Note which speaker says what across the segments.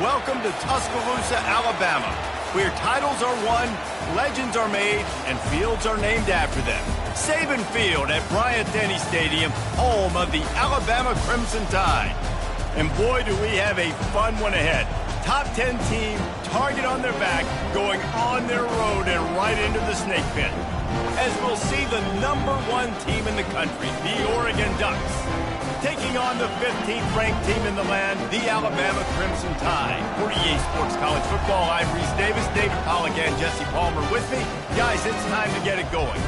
Speaker 1: Welcome to Tuscaloosa, Alabama, where titles are won, legends are made, and fields are named after them. Saban Field at Bryant-Denny Stadium, home of the Alabama Crimson Tide. And boy, do we have a fun one ahead. Top 10 team, target on their back, going on their road and right into the snake pit. As we'll see the #1 team in the country, the Oregon Ducks, taking on the 15th ranked team in the land, the Alabama Crimson Tide. For EA Sports College Football, I'm Reese Davis, David Pollack, and Jesse Palmer with me. Guys, it's time to get it going.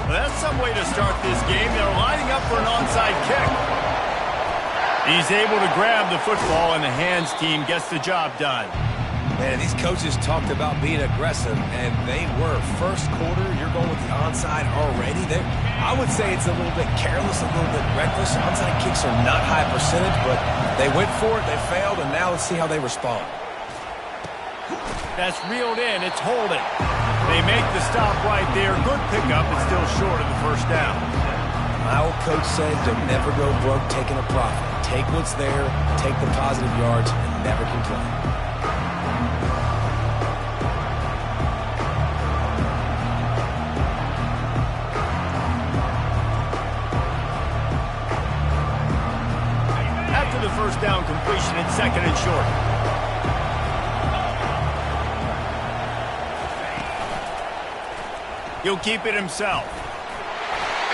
Speaker 1: Well, that's some way to start this game. They're lining up for an onside kick. He's able to grab the football, and the hands team gets the job done.
Speaker 2: Man, these coaches talked about being aggressive, and they were. First quarter, you're going with the onside already. I would say it's a little bit careless, a little bit reckless. Onside kicks are not high percentage, but they went for it, they failed, and now let's see how they respond.
Speaker 1: That's reeled in. It's holding. They make the stop right there. Good pickup. It's still short of the first down.
Speaker 2: My old coach said, don't never go broke taking a profit. Take what's there, take the positive yards, and never complain.
Speaker 1: After the first down completion, it's second and short. He'll keep it himself.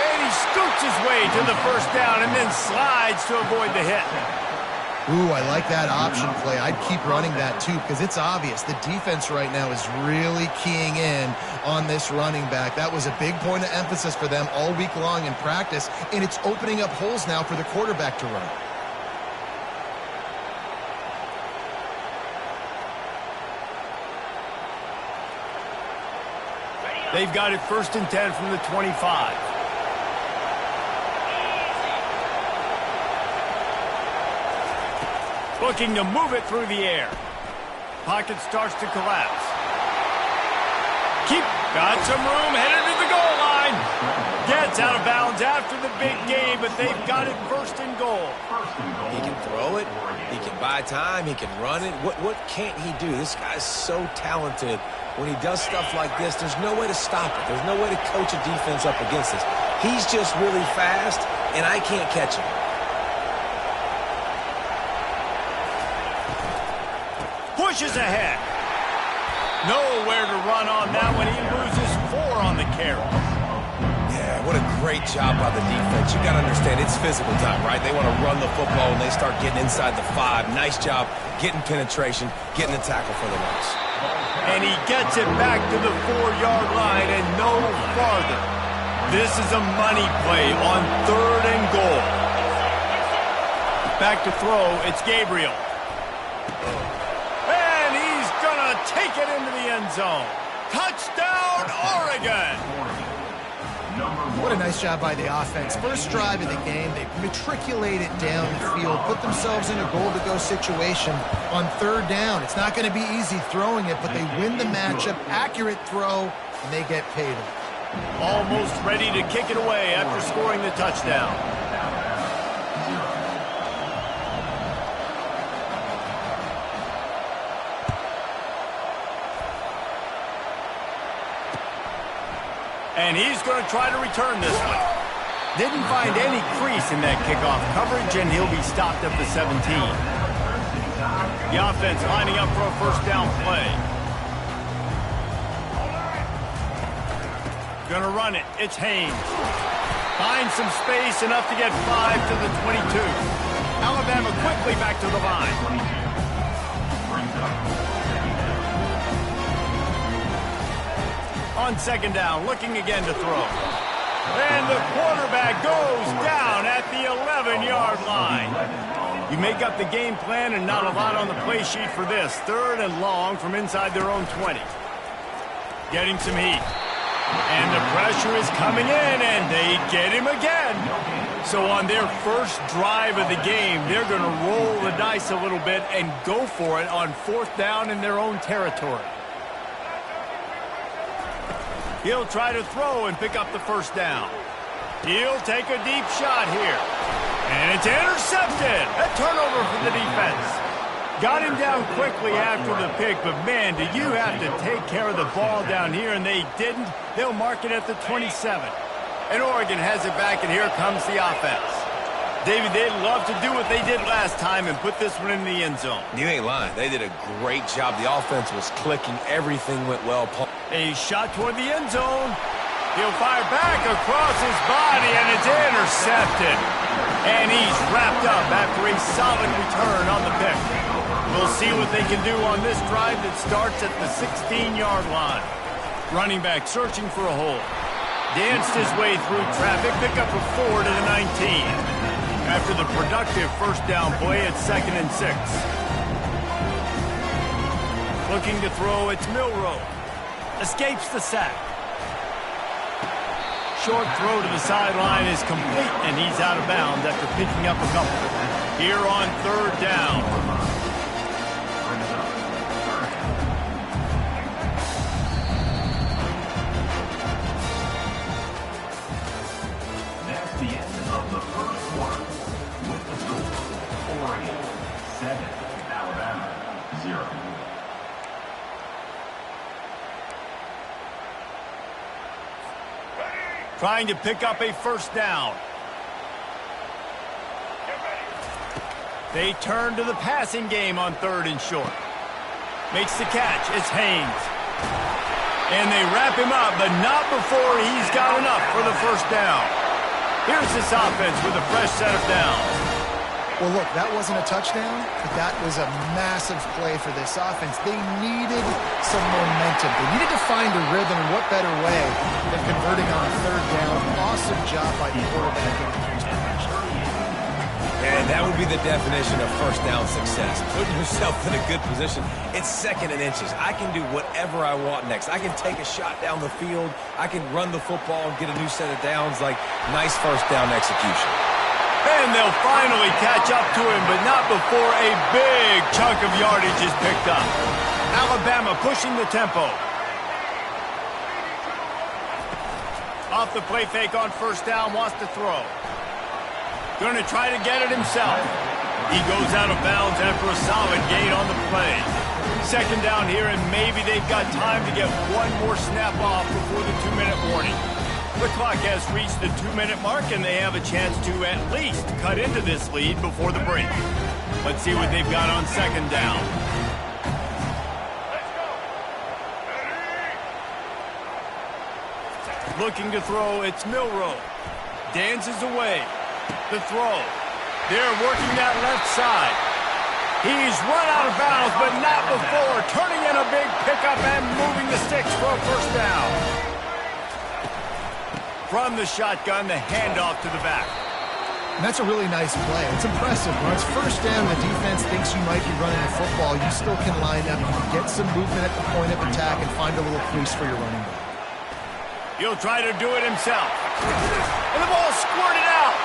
Speaker 1: And he scoots his way to the first down and then slides to avoid the hit.
Speaker 3: Ooh, I like that option play. I'd keep running that too because it's obvious the defense right now is really keying in on this running back. That was a big point of emphasis for them all week long in practice, and it's opening up holes now for the quarterback to run.
Speaker 1: They've got it 1st and 10 from the 25. Looking to move it through the air. Pocket starts to collapse. Got some room, headed to the goal line. Gets out of bounds after the big game, but they've got it 1st and goal.
Speaker 2: He can throw it. He can buy time. He can run it. What can't he do? This guy's so talented. When he does stuff like this, there's no way to stop it. There's no way to coach a defense up against this. He's just really fast, and I can't catch him.
Speaker 1: Pushes ahead. Nowhere to run on that one. He loses 4 on the carry.
Speaker 2: Yeah, what a great job by the defense. You got to understand, it's physical time, right? They want to run the football, and they start getting inside the 5. Nice job getting penetration, getting the tackle for the loss.
Speaker 1: And he gets it back to the 4-yard line and no farther. This is a money play on 3rd and goal. Back to throw, it's Gabriel. And he's gonna take it into the end zone. Touchdown, Oregon!
Speaker 3: What a nice job by the offense. First drive of the game, they matriculated down the field, put themselves in a goal-to-go situation on 3rd down. It's not going to be easy throwing it, but they win the matchup, accurate throw, and they get paid.
Speaker 1: Almost ready to kick it away after scoring the touchdown. And he's going to try to return this one. Didn't find any crease in that kickoff coverage, and he'll be stopped at the 17. The offense lining up for a 1st down play. Gonna run it. It's Haynes. Finds some space, enough to get 5 to the 22. Alabama quickly back to the line. On 2nd down, looking again to throw. And the quarterback goes down at the 11-yard line. You make up the game plan and not a lot on the play sheet for this. 3rd and long from inside their own 20. Getting some heat. And the pressure is coming in, and they get him again. So on their first drive of the game, they're going to roll the dice a little bit and go for it on 4th down in their own territory. He'll try to throw and pick up the first down. He'll take a deep shot here. And it's intercepted. A turnover for the defense. Got him down quickly after the pick, but man, do you have to take care of the ball down here, and they didn't. They'll mark it at the 27. And Oregon has it back, and here comes the offense. David, they'd love to do what they did last time and put this one in the end zone.
Speaker 2: You ain't lying. They did a great job. The offense was clicking. Everything went well.
Speaker 1: A shot toward the end zone. He'll fire back across his body, and it's intercepted. And he's wrapped up after a solid return on the pick. We'll see what they can do on this drive that starts at the 16-yard line. Running back searching for a hole. Danced his way through traffic, pick up a 4 to the 19. After the productive first down play, it's 2nd and 6. Looking to throw, it's Milroe. Escapes the sack. Short throw to the sideline is complete, and he's out of bounds after picking up a couple. Here on 3rd down. Trying to pick up a first down. They turn to the passing game on 3rd and short. Makes the catch. It's Haynes. And they wrap him up, but not before he's got enough for the first down. Here's this offense with a fresh set of downs.
Speaker 3: Well, look, that wasn't a touchdown, but that was a massive play for this offense. They needed some momentum. They needed to find a rhythm, and what better way than converting on 3rd down. Awesome job by the quarterback in the position.
Speaker 2: And that would be the definition of first down success. Putting yourself in a good position. It's 2nd and inches. I can do whatever I want next. I can take a shot down the field. I can run the football and get a new set of downs. Like, nice first down execution.
Speaker 1: And they'll finally catch up to him, but not before a big chunk of yardage is picked up. Alabama pushing the tempo. Off the play fake on first down, wants to throw. Going to try to get it himself. He goes out of bounds after a solid gain on the play. 2nd down here, and maybe they've got time to get one more snap off before the 2-minute warning. The clock has reached the 2-minute mark, and they have a chance to at least cut into this lead before the break. Let's see what they've got on 2nd down. Looking to throw, it's Milroe. Dances away. The throw. They're working that left side. He's run out of bounds, but not before turning in a big pickup and moving the sticks for a first down. From the shotgun, the handoff to the back.
Speaker 3: And that's a really nice play. It's impressive. When it's first down, the defense thinks you might be running the football. You still can line up, get some movement at the point of attack, and find a little crease for your running back.
Speaker 1: He'll try to do it himself. And the ball squirted out.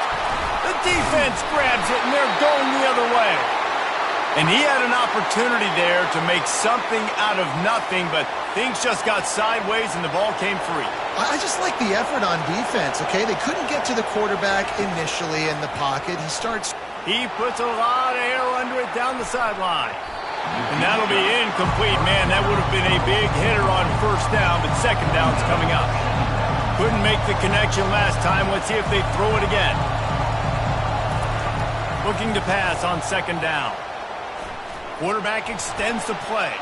Speaker 1: The defense grabs it, and they're going the other way. And he had an opportunity there to make something out of nothing, but things just got sideways and the ball came free.
Speaker 3: I just like the effort on defense, okay? They couldn't get to the quarterback initially in the pocket.
Speaker 1: He puts a lot of air under it down the sideline. And that'll be incomplete. Man, that would have been a big hitter on first down, but 2nd down's coming up. Couldn't make the connection last time. Let's see if they throw it again. Looking to pass on 2nd down. Quarterback extends the play.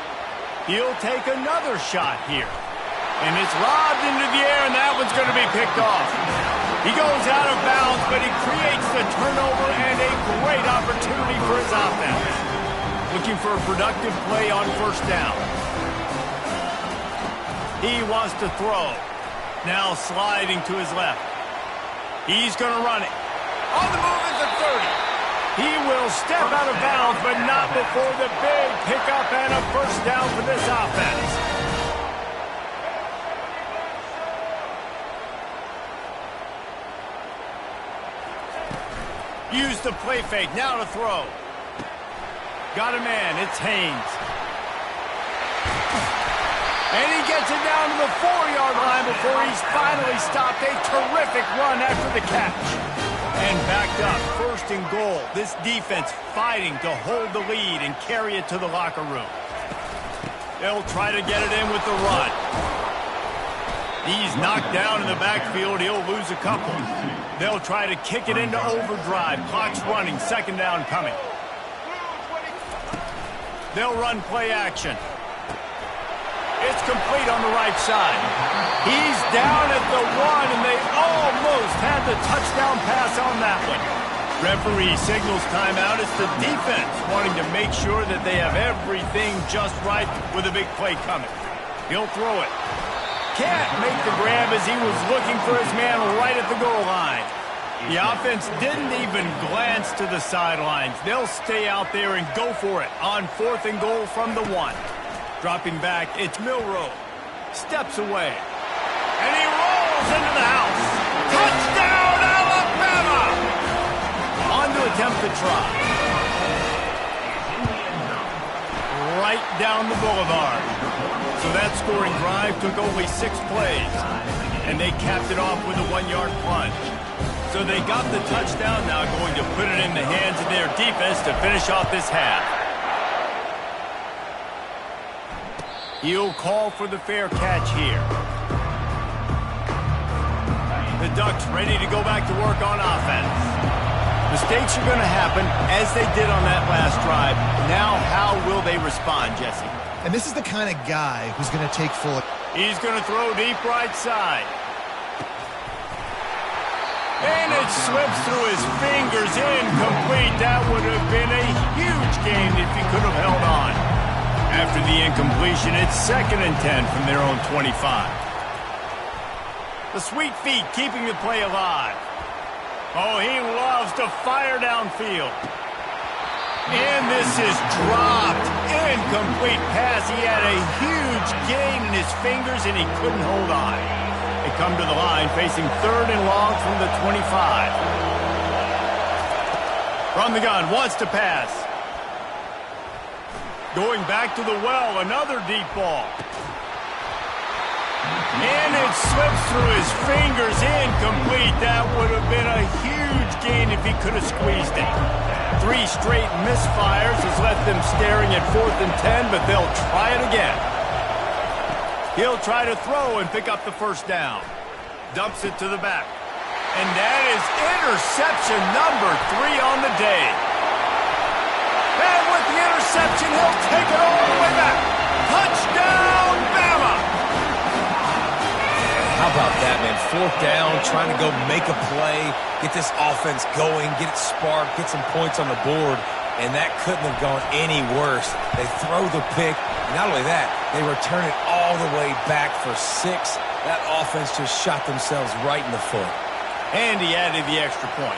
Speaker 1: He'll take another shot here. And it's lobbed into the air, and that one's going to be picked off. He goes out of bounds, but he creates the turnover and a great opportunity for his offense. Looking for a productive play on first down. He wants to throw. Now sliding to his left. He's going to run it. On the move is the 30. He will step out of bounds, but not before the big pickup and a first down for this offense. Use the play fake, now to throw. Got a man, it's Haynes. And he gets it down to the 4-yard line before he's finally stopped. A terrific run after the catch. And backed up, 1st and goal. This defense fighting to hold the lead and carry it to the locker room. They'll try to get it in with the run. He's knocked down in the backfield. He'll lose a couple. They'll try to kick it into overdrive. Clock's running. 2nd down coming. They'll run play action. It's complete on the right side. He's down at the 1, and they almost had the touchdown pass on that one. Referee signals timeout. It's the defense wanting to make sure that they have everything just right with a big play coming. He'll throw it. Can't make the grab as he was looking for his man right at the goal line. The offense didn't even glance to the sidelines. They'll stay out there and go for it on 4th and goal from the 1. Dropping back, it's Milroe. Steps away. And he rolls into the house. Touchdown, Alabama! On to attempt the try. Right down the boulevard. So that scoring drive took only 6 plays. And they capped it off with a 1-yard plunge. So they got the touchdown, now going to put it in the hands of their defense to finish off this half. He'll call for the fair catch here. The Ducks ready to go back to work on offense. Mistakes are going to happen, as they did on that last drive. Now, how will they respond, Jesse?
Speaker 3: And this is the kind of guy who's going to take full...
Speaker 1: He's going to throw deep right side. And it slips through his fingers, incomplete. That would have been a huge gain if he could have held on. After the incompletion, it's 2nd and 10 from their own 25. The sweet feet keeping the play alive. Oh, he loves to fire downfield. And this is dropped. Incomplete pass. He had a huge gain in his fingers, and he couldn't hold on. They come to the line, facing 3rd and long from the 25. From the gun, wants to pass. Going back to the well, another deep ball. And it slips through his fingers, incomplete. That would have been a huge gain if he could have squeezed it. 3 straight misfires has left them staring at 4th and 10, but they'll try it again. He'll try to throw and pick up the 1st down. Dumps it to the back. And that is interception number 3 on the day. And with the interception, he'll take it all the way back. Touchdown, Bama!
Speaker 2: How about that, man? 4th down, trying to go make a play, get this offense going, get it sparked, get some points on the board, and that couldn't have gone any worse. They throw the pick. Not only that, they return it all the way back for 6. That offense just shot themselves right in the foot.
Speaker 1: And he added the extra point.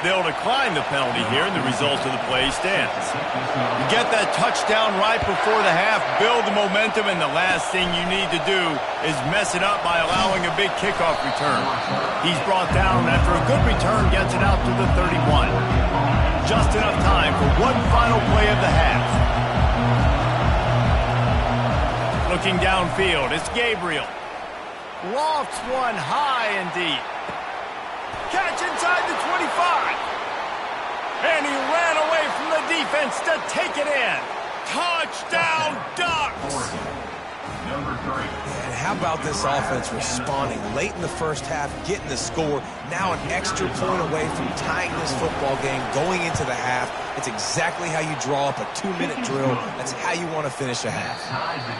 Speaker 1: They'll decline the penalty here, and the result of the play stands. You get that touchdown right before the half, build the momentum, and the last thing you need to do is mess it up by allowing a big kickoff return. He's brought down after a good return, gets it out to the 31. Just enough time for one final play of the half. Looking downfield, it's Gabriel. Lofts one high and deep. Catch inside the 25. And he ran away from the defense to take it in. Touchdown, Ducks!
Speaker 2: And how about this offense responding late in the first half, getting the score, now an extra point away from tying this football game going into the half. It's exactly how you draw up a 2-minute drill. That's how you want to finish a half.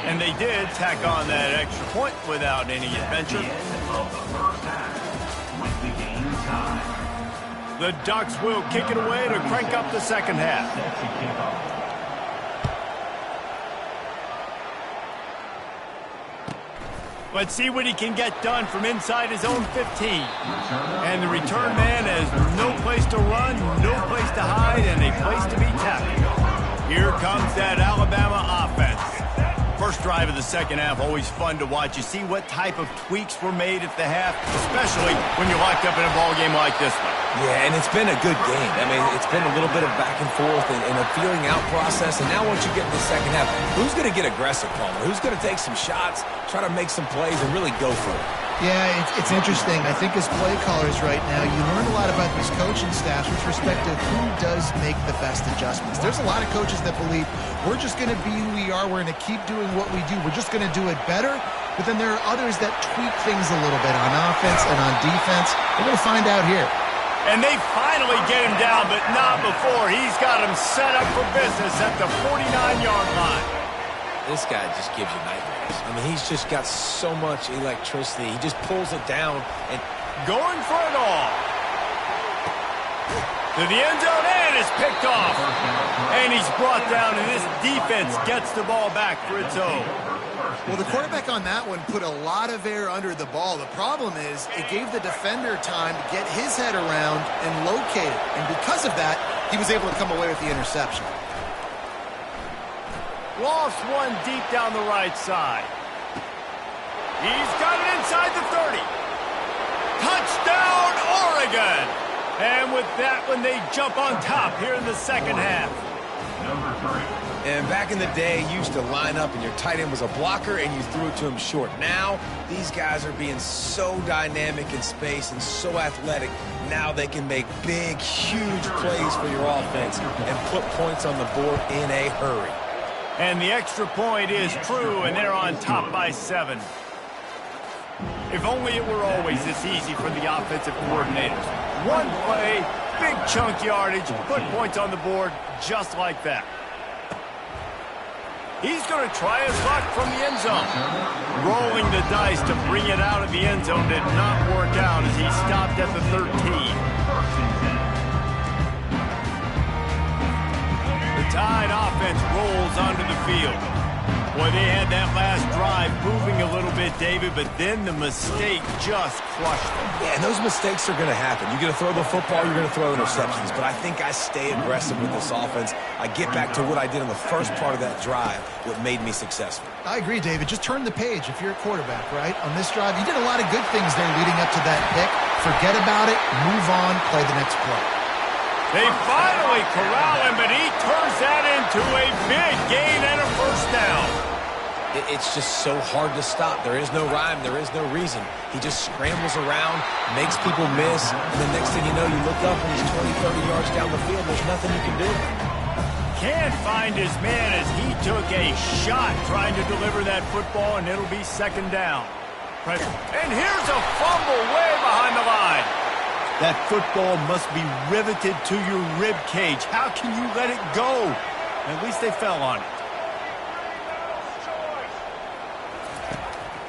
Speaker 1: And they did tack on that extra point without any adventure. The Ducks will kick it away to crank up the second half. Let's see what he can get done from inside his own 15. And the return man has no place to run, no place to hide, and a place to be tackled. Here comes that Alabama offense. First drive of the second half, always fun to watch. You see what type of tweaks were made at the half, especially when you're locked up in a ball game like this one.
Speaker 2: Yeah, and it's been a good game. I mean, it's been a little bit of back and forth and a feeling out process. And now once you get in the second half, who's going to get aggressive, Palmer? Who's going to take some shots, try to make some plays, and really go for it?
Speaker 3: Yeah, it's interesting. I think as play callers right now, you learn a lot about these coaching staffs with respect to who does make the best adjustments. There's a lot of coaches that believe we're just going to be who we are. We're going to keep doing what we do. We're just going to do it better. But then there are others that tweak things a little bit on offense and on defense. We're going to find out here.
Speaker 1: And they finally get him down, but not before. He's got him set up for business at the 49-yard line.
Speaker 2: This guy just gives you nightmares. I mean, he's just got so much electricity. He just pulls it down and
Speaker 1: going for it all. To the end zone, and it's picked off. And he's brought down, and this defense gets the ball back for its own.
Speaker 3: Well, the quarterback on that one put a lot of air under the ball. The problem is it gave the defender time to get his head around and locate it. And because of that, he was able to come away with the interception.
Speaker 1: Lost one deep down the right side. He's got it inside the 30. Touchdown, Oregon! And with that one, they jump on top here in the second half.
Speaker 2: And back in the day, you used to line up and your tight end was a blocker and you threw it to him short. Now, these guys are being so dynamic in space and so athletic. Now they can make big, huge plays for your offense and put points on the board in a hurry.
Speaker 1: And the extra point is true, and they're on top by 7. If only it were always this easy for the offensive coordinators. One play, big chunk yardage, put points on the board just like that. He's going to try his luck from the end zone. Rolling the dice to bring it out of the end zone did not work out as he stopped at the 13. The Tide offense rolls onto the field. Boy, they had that last drive moving a little bit, David, but then the mistake just crushed them.
Speaker 2: Yeah, and those mistakes are going to happen. You're going to throw the football, you're going to throw interceptions, but I think I stay aggressive with this offense. I get back to what I did in the first part of that drive, what made me successful.
Speaker 3: I agree, David. Just turn the page if you're a quarterback, right? On this drive, you did a lot of good things there leading up to that pick. Forget about it, move on, play the next play.
Speaker 1: They finally corral him, but he turns that into a big gain and a first down.
Speaker 2: It's just so hard to stop. There is no rhyme. There is no reason. He just scrambles around, makes people miss, and the next thing you know, you look up and he's 20, 30 yards down the field. There's nothing you can do.
Speaker 1: Can't find his man as he took a shot trying to deliver that football, and it'll be second down. And here's a fumble way behind the line. That football must be riveted to your rib cage. How can you let it go? At least they fell on it.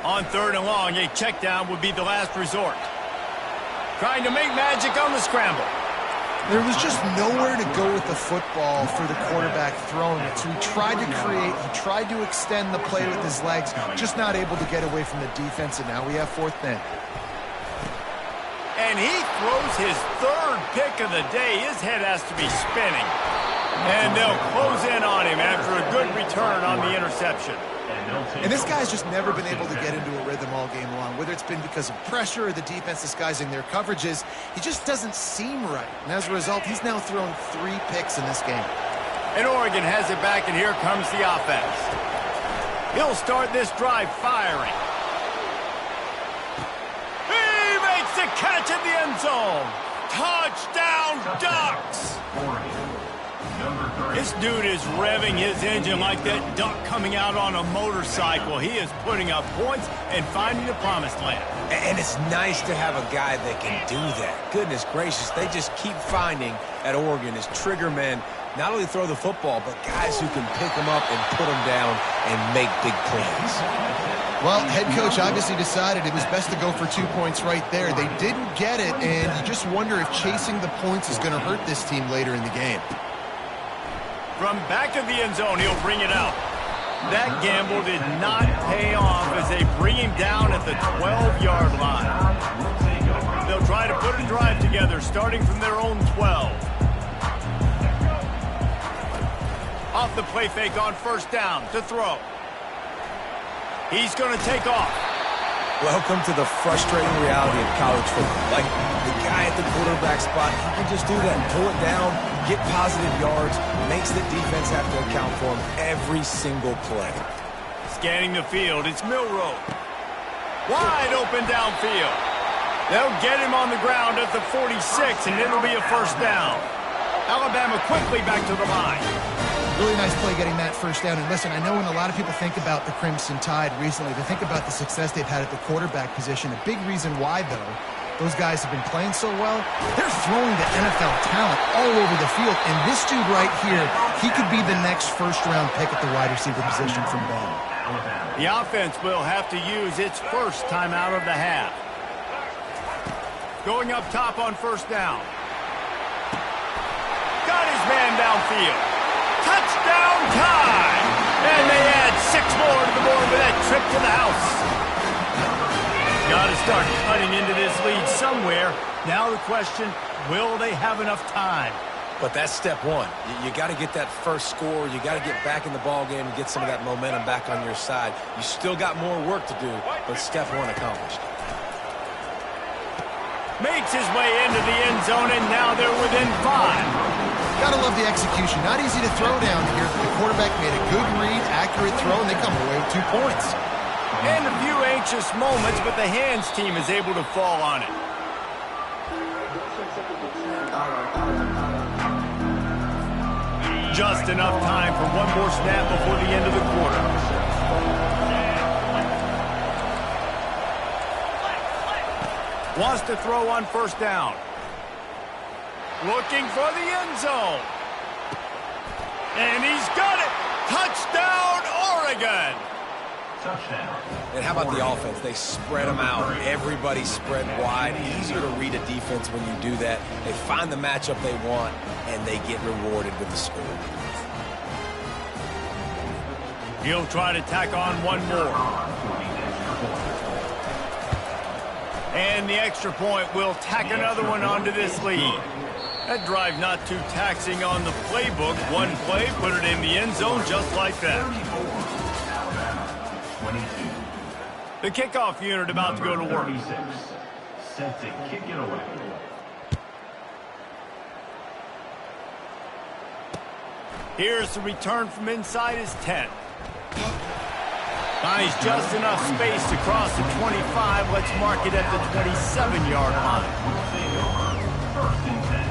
Speaker 1: On third and long, a check down would be the last resort. Trying to make magic on the scramble.
Speaker 3: There was just nowhere to go with the football for the quarterback throwing it. So he tried to create, he tried to extend the play with his legs, just not able to get away from the defense, and now we have fourth down.
Speaker 1: And he throws his third pick of the day. His head has to be spinning. And they'll close in on him after a good return on the interception.
Speaker 3: And this guy's just never been able to get into a rhythm all game long, whether it's been because of pressure or the defense disguising their coverages. He just doesn't seem right. And as a result, he's now thrown 3 picks in this game.
Speaker 1: And Oregon has it back, and here comes the offense. He'll start this drive firing. He makes the catch in the end zone. Touchdown, Ducks! This dude is revving his engine like that duck coming out on a motorcycle. He is putting up points and finding the promised land.
Speaker 2: And it's nice to have a guy that can do that. Goodness gracious, they just keep finding at Oregon as trigger men, not only throw the football, but guys who can pick them up and put them down and make big plays.
Speaker 3: Well, head coach obviously decided it was best to go for 2 points right there. They didn't get it, and you just wonder if chasing the points is going to hurt this team later in the game.
Speaker 1: From back of the end zone, he'll bring it out. That gamble did not pay off as they bring him down at the 12-yard line. They'll try to put a drive together, starting from their own 12. Off the play fake on first down to throw. He's going to take off.
Speaker 2: Welcome to the frustrating reality of college football. Like, the guy at the quarterback spot, he can just do that. Pull it down, get positive yards, makes the defense have to account for him every single play.
Speaker 1: Scanning the field, it's Milroe. Wide open downfield. They'll get him on the ground at the 46, and it'll be a first down. Alabama quickly back to the line.
Speaker 3: Really nice play getting that first down. And listen, I know when a lot of people think about the Crimson Tide recently, they think about the success they've had at the quarterback position. A big reason why, though, those guys have been playing so well, they're throwing the NFL talent all over the field. And this dude right here, he could be the next first-round pick at the wide receiver position from Bama.
Speaker 1: The offense will have to use its first timeout of the half. Going up top on first down. Got his man downfield. Touchdown time! And they add 6 more to the board with that trip to the house. Got to start cutting into this lead somewhere. Now the question, will they have enough time?
Speaker 2: But that's step one. You got to get that first score. You got to get back in the ball game and get some of that momentum back on your side. You still got more work to do, but step one accomplished.
Speaker 1: Makes his way into the end zone, and now they're within 5.
Speaker 3: Gotta love the execution. Not easy to throw down here. The quarterback made a good read, accurate throw, and they come away with 2 points.
Speaker 1: And a few anxious moments, but the hands team is able to fall on it. Just enough time for one more snap before the end of the quarter. Wants to throw on first down. Looking for the end zone. And he's got it. Touchdown, Oregon.
Speaker 2: Touchdown. And how about the offense? They spread them out. Everybody spread wide. Easier to read a defense when you do that. They find the matchup they want, and they get rewarded with the score.
Speaker 1: He'll try to tack on one more. And the extra point will tack another one onto this lead. That drive not too taxing on the playbook. One play, put it in the end zone just like that. The kickoff unit about to go to work.
Speaker 4: Set to kick it away.
Speaker 1: Here's the return from inside his 10. Finds just enough space to cross the 25. Let's mark it at the 27-yard line.
Speaker 4: First and 10.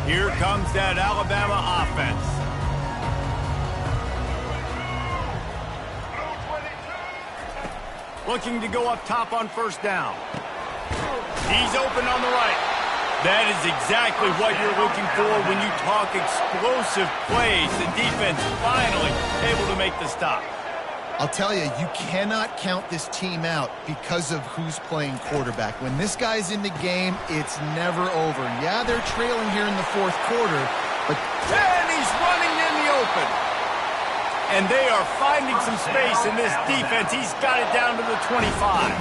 Speaker 1: Here comes that Alabama offense. Looking to go up top on first down. He's open on the right. That is exactly what you're looking for when you talk explosive plays. The defense finally able to make the stop.
Speaker 3: I'll tell you, you cannot count this team out because of who's playing quarterback. When this guy's in the game, it's never over. Yeah, they're trailing here in the 4th quarter, but...
Speaker 1: And he's running in the open. And they are finding some space in this defense. He's got it down to the 25.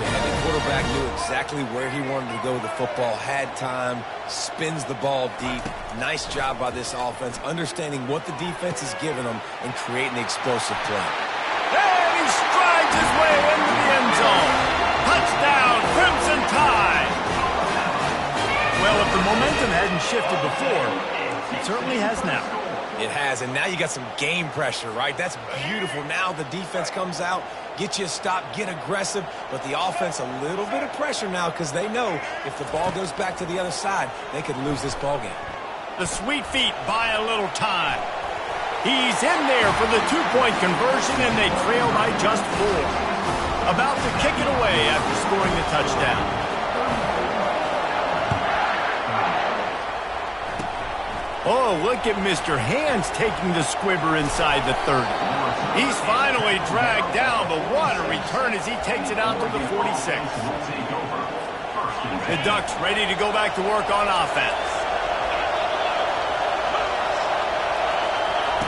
Speaker 2: And the quarterback knew exactly where he wanted to go with the football, had time, spins the ball deep. Nice job by this offense, understanding what the defense is giving them and creating the explosive play.
Speaker 1: And he strides his way into the end zone. Touchdown, Crimson Tide. Well, if the momentum hadn't shifted before, it certainly has now.
Speaker 2: It has, and now you got some game pressure, right? That's beautiful. Now the defense comes out, get you a stop, get aggressive, but the offense a little bit of pressure now because they know if the ball goes back to the other side, they could lose this ball game.
Speaker 1: The sweet feet buy a little time. He's in there for the 2-point conversion, and they trail by just 4. About to kick it away after scoring the touchdown. Oh, look at Mr. Hands taking the squibber inside the 30. He's finally dragged down, but what a return as he takes it out to the 46. The Ducks ready to go back to work on offense.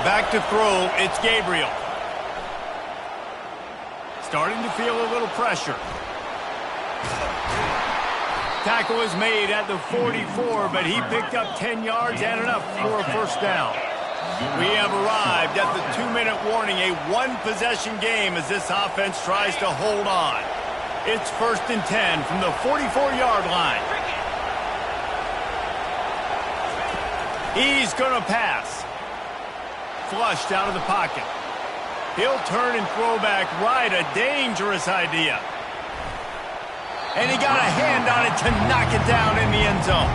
Speaker 1: Back to throw, it's Gabriel. Starting to feel a little pressure. tackle is made at the 44, but he picked up 10 yards and enough for a first down. We have arrived at the 2-minute warning, a one-possession game as this offense tries to hold on. It's 1st and 10 from the 44-yard line. He's going to pass. Flushed out of the pocket. He'll turn and throw back right, a dangerous idea. And he got a hand on it to knock it down in the end zone.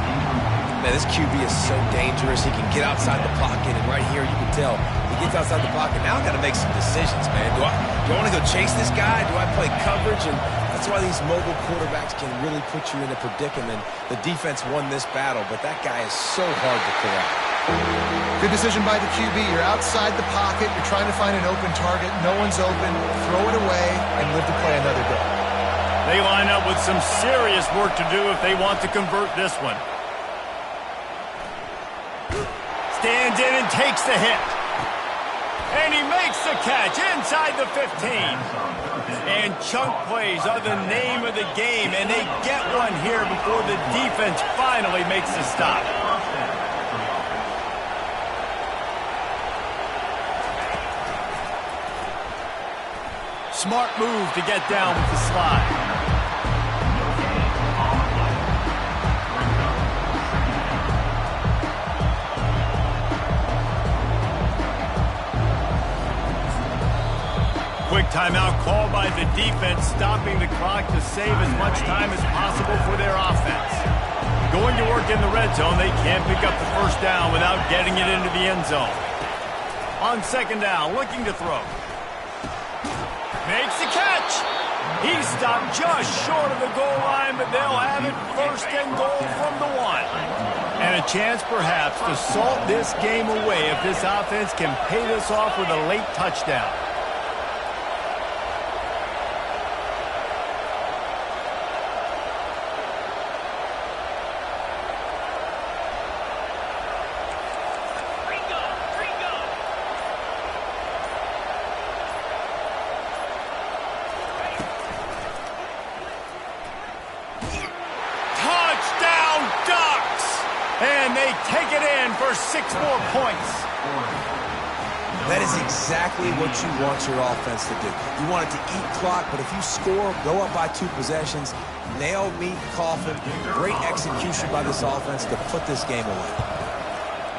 Speaker 2: Man, this QB is so dangerous. He can get outside the pocket, and right here you can tell he gets outside the pocket. Now I got to make some decisions, man. Do I want to go chase this guy? Do I play coverage? And that's why these mobile quarterbacks can really put you in a predicament. The defense won this battle, but that guy is so hard to corral.
Speaker 3: Good decision by the QB. You're outside the pocket. You're trying to find an open target. No one's open. Throw it away and live to play another day.
Speaker 1: They line up with some serious work to do if they want to convert this one. Stands in and takes the hit. And he makes the catch inside the 15. And chunk plays are the name of the game, and they get one here before the defense finally makes the stop. Smart move to get down with the slide. Quick timeout called by the defense, stopping the clock to save as much time as possible for their offense. Going to work in the red zone, they can't pick up the first down without getting it into the end zone. On 2nd down, looking to throw. Makes the catch. He stopped just short of the goal line, but they'll have it 1st and goal from the 1. And a chance perhaps to salt this game away if this offense can pay this off with a late touchdown. And they take it in for 6 more points.
Speaker 2: That is exactly what you want your offense to do. You want it to eat clock, but if you score, go up by 2 possessions, nail meat coffin, great execution by this offense to put this game away.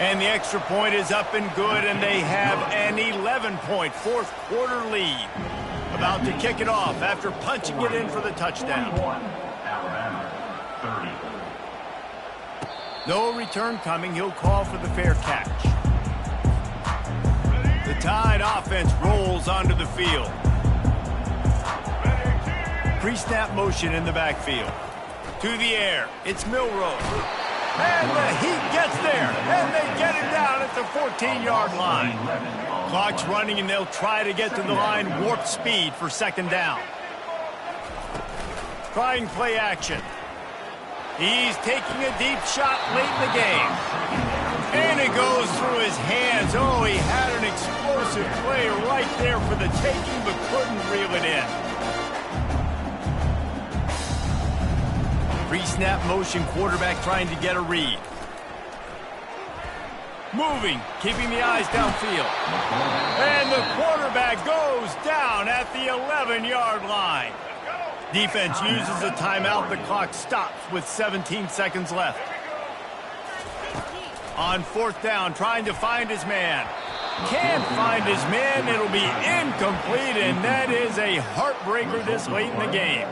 Speaker 1: And the extra point is up and good, and they have an 11-point 4th quarter lead. About to kick it off after punching it in for the touchdown.
Speaker 4: Alabama, 30.
Speaker 1: No return coming. He'll call for the fair catch. The Tide offense rolls onto the field. Pre-snap motion in the backfield. To the air. It's Milroe. And the Heat gets there. And they get it down at the 14-yard line. Clock's running, and they'll try to get to the line warp speed for 2nd down. Trying play action. He's taking a deep shot late in the game. And it goes through his hands. Oh, he had an explosive play right there for the taking, but couldn't reel it in. Pre-snap motion, quarterback trying to get a read. Moving, keeping the eyes downfield. And the quarterback goes down at the 11-yard line. Defense uses a timeout. The clock stops with 17 seconds left. On 4th down, trying to find his man. Can't find his man. It'll be incomplete, and that is a heartbreaker this late in the game.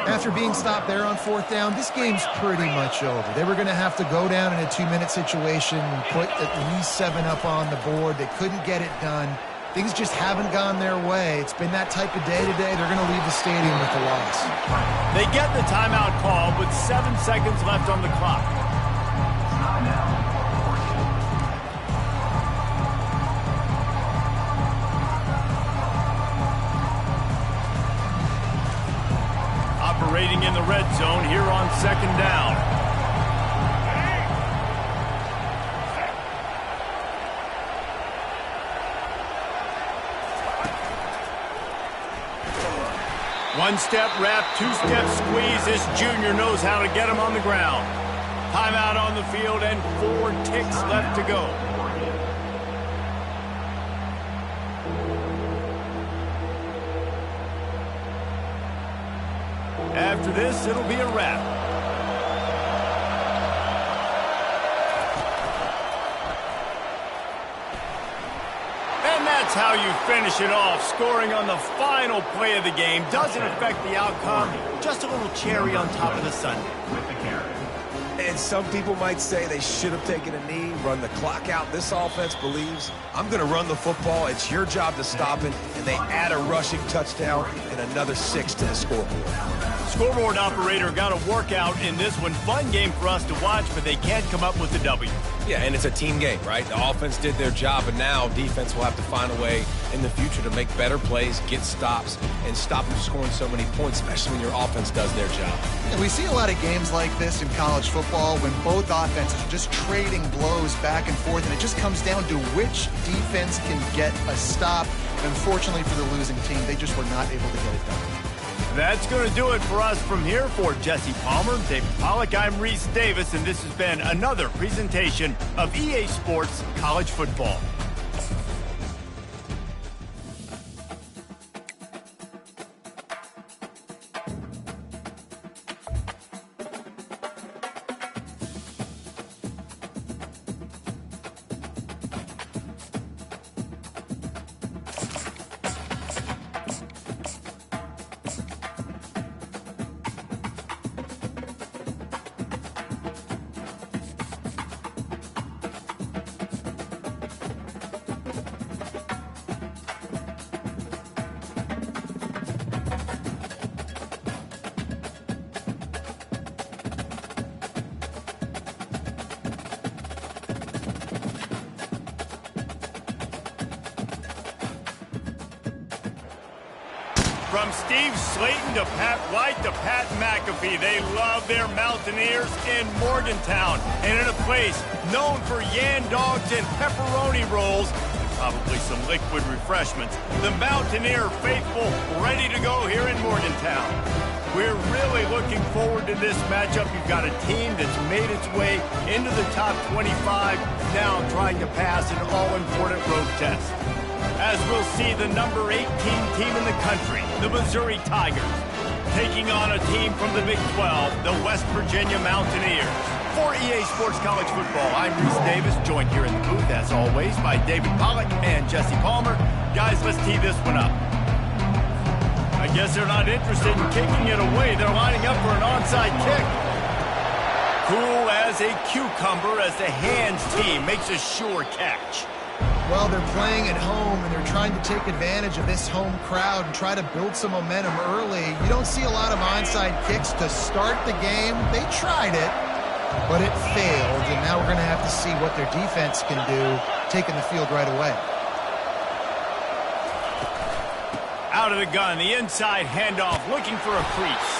Speaker 3: After being stopped there on 4th down, this game's pretty much over. They were going to have to go down in a 2-minute situation, put at least 7 up on the board. They couldn't get it done. Things just haven't gone their way. It's been that type of day today. They're going to leave the stadium with a loss.
Speaker 1: They get the timeout call with 7 seconds left on the clock. Operating in the red zone here on 2nd down. One-step wrap, two-step squeeze. This junior knows how to get him on the ground. Timeout on the field and 4 ticks left to go. After this, it'll be a wrap. And that's how you finish it off. Scoring on the final play of the game doesn't affect the outcome. Just a little cherry on top of the sundae.
Speaker 2: And some people might say they should have taken a knee, run the clock out. This offense believes, I'm going to run the football. It's your job to stop it. And they add a rushing touchdown and another 6 to the scoreboard.
Speaker 1: Scoreboard operator got a workout in this one. Fun game for us to watch, but they can't come up with a W.
Speaker 2: Yeah, and it's a team game, right? The offense did their job, and now defense will have to find a way in the future to make better plays, get stops, and stop them scoring so many points, especially when your offense does their job.
Speaker 3: And we see a lot of games like this in college football when both offenses are just trading blows back and forth, and it just comes down to which defense can get a stop. Unfortunately for the losing team, they just were not able to get it done.
Speaker 1: That's going to do it for us from here. For Jesse Palmer, David Pollack, I'm Reese Davis, and this has been another presentation of EA Sports College Football. From Steve Slayton to Pat White to Pat McAfee, they love their Mountaineers in Morgantown. And in a place known for yan dogs and pepperoni rolls, and probably some liquid refreshments, the Mountaineer faithful ready to go here in Morgantown. We're really looking forward to this matchup. You've got a team that's made its way into the top 25, now trying to pass an all-important road test. As we'll see the number 18 team in the country, the Missouri Tigers, taking on a team from the Big 12, the West Virginia Mountaineers. For EA Sports College Football, I'm Reese Davis, joined here in the booth, as always, by David Pollack and Jesse Palmer. Guys, let's tee this one up. I guess they're not interested in kicking it away. They're lining up for an onside kick. Cool as a cucumber as the hands team makes a sure catch.
Speaker 3: Well, they're playing at home, and they're trying to take advantage of this home crowd and try to build some momentum early. You don't see a lot of onside kicks to start the game. They tried it, but it failed, and now we're going to have to see what their defense can do, taking the field right away.
Speaker 1: Out of the gun, the inside handoff, looking for a crease.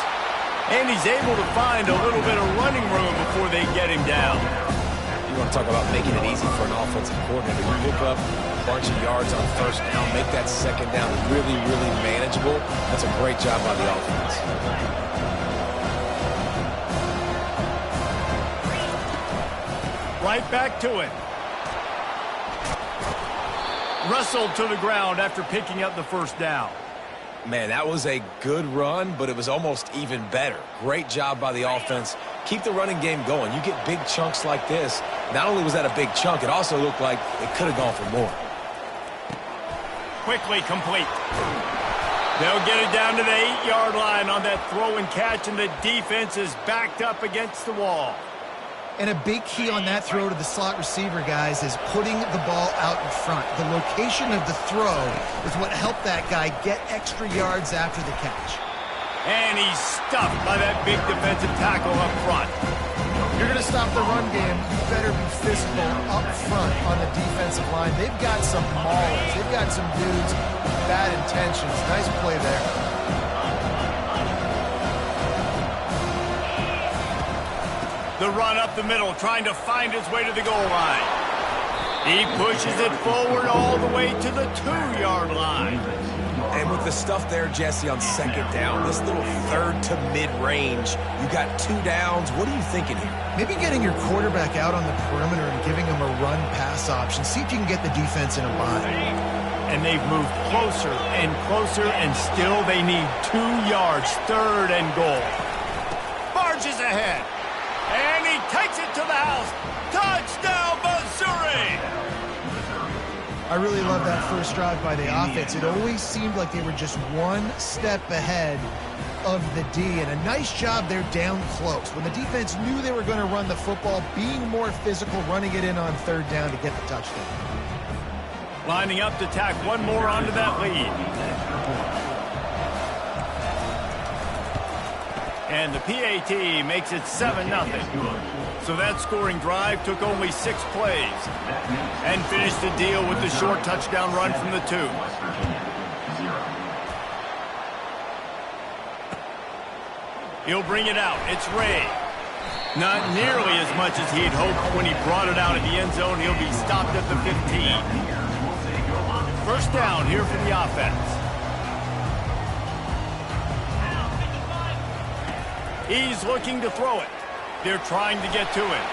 Speaker 1: And he's able to find a little bit of running room before they get him down.
Speaker 2: You want to talk about making it easy for an offensive coordinator. You pick up a bunch of yards on first down, make that second down really, really manageable. That's a great job by the offense.
Speaker 1: Right back to it. Wrestled to the ground after picking up the first down.
Speaker 2: Man, that was a good run, but it was almost even better. Great job by the offense. Keep the running game going. You get big chunks like this. Not only was that a big chunk, it also looked like it could have gone for more.
Speaker 1: Quickly complete. They'll get it down to the 8-yard line on that throw and catch, and the defense is backed up against the wall.
Speaker 3: And a big key on that throw to the slot receiver, guys, is putting the ball out in front. The location of the throw is what helped that guy get extra yards after the catch.
Speaker 1: And he's stuffed by that big defensive tackle up front.
Speaker 3: You're going to stop the run game, you better be physical up front on the defensive line. They've got some maulers. They've got some dudes with bad intentions. Nice play there.
Speaker 1: The run up the middle, trying to find his way to the goal line. He pushes it forward all the way to the 2-yard line.
Speaker 2: And with the stuff there, Jesse, on second down, this little third to mid-range, you got 2 downs. What are you thinking here?
Speaker 3: Maybe getting your quarterback out on the perimeter and giving him a run-pass option. See if you can get the defense in a bind.
Speaker 1: And they've moved closer and closer, and still they need 2 yards, 3rd and goal. Barges ahead, and he takes it to the house. Touchdown, Missouri!
Speaker 3: I really love that first drive by the offense. It always seemed like they were just one step ahead of the D, and a nice job there down close. When the defense knew they were going to run the football, being more physical, running it in on 3rd down to get the touchdown.
Speaker 1: Lining up to tack one more onto that lead. And the PAT makes it 7-0. So that scoring drive took only 6 plays and finished the deal with the short touchdown run from the 2. He'll bring it out. It's Ray. Not nearly as much as he'd hoped when he brought it out of the end zone. He'll be stopped at the 15. First down here for the offense. He's looking to throw it. They're trying to get to it.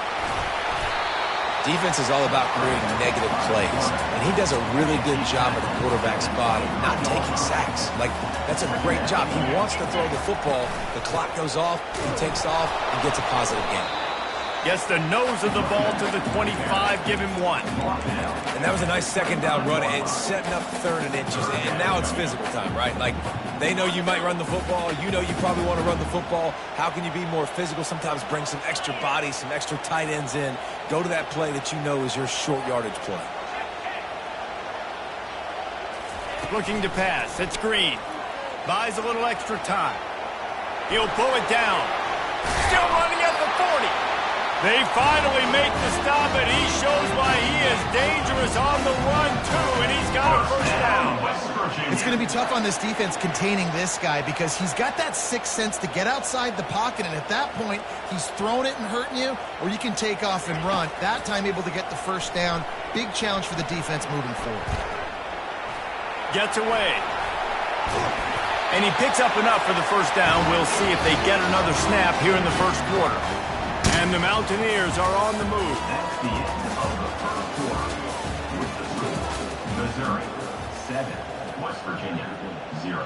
Speaker 2: Defense is all about creating negative plays, and he does a really good job at the quarterback spot of not taking sacks. Like, that's a great job. He wants to throw the football. The clock goes off, he takes off, and gets a positive gain.
Speaker 1: Gets the nose of the ball to the 25, give him 1.
Speaker 2: And that was a nice second down run, and setting up 3rd and inches. And now it's physical time, right? Like, they know you might run the football. You know you probably want to run the football. How can you be more physical? Sometimes bring some extra bodies, some extra tight ends in. Go to that play that you know is your short yardage play.
Speaker 1: Looking to pass. It's Green. Buys a little extra time. He'll pull it down. Still running at the 40. They finally make the stop, and he shows why he is dangerous on the run, too, and he's got a first down.
Speaker 3: It's going to be tough on this defense containing this guy because he's got that sixth sense to get outside the pocket, and at that point, he's throwing it and hurting you, or you can take off and run. That time able to get the first down. Big challenge for the defense moving forward.
Speaker 1: Gets away. And he picks up enough for the first down. We'll see if they get another snap here in the first quarter. And the Mountaineers are on the move.
Speaker 4: That's the end of the first quarter. With the score, Missouri 7, West Virginia 0.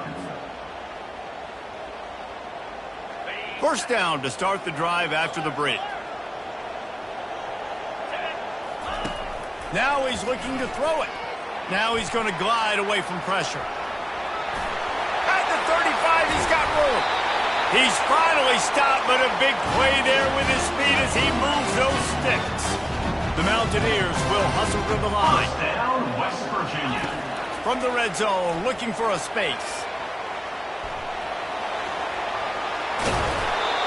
Speaker 1: First down to start the drive after the break. Now he's looking to throw it. Now he's going to glide away from pressure. At the 35, he's got room. He's finally stopped, but a big play there with his speed as he moves those sticks. The Mountaineers will hustle to the line.
Speaker 4: First down, West Virginia.
Speaker 1: From the red zone, looking for a space.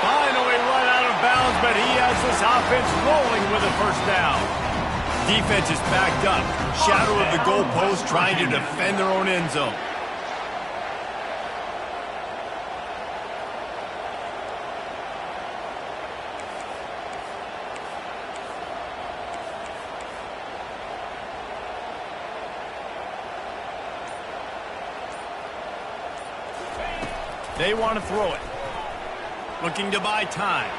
Speaker 1: Finally run out of bounds, but he has this offense rolling with a first down. Defense is backed up. Shadow of the goalpost trying to defend their own end zone. They want to throw it. Looking to buy time.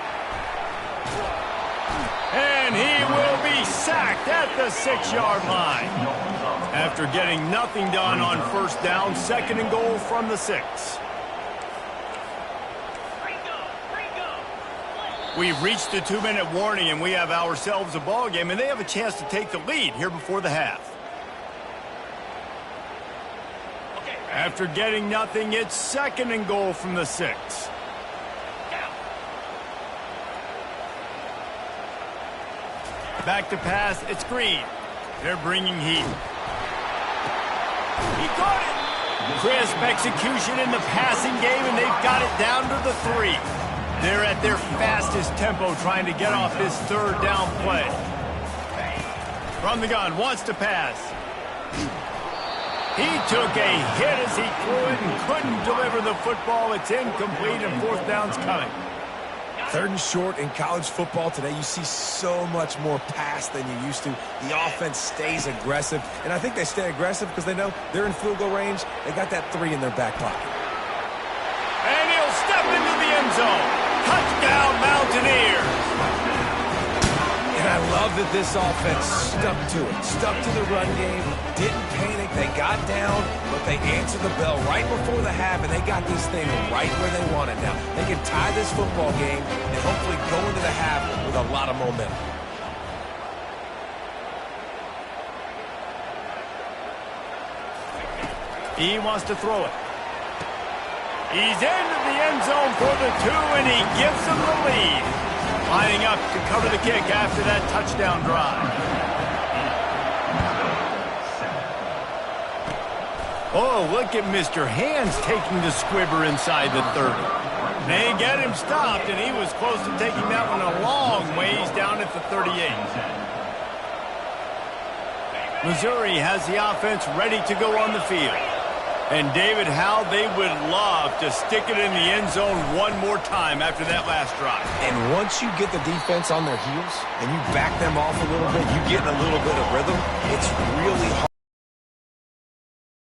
Speaker 1: And he will be sacked at the 6-yard line. After getting nothing done on first down, 2nd and goal from the 6. We've reached the 2-minute warning, and we have ourselves a ball game, and they have a chance to take the lead here before the half. After getting nothing, it's 2nd and goal from the 6. Back to pass, it's Green. They're bringing heat. He caught it. Crisp execution in the passing game, and they've got it down to the 3. They're at their fastest tempo trying to get off this 3rd down play. From the gun, wants to pass. He took a hit as he threw it and couldn't deliver the football. It's incomplete, and 4th down's coming.
Speaker 2: Third and short in college football today, you see so much more pass than you used to. The offense stays aggressive, and I think they stay aggressive because they know they're in field goal range. They got that 3 in their back pocket.
Speaker 1: And he'll step into the end zone. Touchdown, Mountaineers.
Speaker 2: And I love that this offense stuck to it, stuck to the run game, didn't panic. They got down, but they answered the bell right before the half, and they got this thing right where they want it now. They can tie this football game and hopefully go into the half with a lot of momentum.
Speaker 1: He wants to throw it. He's into the end zone for the 2, and he gives them the lead. Lining up to cover the kick after that touchdown drive. Oh, look at Mr. Hands taking the squibber inside the 30. They get him stopped, and he was close to taking that one a long ways down at the 38. Missouri has the offense ready to go on the field. And David, how they would love to stick it in the end zone one more time after that last drive.
Speaker 2: And once you get the defense on their heels and you back them off a little bit, you get a little bit of rhythm, it's really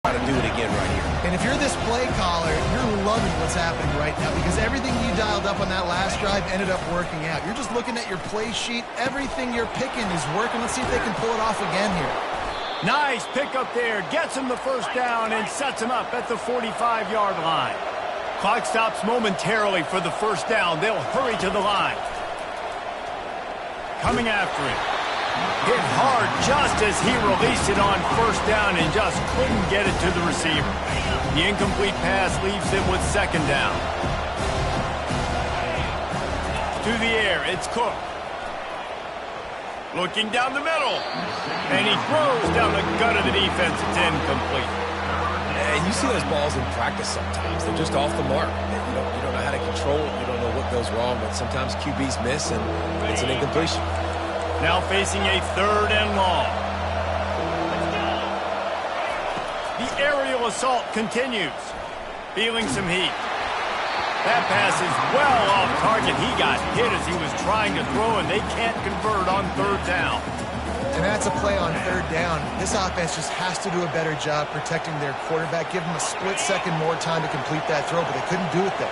Speaker 2: hard to do it again right here.
Speaker 3: And if you're this play caller, you're loving what's happening right now because everything you dialed up on that last drive ended up working out. You're just looking at your play sheet. Everything you're picking is working. Let's see if they can pull it off again here.
Speaker 1: Nice pick up there. Gets him the first down and sets him up at the 45-yard line. Clock stops momentarily for the first down. They'll hurry to the line. Coming after him. Hit hard just as he released it on first down and just couldn't get it to the receiver. The incomplete pass leaves them with second down. To the air, it's Cook. Looking down the middle. And he throws down the gut of the defense. It's incomplete.
Speaker 2: And you see those balls in practice sometimes. They're just off the mark. You don't know how to control it. You don't know what goes wrong, but sometimes QBs miss, and it's an incompletion.
Speaker 1: Now facing a 3rd and long. The aerial assault continues. Feeling some heat. That pass is well off target. He got hit as he was trying to throw, and they can't convert on 3rd down.
Speaker 3: And that's a play on 3rd down. This offense just has to do a better job protecting their quarterback. Give him a split second more time to complete that throw, but they couldn't do it there.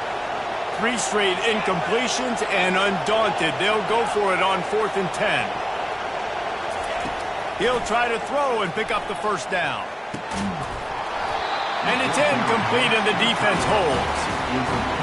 Speaker 1: 3 straight incompletions, and undaunted, they'll go for it on 4th and 10. He'll try to throw and pick up the first down. And it's incomplete, and the defense holds.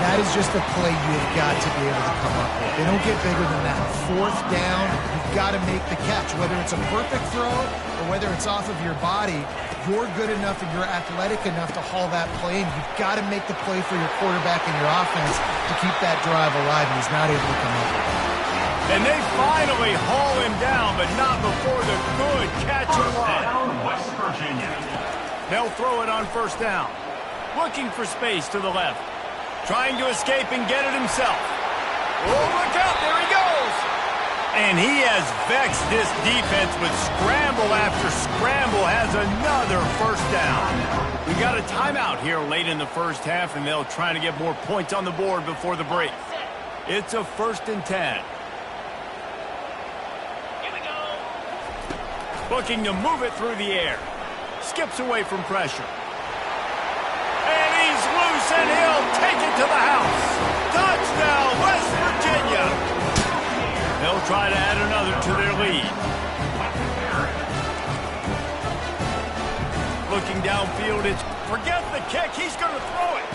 Speaker 3: That is just a play you've got to be able to come up with. They don't get bigger than that. 4th down, you've got to make the catch. Whether it's a perfect throw or whether it's off of your body, you're good enough and you're athletic enough to haul that play, and you've got to make the play for your quarterback and your offense to keep that drive alive, and he's not able to come up with it.
Speaker 1: And they finally haul him down, but not before the good catch and run.
Speaker 4: West Virginia.
Speaker 1: They'll throw it on 1st down. Looking for space to the left. Trying to escape and get it himself. Oh, look out, there he goes. And he has vexed this defense with scramble after scramble, has another 1st down. We got a timeout here late in the first half, and they'll try to get more points on the board before the break. It's a 1st and 10. Here we go. Looking to move it through the air. Skips away from pressure. And he's loose, and he'll take it to the house. Touchdown, West Virginia. They'll try to add another to their lead. Looking downfield, it's forget the kick. He's going to throw it.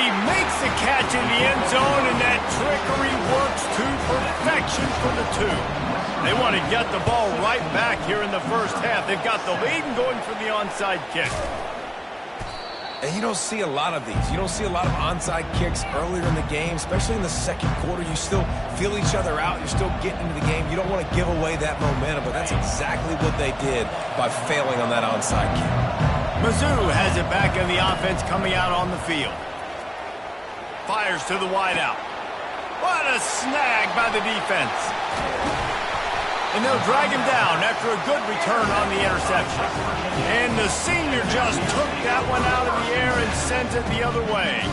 Speaker 1: He makes the catch in the end zone, and that trickery works to perfection for the 2. They want to get the ball right back here in the first half. They've got the lead and going for the onside kick.
Speaker 2: And you don't see a lot of these. You don't see a lot of onside kicks earlier in the game, especially in the second quarter. You still feel each other out. You're still getting into the game. You don't want to give away that momentum, but that's exactly what they did by failing on that onside kick.
Speaker 1: Mizzou has it back in the offense coming out on the field. Fires to the wideout. What a snag by the defense. And they'll drag him down after a good return on the interception. And the senior just took that one out of the air and sent it the other way.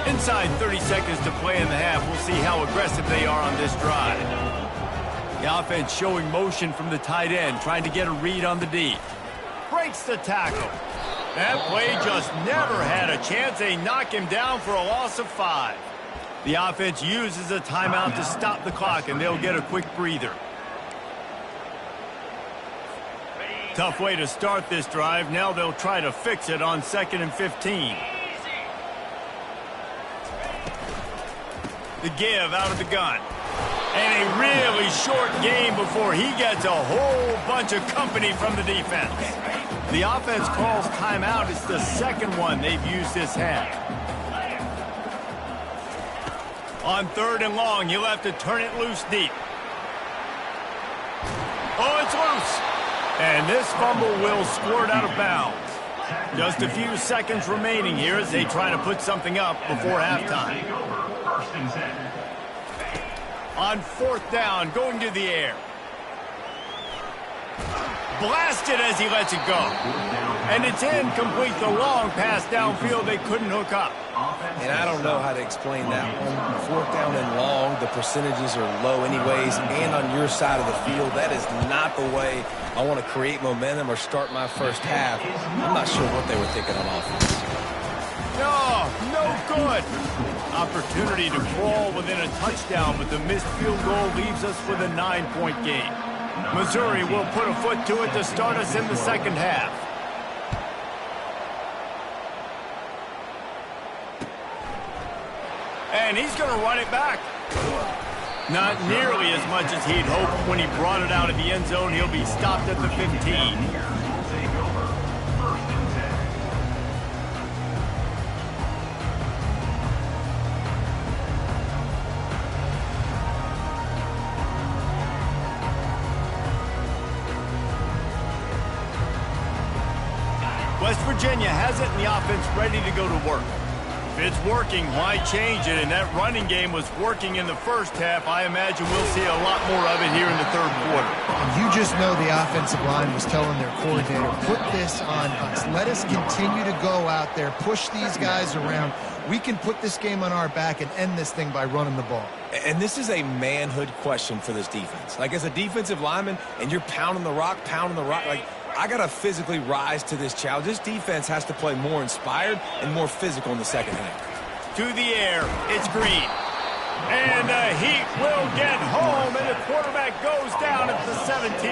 Speaker 1: Inside 30 seconds to play in the half. We'll see how aggressive they are on this drive. The offense showing motion from the tight end, trying to get a read on the D. Breaks the tackle. That play just never had a chance. They knock him down for a loss of 5. The offense uses a timeout to stop the clock, and they'll get a quick breather. Tough way to start this drive. Now they'll try to fix it on 2nd and 15. The give out of the gun. And a really short game before he gets a whole bunch of company from the defense. The offense calls timeout. It's the second one they've used this half. On 3rd and long, you'll have to turn it loose deep. Oh, it's loose. And this fumble will squirt out of bounds. Just a few seconds remaining here as they try to put something up before halftime. On 4th down, going to the air. Blasted as he lets it go. And it's incomplete. The long pass downfield they couldn't hook up.
Speaker 2: And I don't know how to explain that one. 4th down and long, the percentages are low anyways. And on your side of the field, that is not the way I want to create momentum or start my first half. I'm not sure what they were thinking on offense.
Speaker 1: No good. Opportunity to crawl within a touchdown, but the missed field goal leaves us with a 9-point game. Missouri will put a foot to it to start us in the second half. And he's going to run it back. Not nearly as much as he'd hoped when he brought it out of the end zone. He'll be stopped at the 15. West Virginia has it and the offense ready to go to work. If it's working, why change it? And that running game was working in the first half. I imagine we'll see a lot more of it here in the 3rd quarter.
Speaker 3: And you just know the offensive line was telling their coordinator, put this on us. Let us continue to go out there, push these guys around. We can put this game on our back and end this thing by running the ball.
Speaker 2: And this is a manhood question for this defense. Like, as a defensive lineman, and you're pounding the rock, like, I got to physically rise to this challenge. This defense has to play more inspired and more physical in the second half.
Speaker 1: To the air, it's Green. And the Heat will get home, and the quarterback goes down at the 17.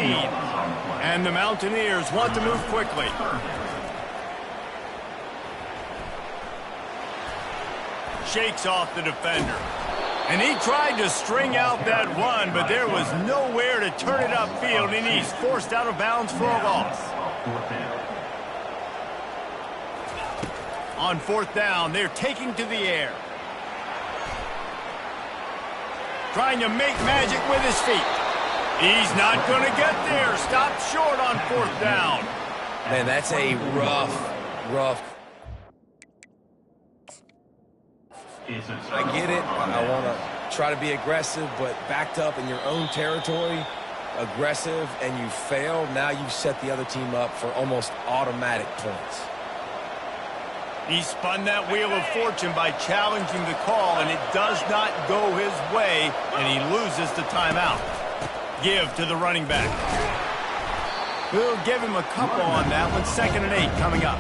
Speaker 1: And the Mountaineers want to move quickly. Shakes off the defender. And he tried to string out that run, but there was nowhere to turn it upfield, and he's forced out of bounds for a loss. On 4th down, they're taking to the air. Trying to make magic with his feet. He's not going to get there. Stopped short on 4th down.
Speaker 2: Man, that's a rough. I get it. I want to try to be aggressive, but backed up in your own territory, aggressive, and you fail. Now you've set the other team up for almost automatic points.
Speaker 1: He spun that wheel of fortune by challenging the call, and it does not go his way, and he loses the timeout. Give to the running back. We'll give him a couple on that one. 2nd and 8 coming up.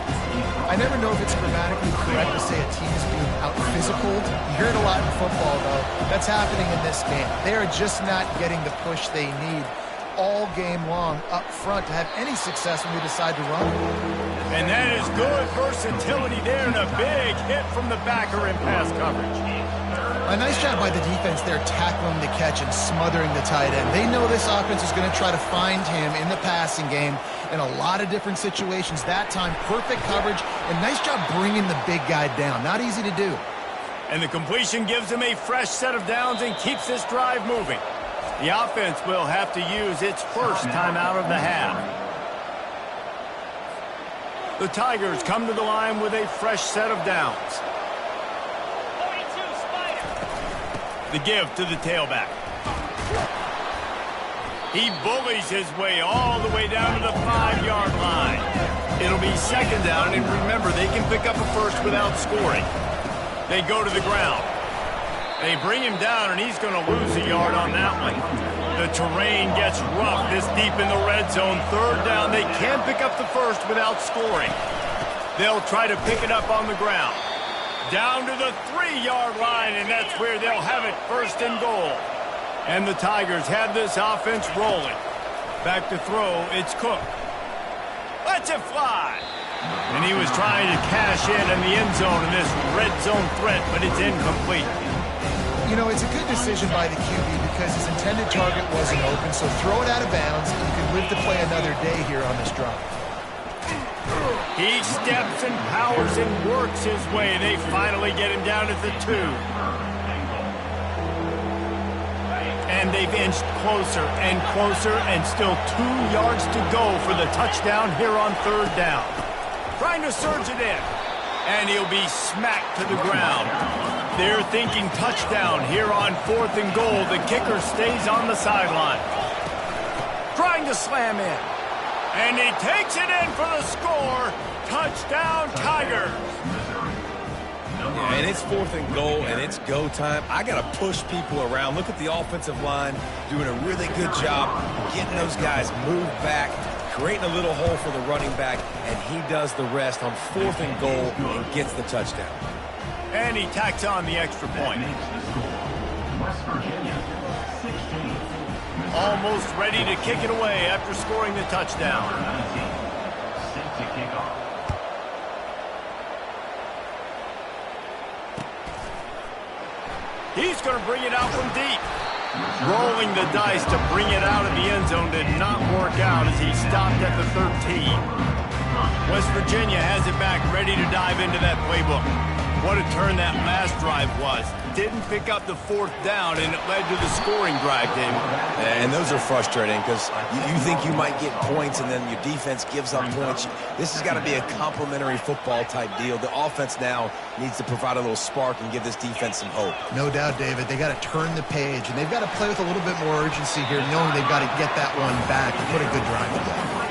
Speaker 3: I never know if it's grammatically correct to say a team is being out-physicaled. You hear it a lot in football, though. That's happening in this game. They are just not getting the push they need all game long up front to have any success when they decide to run.
Speaker 1: And that is good versatility there, and a big hit from the backer in pass coverage.
Speaker 3: A nice job by the defense there tackling the catch and smothering the tight end. They know this offense is going to try to find him in the passing game in a lot of different situations. That time, perfect coverage, and nice job bringing the big guy down. Not easy to do.
Speaker 1: And the completion gives him a fresh set of downs and keeps this drive moving. The offense will have to use its first timeout of the half. The Tigers come to the line with a fresh set of downs. The give to the tailback. He bullies his way all the way down to the 5-yard line. It'll be 2nd down, and remember, they can pick up a first without scoring. They go to the ground. They bring him down, and he's going to lose a yard on that one. The terrain gets rough this deep in the red zone. Third down, they can't pick up the first without scoring. They'll try to pick it up on the ground. Down to the 3-yard line, and that's where they'll have it, first and goal. And the Tigers have this offense rolling. Back to throw, it's Cook. Lets it fly. And he was trying to cash in the end zone in this red zone threat, but it's incomplete.
Speaker 3: You know, it's a good decision by the QB because his intended target wasn't open, so throw it out of bounds, and you can live to play another day here on this drive.
Speaker 1: He steps and powers and works his way. They finally get him down at the 2. And they've inched closer and closer, and still 2 yards to go for the touchdown here on third down. Trying to surge it in, and he'll be smacked to the ground. They're thinking touchdown here on 4th and goal. The kicker stays on the sideline. Trying to slam in. And he takes it in for the score. Touchdown, Tigers.
Speaker 2: Yeah, and it's 4th and goal, and it's go time. I got to push people around. Look at the offensive line doing a really good job getting those guys moved back, creating a little hole for the running back, and he does the rest on 4th and goal and gets the touchdown.
Speaker 1: And he tacks on the extra point.
Speaker 4: West Virginia, 16.
Speaker 1: Almost ready to kick it away after scoring the touchdown.
Speaker 4: Number 19, set to kick off.
Speaker 1: He's going to bring it out from deep. Rolling the dice to bring it out of the end zone did not work out as he stopped at the 13. West Virginia has it back, ready to dive into that playbook. What a turn that last drive was. Didn't pick up the 4th down, and it led to the scoring drive, David.
Speaker 2: And those are frustrating because you think you might get points, and then your defense gives up points. This has got to be a complimentary football type deal. The offense now needs to provide a little spark and give this defense some hope.
Speaker 3: No doubt, David. They got to turn the page, and they've got to play with a little bit more urgency here, knowing they've got to get that one back and put a good drive together.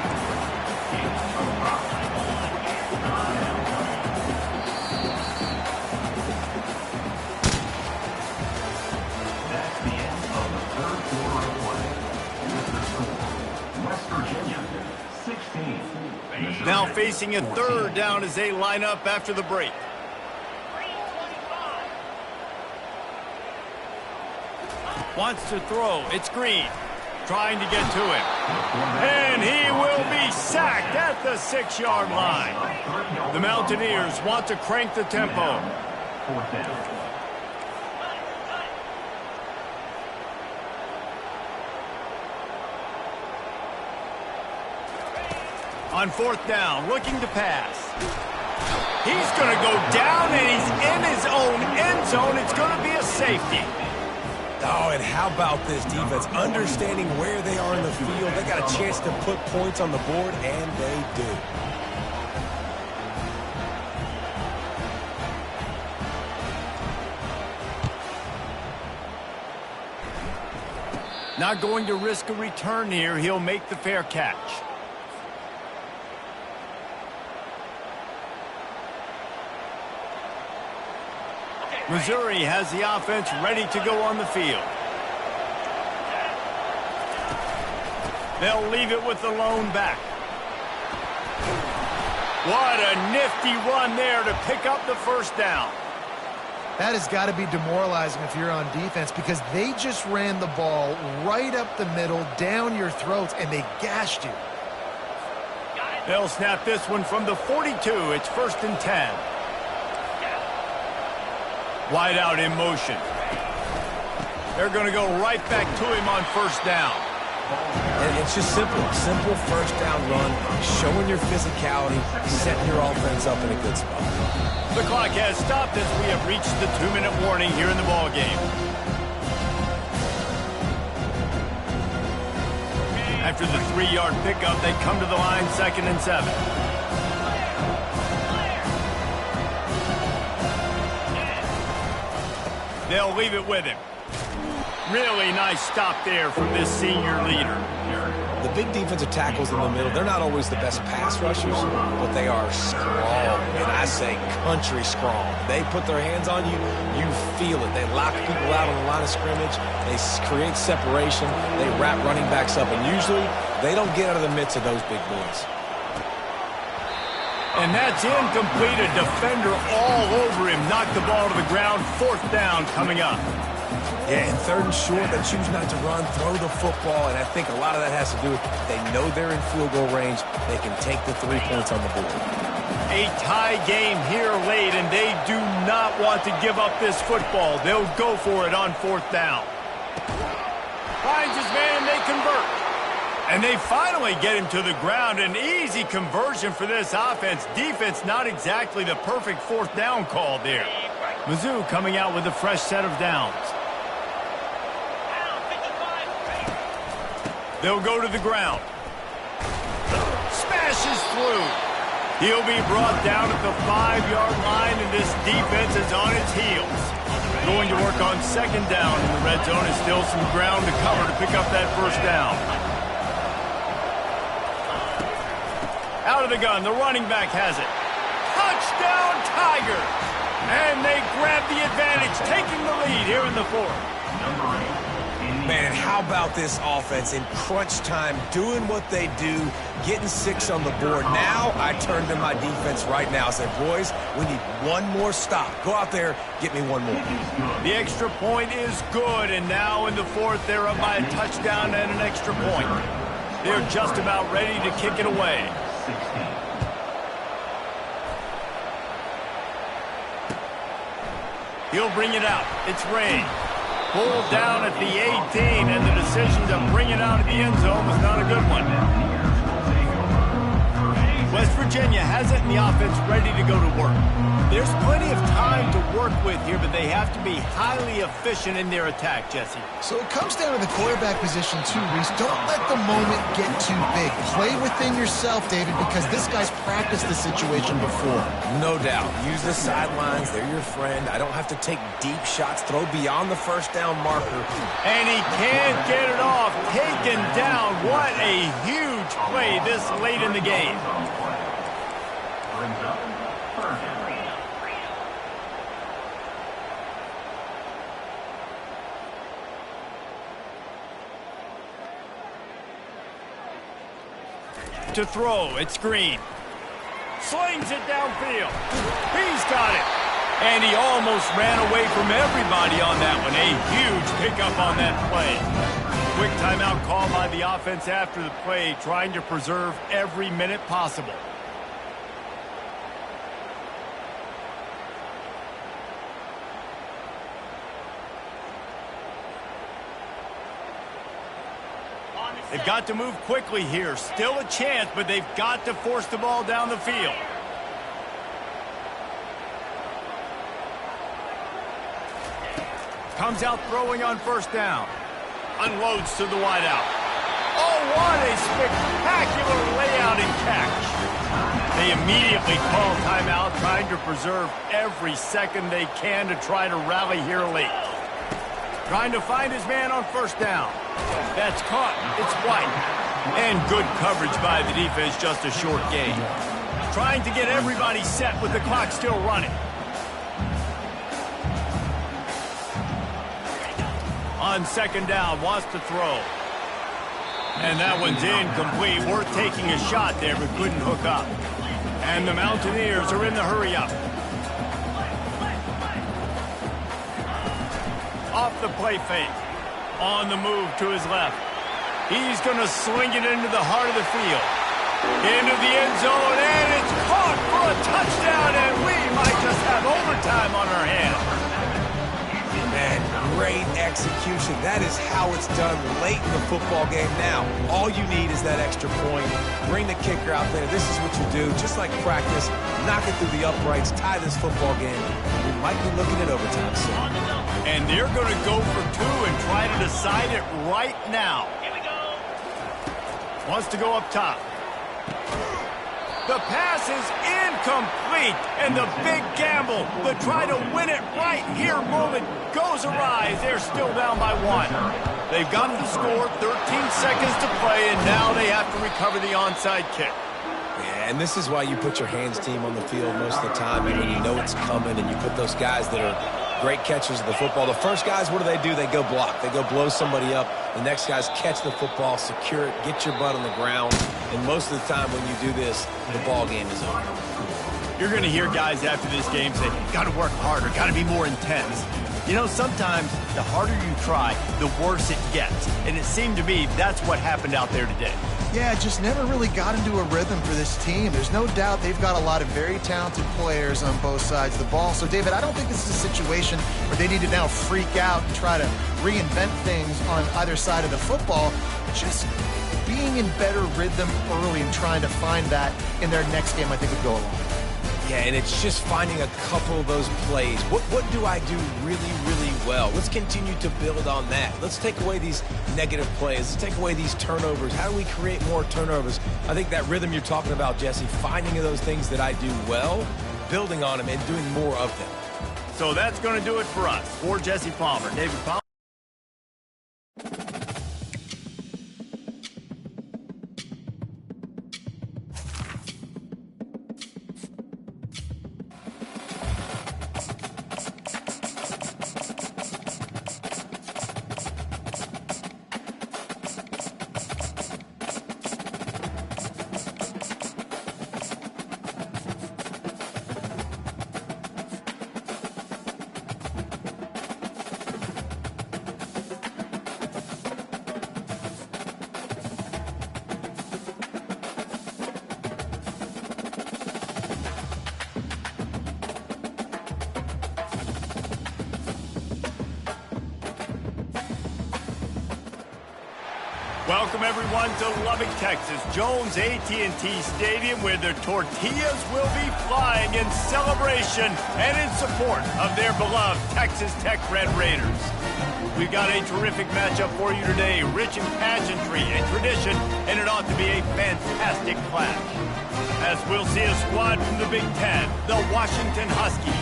Speaker 1: Now facing a third down as they line up after the break. Wants to throw. It's Green. Trying to get to him. And he will be sacked at the 6-yard line. The Mountaineers want to crank the tempo.
Speaker 4: 4th down.
Speaker 1: On 4th down, looking to pass. He's going to go down, and he's in his own end zone. It's going to be a safety.
Speaker 2: Oh, and how about this defense? Understanding where they are in the field. They got a chance to put points on the board, and they do.
Speaker 1: Not going to risk a return here. He'll make the fair catch. Missouri has the offense ready to go on the field. They'll leave it with the lone back. What a nifty run there to pick up the first down.
Speaker 3: That has got to be demoralizing if you're on defense because they just ran the ball right up the middle, down your throats, and they gashed you.
Speaker 1: They'll snap this one from the 42. It's 1st and 10. Wide out in motion. They're going to go right back to him on 1st down.
Speaker 2: And it's just simple. Simple first down run, showing your physicality, setting your offense up in a good spot.
Speaker 1: The clock has stopped as we have reached the 2-minute warning here in the ball game. After the 3-yard pickup, they come to the line 2nd and 7. They'll leave it with him. Really nice stop there from this senior leader.
Speaker 2: The big defensive tackles in the middle, they're not always the best pass rushers, but they are strong, and I say country strong. They put their hands on you, you feel it. They lock people out on the line of scrimmage. They create separation. They wrap running backs up, and usually they don't get out of the midst of those big boys.
Speaker 1: And that's incomplete. A defender all over him. Knocked the ball to the ground. 4th down coming up.
Speaker 2: Yeah, and 3rd and short, they choose not to run, throw the football, and I think a lot of that has to do with they know they're in field goal range. They can take the 3 points on the board.
Speaker 1: A tie game here late, and they do not want to give up this football. They'll go for it on 4th down. Finds his man, they convert. And they finally get him to the ground. An easy conversion for this offense. Defense not exactly the perfect 4th down call there. Mizzou coming out with a fresh set of downs. They'll go to the ground. Smashes through. He'll be brought down at the 5-yard line, and this defense is on its heels. Going to work on 2nd down in the red zone. Is still some ground to cover to pick up that 1st down. Out of the gun, the running back has it. Touchdown, Tigers! And they grab the advantage, taking the lead here in the 4th.
Speaker 2: Man, how about this offense in crunch time, doing what they do, getting 6 on the board. Now I turn to my defense right now. I say, boys, we need one more stop. Go out there, get me one more.
Speaker 1: The extra point is good, and now in the 4th, they're up by a touchdown and an extra point. They're just about ready to kick it away. He'll bring it out. It's Ray. Pulled down at the 18, and the decision to bring it out of the end zone was not a good one. West Virginia has it in the offense ready to go to work. There's plenty of time to work with here, but they have to be highly efficient in their attack, Jesse.
Speaker 3: So it comes down to the quarterback position too, Reese. Don't let the moment get too big. Play within yourself, David, because this guy's practiced the situation before.
Speaker 2: No doubt. Use the sidelines. They're your friend. I don't have to take deep shots. Throw beyond the 1st down marker.
Speaker 1: And he can't get it off. Taken down. What a huge play this late in the game. To throw, it's Green. Slings it downfield. He's got it. And he almost ran away from everybody on that one. A huge pickup on that play. Quick timeout call by the offense after the play, trying to preserve every minute possible. They've got to move quickly here. Still a chance, but they've got to force the ball down the field. Comes out throwing on 1st down. Unloads to the wideout. Oh, what a spectacular layout and catch. They immediately call timeout, trying to preserve every second they can to try to rally here late. Trying to find his man on 1st down. That's caught. It's White. And good coverage by the defense, just a short gain. Trying to get everybody set with the clock still running. On 2nd down, wants to throw. And that one's incomplete. Worth taking a shot there, but couldn't hook up. And the Mountaineers are in the hurry-up. Off the play fake. On the move to his left. He's going to sling it into the heart of the field. Into the end zone, and it's caught for a touchdown, and we might just have overtime on our hands.
Speaker 2: Man, great execution. That is how it's done late in the football game. Now, all you need is that extra point. Bring the kicker out there. This is what you do. Just like practice, knock it through the uprights, tie this football game. We might be looking at overtime soon.
Speaker 1: And they're going to go for 2 and try to decide it right now. Here we go. Wants to go up top. The pass is incomplete, and the big gamble, the try to win it right here moment goes awry. They're still down by 1. They've gotten the score, 13 seconds to play, and now they have to recover the onside kick.
Speaker 2: Yeah, and this is why you put your hands team on the field most of the time, and when you know it's coming, and you put those guys that are great catchers of the football. The first guys, what do? They go block. They go blow somebody up. The next guys catch the football, secure it, get your butt on the ground, and most of the time when you do this, the ball game is over.
Speaker 1: You're going to hear guys after this game say, got to work harder, got to be more intense. You know, sometimes the harder you try, the worse it gets. And it seemed to me that's what happened out there today.
Speaker 3: Yeah, just never really got into a rhythm for this team. There's no doubt they've got a lot of very talented players on both sides of the ball. So, David, I don't think this is a situation where they need to now freak out and try to reinvent things on either side of the football. Just being in better rhythm early and trying to find that in their next game, I think would go a long way.
Speaker 2: Yeah, and it's just finding a couple of those plays. What do I do really, really well? Let's continue to build on that. Let's take away these negative plays. Let's take away these turnovers. How do we create more turnovers? I think that rhythm you're talking about, Jesse, finding those things that I do well, building on them, and doing more of them.
Speaker 1: So that's going to do it for us. For Jesse Palmer, David Palmer. Welcome, everyone, to Lubbock, Texas, Jones AT&T Stadium, where the tortillas will be flying in celebration and in support of their beloved Texas Tech Red Raiders. We've got a terrific matchup for you today, rich in pageantry and tradition, and it ought to be a fantastic clash. As we'll see a squad from the Big Ten, the Washington Huskies,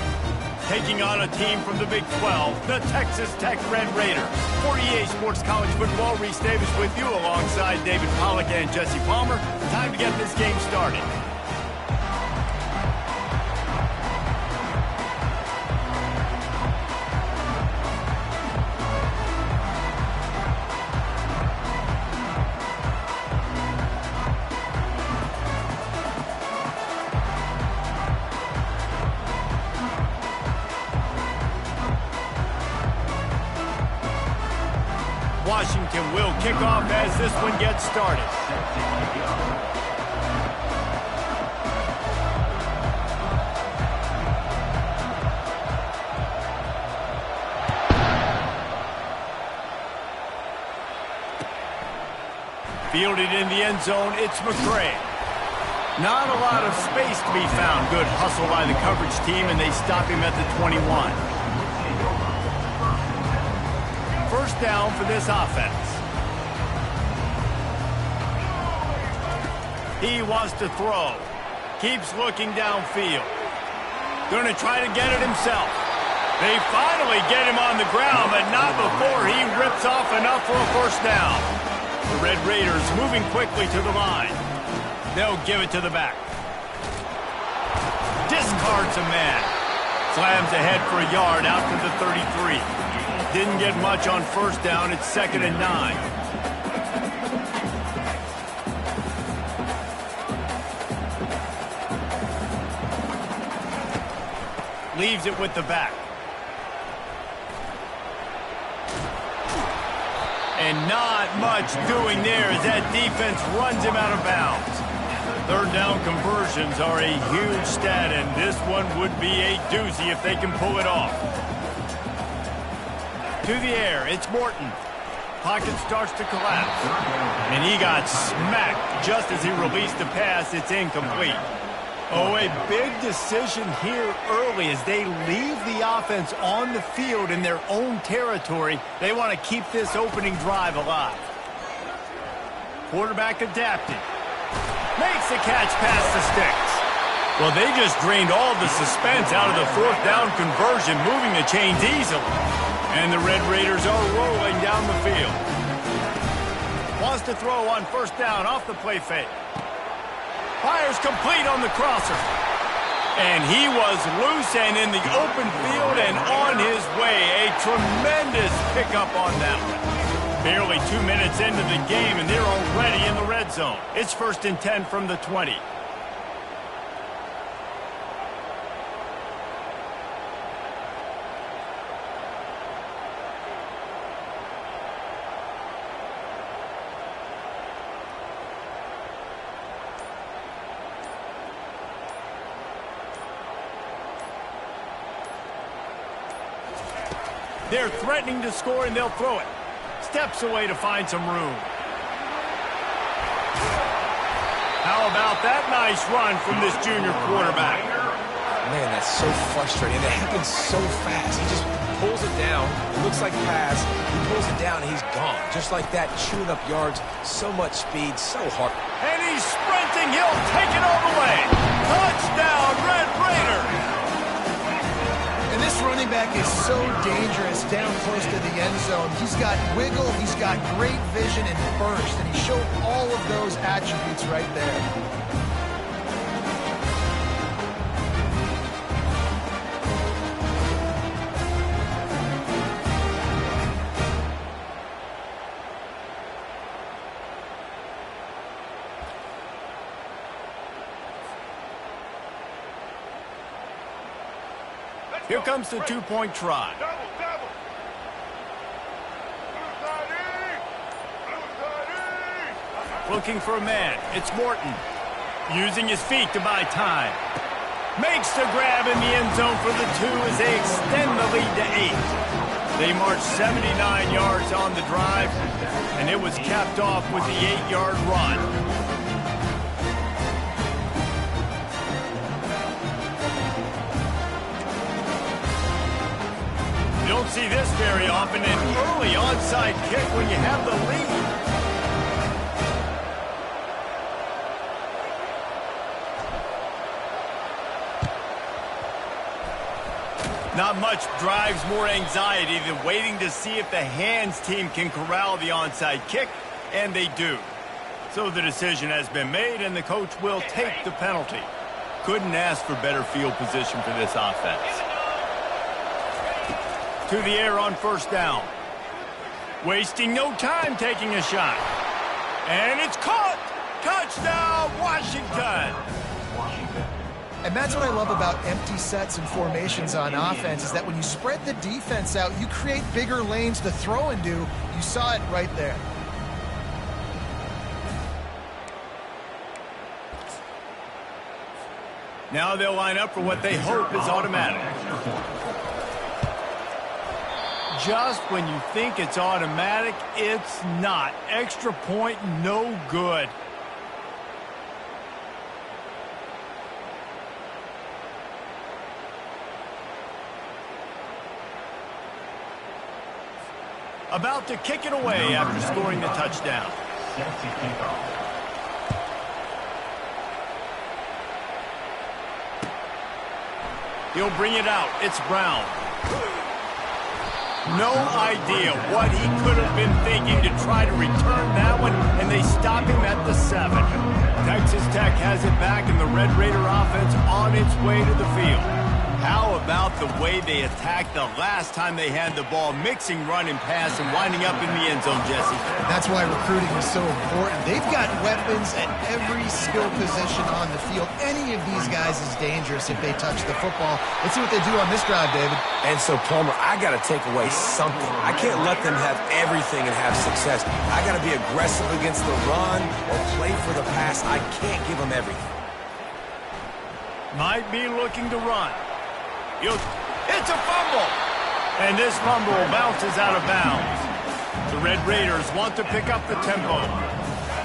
Speaker 1: taking on a team from the Big 12, the Texas Tech Red Raiders. For EA Sports College Football, Reese Davis with you alongside David Pollack and Jesse Palmer. Time to get this game started. Washington will kick off as this one gets started. Fielded in the end zone, it's McCray. Not a lot of space to be found. Good hustle by the coverage team, and they stop him at the 21. First down for this offense. He wants to throw. Keeps looking downfield. Going to try to get it himself. They finally get him on the ground, but not before he rips off enough for a first down. The Red Raiders moving quickly to the line. They'll give it to the back. Discards a man. Slams ahead for a yard out to the 33. Didn't get much on first down. It's 2nd and 9. Leaves it with the back. And not much doing there as that defense runs him out of bounds. Third down conversions are a huge stat, and this one would be a doozy if they can pull it off. To the air, it's Morton. Pocket starts to collapse. And he got smacked just as he released the pass. It's incomplete. Oh, a big decision here early as they leave the offense on the field in their own territory. They want to keep this opening drive alive. Quarterback adapted. Makes the catch past the sticks. Well, they just drained all the suspense out of the fourth down conversion, moving the chains easily. And the Red Raiders are rolling down the field. Wants to throw on first down off the play fake. Fires complete on the crosser. And he was loose and in the open field and on his way. A tremendous pickup on that one. Barely 2 minutes into the game, and they're already in the red zone. It's 1st and 10 from the 20. They're threatening to score, and they'll throw it. Steps away to find some room. How about that nice run from this junior quarterback?
Speaker 2: Man, that's so frustrating. It happens so fast. He just pulls it down. It looks like pass. He pulls it down, and he's gone. Just like that, chewing up yards. So much speed, so hard.
Speaker 1: And he's sprinting. He'll take it all the way. Touchdown, Red Raiders.
Speaker 3: And this running back is so dangerous down close to the end zone. He's got wiggle, he's got great vision and burst, and he showed all of those attributes right there.
Speaker 1: Here comes the two-point try. Looking for a man. It's Morton. Using his feet to buy time. Makes the grab in the end zone for the 2 as they extend the lead to 8. They marched 79 yards on the drive, and it was capped off with the 8-yard run. You don't see this very often, an early onside kick when you have the lead. Not much drives more anxiety than waiting to see if the hands team can corral the onside kick, and they do. So the decision has been made, and the coach will take the penalty. Couldn't ask for better field position for this offense. To the air on first down. Wasting no time taking a shot. And it's caught! Touchdown, Washington!
Speaker 3: And that's what I love about empty sets and formations on offense, is that when you spread the defense out, you create bigger lanes to throw into. You saw it right there.
Speaker 1: Now they'll line up for what they hope is automatic. Just when you think it's automatic, it's not. Extra point, no good. About to kick it away after scoring the touchdown.
Speaker 4: Set to kick off.
Speaker 1: He'll bring it out. It's Brown. No idea what he could have been thinking to try to return that one, and they stop him at the 7. Texas Tech has it back, and the Red Raider offense on its way to the field. How about the way they attacked the last time they had the ball, mixing run and pass and winding up in the end zone, Jesse?
Speaker 3: That's why recruiting is so important. They've got weapons at every skill position on the field. Any of these guys is dangerous if they touch the football. Let's see what they do on this drive, David.
Speaker 2: And so, Palmer, I got to take away something. I can't let them have everything and have success. I got to be aggressive against the run or play for the pass. I can't give them everything.
Speaker 1: Might be looking to run. It's a fumble. And this fumble bounces out of bounds. The Red Raiders want to pick up the tempo.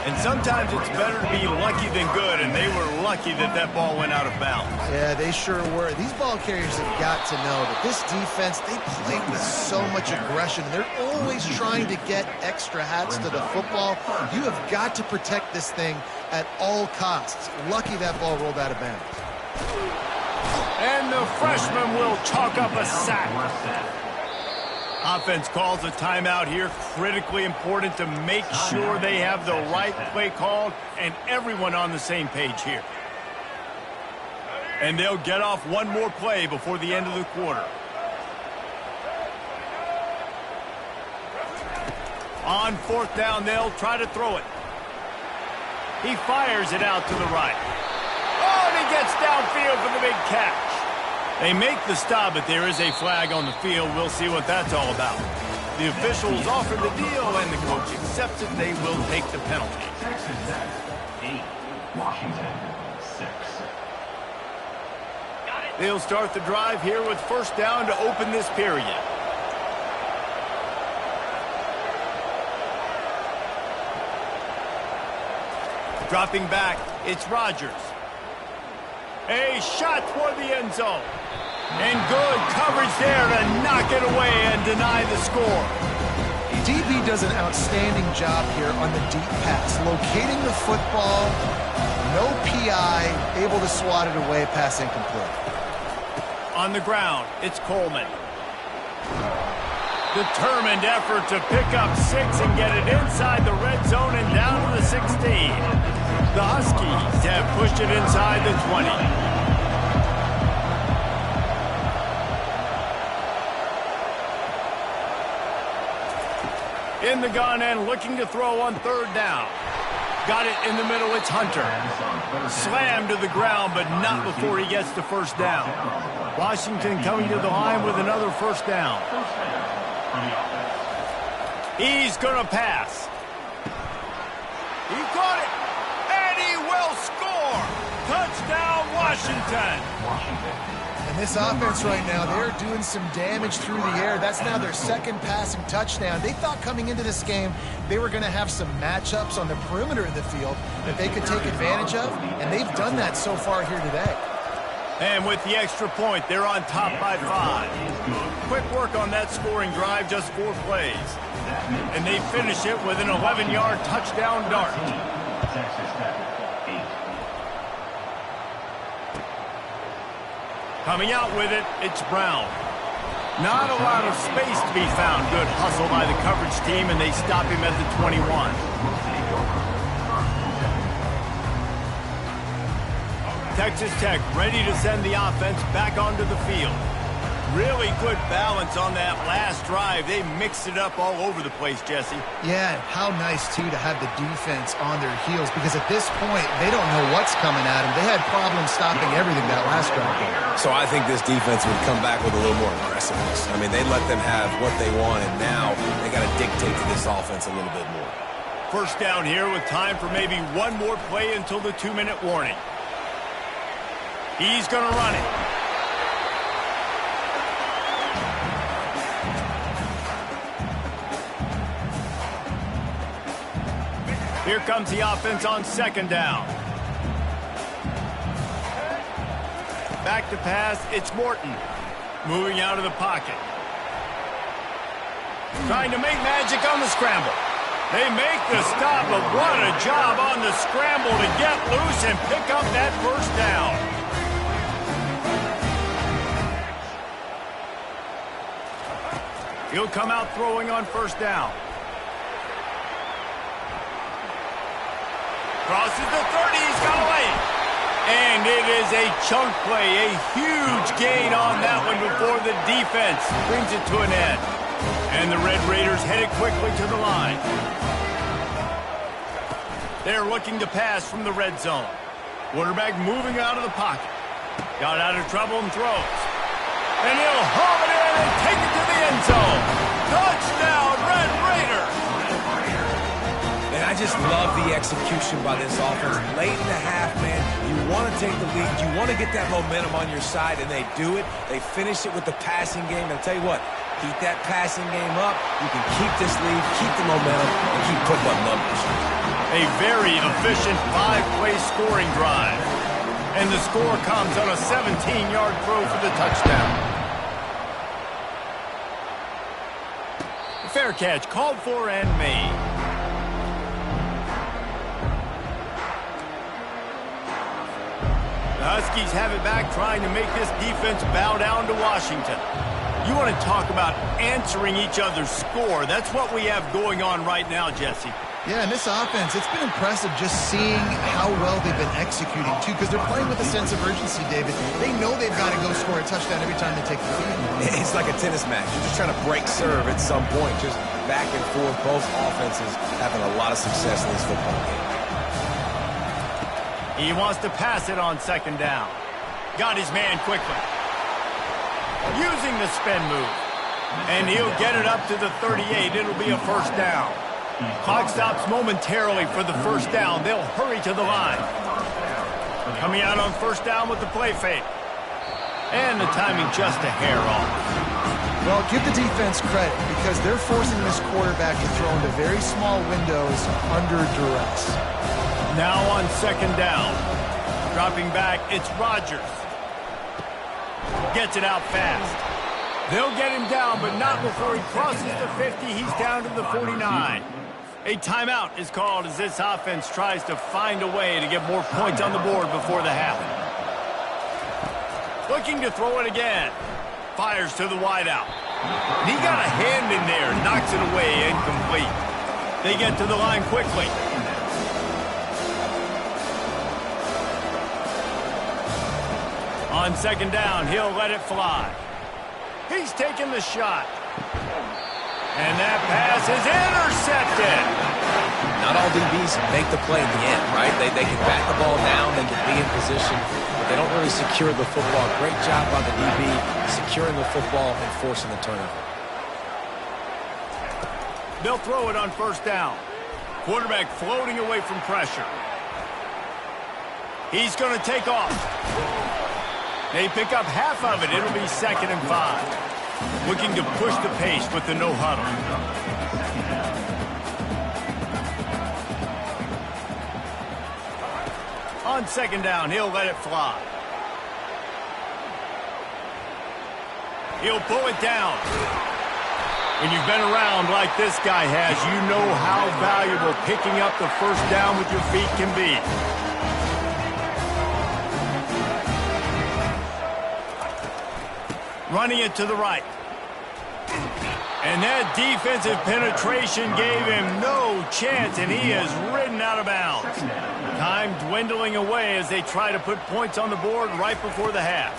Speaker 1: And sometimes it's better to be lucky than good, and they were lucky that that ball went out of bounds.
Speaker 3: Yeah, they sure were. These ball carriers have got to know that this defense, they play with so much aggression. They're always trying to get extra hats to the football. You have got to protect this thing at all costs. Lucky that ball rolled out of bounds.
Speaker 1: And the freshman will chalk up a sack. Offense calls a timeout here. Critically important to make sure they have the right play called and everyone on the same page here. And they'll get off one more play before the end of the quarter. On fourth down, they'll try to throw it. He fires it out to the right. Oh, and he gets downfield for the big catch. They make the stop, but there is a flag on the field. We'll see what that's all about. The officials offer the deal, and the coach accepts it. They will take the penalty.
Speaker 4: Texas Tech, 8. Washington, 6.
Speaker 1: They'll start the drive here with first down to open this period. Dropping back, it's Rodgers. A shot toward the end zone. And good coverage there to knock it away and deny the score.
Speaker 3: DB does an outstanding job here on the deep pass, locating the football, no PI, able to swat it away, pass incomplete.
Speaker 1: On the ground, it's Coleman. Determined effort to pick up 6 and get it inside the red zone and down to the 16. The Huskies have pushed it inside the 20. In the gun and looking to throw on third down. Got it in the middle, it's Hunter. Slammed to the ground, but not before he gets to first down. Washington coming to the line with another first down. He's going to pass. He caught it, and he will score. Touchdown, Washington.
Speaker 3: And this offense right now, they're doing some damage through the air. That's now their second passing touchdown. They thought coming into this game they were going to have some matchups on the perimeter of the field that they could take advantage of, and they've done that so far here today.
Speaker 1: And with the extra point, they're on top by 5. Quick work on that scoring drive, just 4 plays. And they finish it with an 11-yard touchdown dart.
Speaker 4: Texas Tech, 8.
Speaker 1: Coming out with it, it's Brown. Not a lot of space to be found. Good hustle by the coverage team, and they stop him at the 21. Texas Tech ready to send the offense back onto the field. Really good balance on that last drive. They mixed it up all over the place, Jesse.
Speaker 3: Yeah, how nice, too, to have the defense on their heels, because at this point, they don't know what's coming at them. They had problems stopping everything that last drive.
Speaker 2: So I think this defense would come back with a little more aggressiveness. I mean, they let them have what they want, and now they got to dictate to this offense a little bit more.
Speaker 1: First down here with time for maybe one more play until the 2-minute warning. He's going to run it. Here comes the offense on second down. Back to pass, it's Morton. Moving out of the pocket. Trying to make magic on the scramble. They make the stop, but what a job on the scramble to get loose and pick up that first down. He'll come out throwing on first down. Crosses the 30, he's got away. And it is a chunk play, a huge gain on that one before the defense brings it to an end. And the Red Raiders headed quickly to the line. They're looking to pass from the red zone. Quarterback moving out of the pocket. Got out of trouble and throws. And he'll haul it in and take it to the end zone. Touchdown, Red Raiders!
Speaker 2: And I just love the execution by this offense. Late in the half, man, you want to take the lead. You want to get that momentum on your side, and they do it. They finish it with the passing game. And I'll tell you what, keep that passing game up. You can keep this lead, keep the momentum, and keep putting up numbers.
Speaker 1: A very efficient 5-play scoring drive. And the score comes on a 17-yard throw for the touchdown. Fair catch called for and made. The Huskies have it back, trying to make this defense bow down to Washington. You want to talk about answering each other's score. That's what we have going on right now, Jesse.
Speaker 3: Yeah, and this offense, it's been impressive just seeing how well they've been executing, too, because they're playing with a sense of urgency, David. They know they've got to go score a touchdown every time they take the field.
Speaker 2: It's like a tennis match. You're just trying to break serve at some point, just back and forth. Both offenses having a lot of success in this football game.
Speaker 1: He wants to pass it on second down. Got his man quickly. Using the spin move. And he'll get it up to the 38. It'll be a first down. Clock stops momentarily for the first down. They'll hurry to the line. Coming out on first down with the play fake. And the timing just a hair off.
Speaker 3: Well, give the defense credit because they're forcing this quarterback to throw into very small windows under duress.
Speaker 1: Now on second down. Dropping back, it's Rodgers. Gets it out fast. They'll get him down, but not before he crosses the 50. He's down to the 49. A timeout is called as this offense tries to find a way to get more points on the board before the half. Looking to throw it again. Fires to the wideout. He got a hand in there, knocks it away, incomplete. They get to the line quickly. On second down, he'll let it fly. He's taking the shot. And that pass is intercepted.
Speaker 2: Not all DBs make the play in the end, right? They can back the ball down, they can be in position, but they don't really secure the football. Great job by the DB securing the football and forcing the turnover.
Speaker 1: They'll throw it on first down. Quarterback floating away from pressure. He's going to take off. They pick up half of it. It'll be 2nd and 5. Looking to push the pace with the no huddle. On second down, he'll let it fly. He'll pull it down. When you've been around like this guy has, you know how valuable picking up the first down with your feet can be. Running it to the right. And that defensive penetration gave him no chance, and he is ridden out of bounds. Time dwindling away as they try to put points on the board right before the half.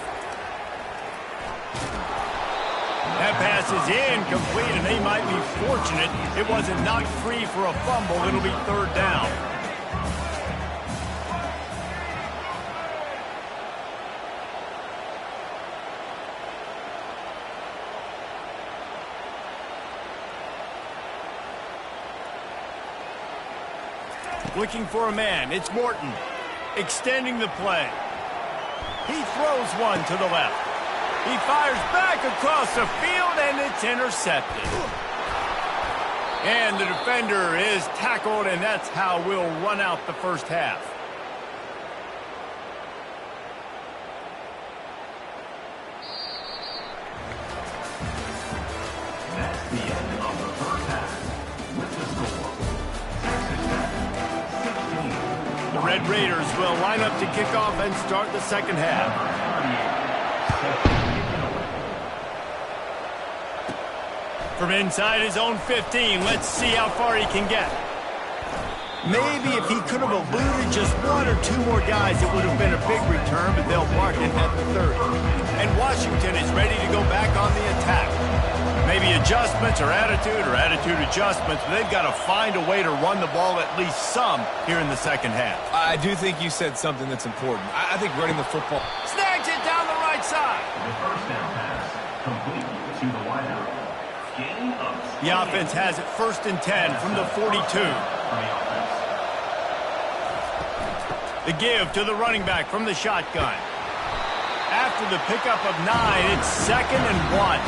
Speaker 1: That pass is incomplete, and they might be fortunate it wasn't knocked free for a fumble. It'll be third down. Looking for a man. It's Morton. Extending the play. He throws one to the left. He fires back across the field, and it's intercepted. And the defender is tackled, and that's how we'll run out the first half.
Speaker 4: That's the end of the first half. With the score, Texas 16.
Speaker 1: The Red Raiders will line up to kick off and start the second half. From inside his own 15, let's see how far he can get. Maybe if he could have eluded just one or two more guys, it would have been a big return, but they'll mark it at the 30. And Washington is ready to go back on the attack. Maybe adjustments or attitude adjustments, but they've got to find a way to run the ball at least some here in the second half.
Speaker 2: I do think you said something that's important. I think running the football.
Speaker 1: Snags it down the right side.
Speaker 4: The first down pass, complete to the wideout. Gain of
Speaker 1: The offense has it 1st and 10 from the 42. The give to the running back from the shotgun. After the pickup of 9, it's 2nd and 1.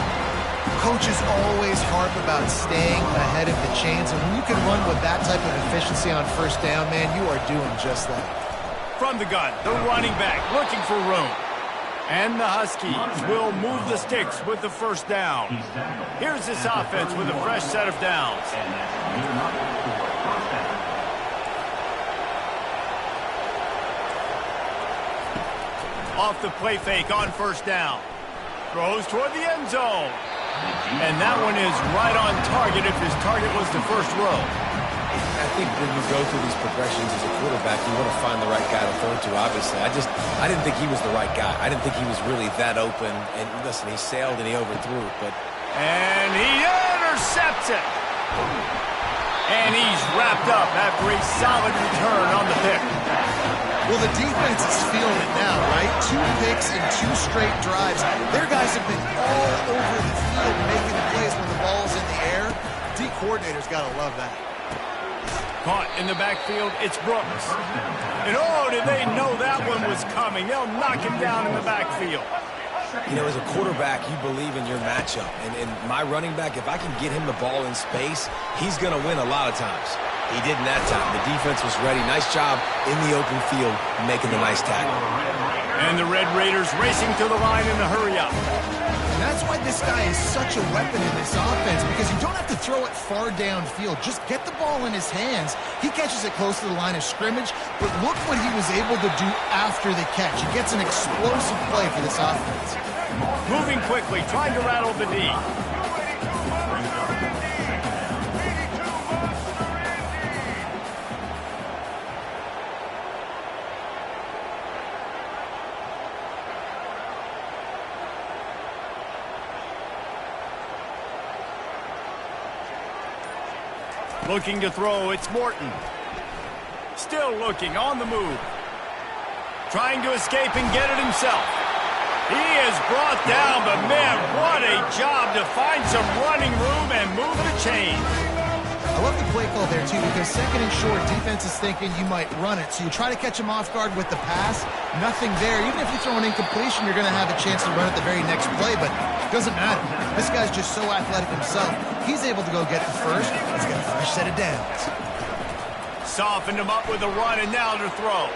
Speaker 3: Coaches always harp about staying ahead of the chains, and when you can run with that type of efficiency on first down, man, you are doing just that.
Speaker 1: From the gun, the running back looking for room. And the Huskies will move the sticks with the first down. Here's this offense with a fresh set of downs. Off the play fake on first down. Throws toward the end zone. And that one is right on target if his target was the first row.
Speaker 2: I think when you go through these progressions as a quarterback, you want to find the right guy to throw to, obviously. I didn't think he was the right guy. I didn't think he was really that open. And listen, he sailed and he overthrew it, but...
Speaker 1: And he intercepts it. And he's wrapped up after a solid return on the pick.
Speaker 3: Well, the defense is feeling it now, right? 2 picks in 2 straight drives. Their guys have been all over the field making plays when the ball's in the air. D coordinator's got to love that.
Speaker 1: Caught in the backfield, it's Brooks. And oh, did they know that one was coming. They'll knock him down in the backfield.
Speaker 2: You know, as a quarterback, you believe in your matchup. And my running back, if I can get him the ball in space, he's going to win a lot of times. He didn't that time. The defense was ready. Nice job in the open field making the nice tackle.
Speaker 1: And the Red Raiders racing to the line in the hurry-up.
Speaker 3: And that's why this guy is such a weapon in this offense, because you don't have to throw it far downfield. Just get the ball in his hands. He catches it close to the line of scrimmage, but look what he was able to do after the catch. He gets an explosive play for this offense.
Speaker 1: Moving quickly, trying to rattle the D. Looking to throw, it's Morton. Still looking, on the move. Trying to escape and get it himself. He is brought down, but man, what a job to find some running room and move the chain.
Speaker 3: I love the play call there, too, because second and short, defense is thinking you might run it. So you try to catch him off guard with the pass, nothing there. Even if you throw an incompletion, you're going to have a chance to run it the very next play, but it doesn't matter. This guy's just so athletic himself. He's able to go get the first. He's got a fresh set of downs.
Speaker 1: Softened him up with a run, and now to throw.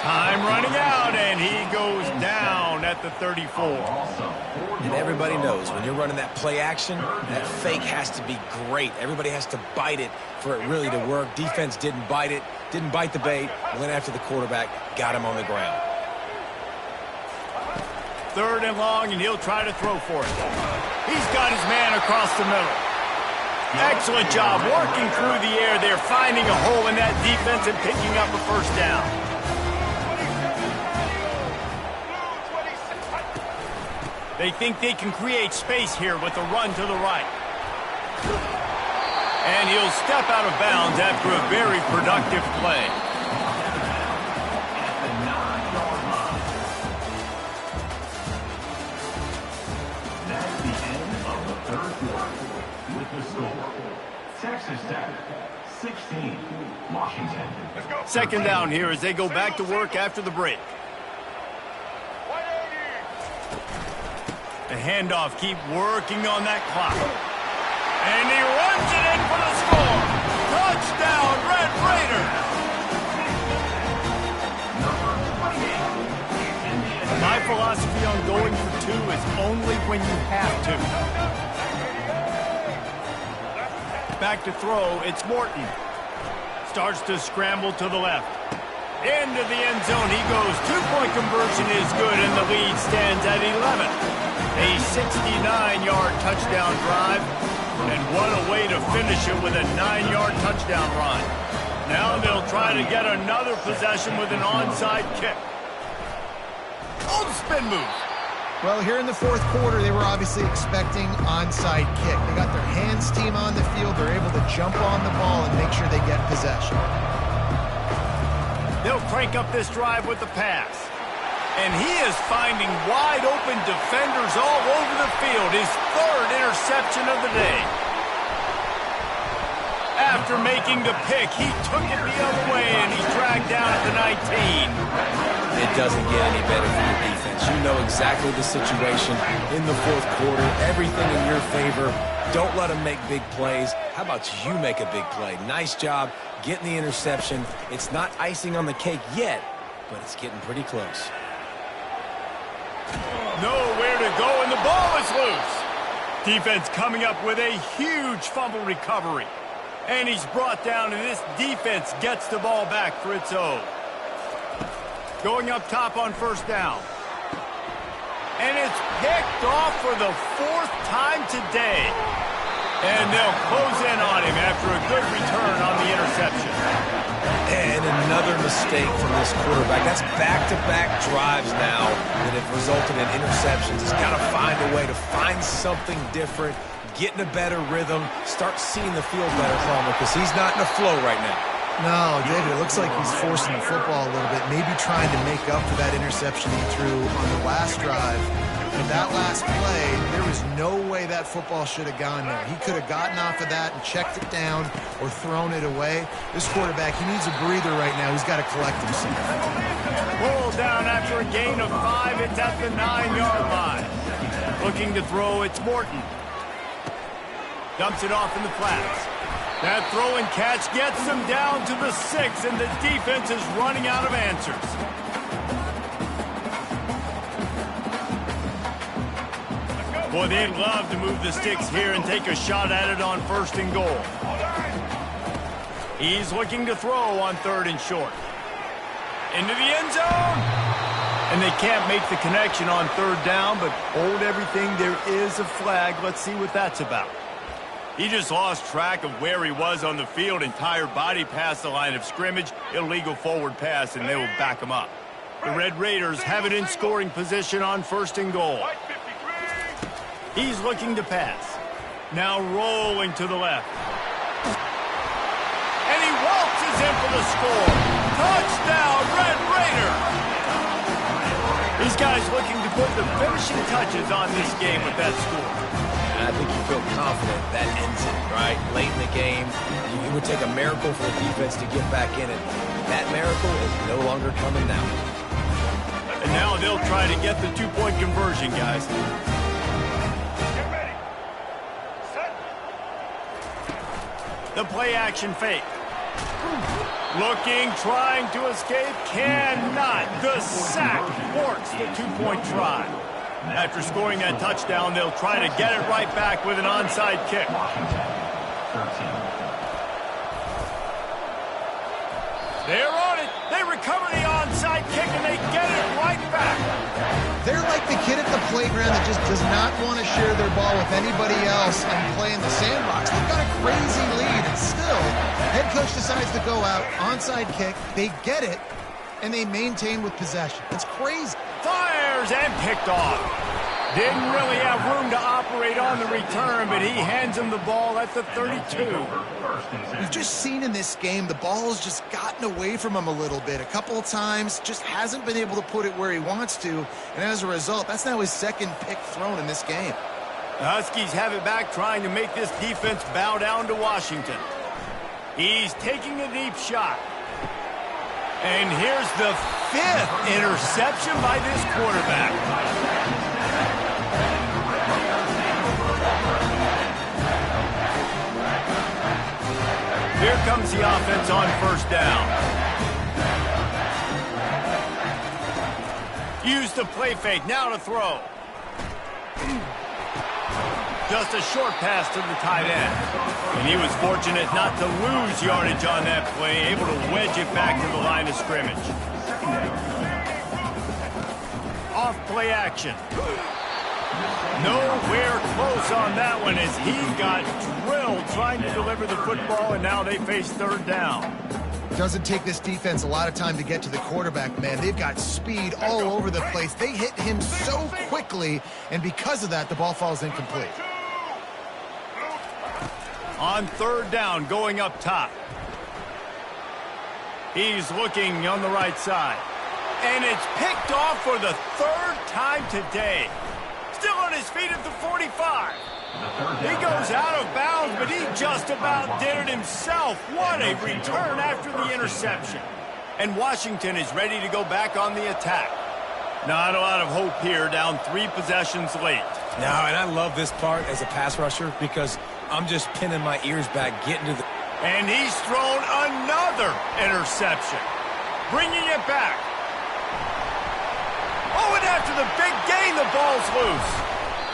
Speaker 1: Time running out, and he goes down at the 34.
Speaker 2: And everybody knows when you're running that play action, that fake has to be great. Everybody has to bite it for it really to work. Defense didn't bite it, didn't bite the bait, went after the quarterback, got him on the ground.
Speaker 1: 3rd and long, and he'll try to throw for it. He's got his man across the middle. Excellent job working through the air there, finding a hole in that defense and picking up a first down. They think they can create space here with a run to the right. And he'll step out of bounds after a very productive play.
Speaker 4: That's the end of the 3rd quarter. With the score, Texas Tech 16, Washington.
Speaker 1: 2nd down here as they go back to work after the break. The handoff, keep working on that clock. And he runs it in for the score. Touchdown, Red Raiders. My philosophy on going for 2 is only when you have to. Back to throw, it's Morton. Starts to scramble to the left. Into the end zone he goes. 2-point conversion is good, and the lead stands at 11. A 69-yard touchdown drive, and what a way to finish it with a 9-yard touchdown run. Now they'll try to get another possession with an onside kick. Oh, the spin move.
Speaker 3: Well, here in the 4th quarter, they were obviously expecting onside kick. They got their hands team on the field. They're able to jump on the ball and make sure they get possession.
Speaker 1: They'll crank up this drive with the pass. And he is finding wide-open defenders all over the field. His 3rd interception of the day. After making the pick, he took it the other way, and he's dragged down at the 19.
Speaker 2: It doesn't get any better for your defense. You know exactly the situation in the 4th quarter. Everything in your favor. Don't let them make big plays. How about you make a big play? Nice job getting the interception. It's not icing on the cake yet, but it's getting pretty close.
Speaker 1: Nowhere to go, and the ball is loose. Defense coming up with a huge fumble recovery. And he's brought down, and this defense gets the ball back for its own. Going up top on 1st down. And it's picked off for the 4th time today. And they'll close in on him after a good return on the interception.
Speaker 2: And another mistake from this quarterback. That's back-to-back drives now that have resulted in interceptions. He's got to find a way to find something different, get in a better rhythm, start seeing the field better from him because he's not in a flow right now.
Speaker 3: No, David, it looks like he's forcing the football a little bit, maybe trying to make up for that interception he threw on the last drive. But that last play, there was no way that football should have gone there. He could have gotten off of that and checked it down or thrown it away. This quarterback, he needs a breather right now. He's got to collect himself.
Speaker 1: Pulled down after a gain of 5. It's at the 9-yard line. Looking to throw, it's Morton. Dumps it off in the flats. That throw and catch gets them down to the 6, and the defense is running out of answers. Boy, they'd love to move the sticks here and take a shot at it on 1st and goal. He's looking to throw on 3rd and short. Into the end zone. And they can't make the connection on 3rd down, but hold everything. There is a flag. Let's see what that's about. He just lost track of where he was on the field. Entire body past the line of scrimmage. Illegal forward pass, and they will back him up. The Red Raiders have it in scoring position on 1st and goal. He's looking to pass. Now rolling to the left. And he waltzes in for the score. Touchdown, Red Raider! These guys looking to put the finishing touches on this game with that score.
Speaker 2: And I think you feel confident that ends it, right? Late in the game, it would take a miracle for the defense to get back in it. That miracle is no longer coming now.
Speaker 1: And now they'll try to get the 2-point conversion, guys.
Speaker 4: Get ready. Set.
Speaker 1: The play action fake. Looking, trying to escape, cannot. The sack thwarts the 2-point try. After scoring that touchdown, they'll try to get it right back with an onside kick. They're on it. They recover the onside kick, and they get it right back.
Speaker 3: They're like the kid at the playground that just does not want to share their ball with anybody else and play in the sandbox. They've got a crazy lead, and still, head coach decides to go out, onside kick. They get it, and they maintain with possession. It's crazy.
Speaker 1: Fires and picked off. Didn't really have room to operate on the return, but he hands him the ball at the 32.
Speaker 3: We've just seen in this game the ball's just gotten away from him a little bit. A couple of times, just hasn't been able to put it where he wants to, and as a result, that's now his 2nd pick thrown in this game.
Speaker 1: The Huskies have it back, trying to make this defense bow down to Washington. He's taking a deep shot. And here's the 5th interception by this quarterback. Here comes the offense on 1st down. Use the play fake, now to throw. Just a short pass to the tight end. And he was fortunate not to lose yardage on that play, able to wedge it back to the line of scrimmage. Off play action. Nowhere close on that one as he got drilled trying to deliver the football, and now they face 3rd down.
Speaker 3: Doesn't take this defense a lot of time to get to the quarterback, man. They've got speed all over the place. They hit him so quickly, and because of that, the ball falls incomplete.
Speaker 1: On 3rd down, going up top. He's looking on the right side. And it's picked off for the 3rd time today. Still on his feet at the 45. He goes out of bounds, but he just about did it himself. What a return after the interception. And Washington is ready to go back on the attack. Not a lot of hope here, down 3 possessions late.
Speaker 2: Now, and I love this part as a pass rusher because I'm just pinning my ears back, getting to the...
Speaker 1: And he's thrown another interception, bringing it back. Oh, and after the big gain, the ball's loose.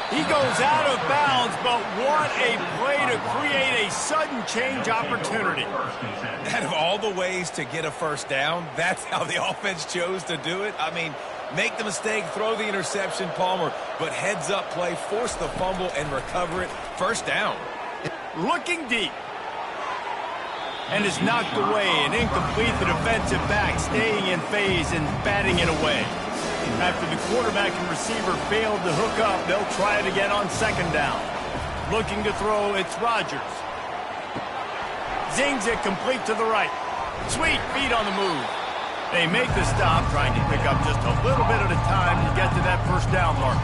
Speaker 1: He goes out of bounds, but what a play to create a a sudden change opportunity.
Speaker 2: Out of all the ways to get a first down, that's how the offense chose to do it. I mean, make the mistake, throw the interception, Palmer, but heads-up play, force the fumble, and recover it. First down.
Speaker 1: Looking deep. And is knocked away and incomplete. The defensive back staying in phase and batting it away. After the quarterback and receiver failed to hook up, they'll try it again on second down. Looking to throw, it's Rodgers. Zings it complete to the right. Sweet feet on the move. They make the stop, trying to pick up just a little bit at a time to get to that first down marker.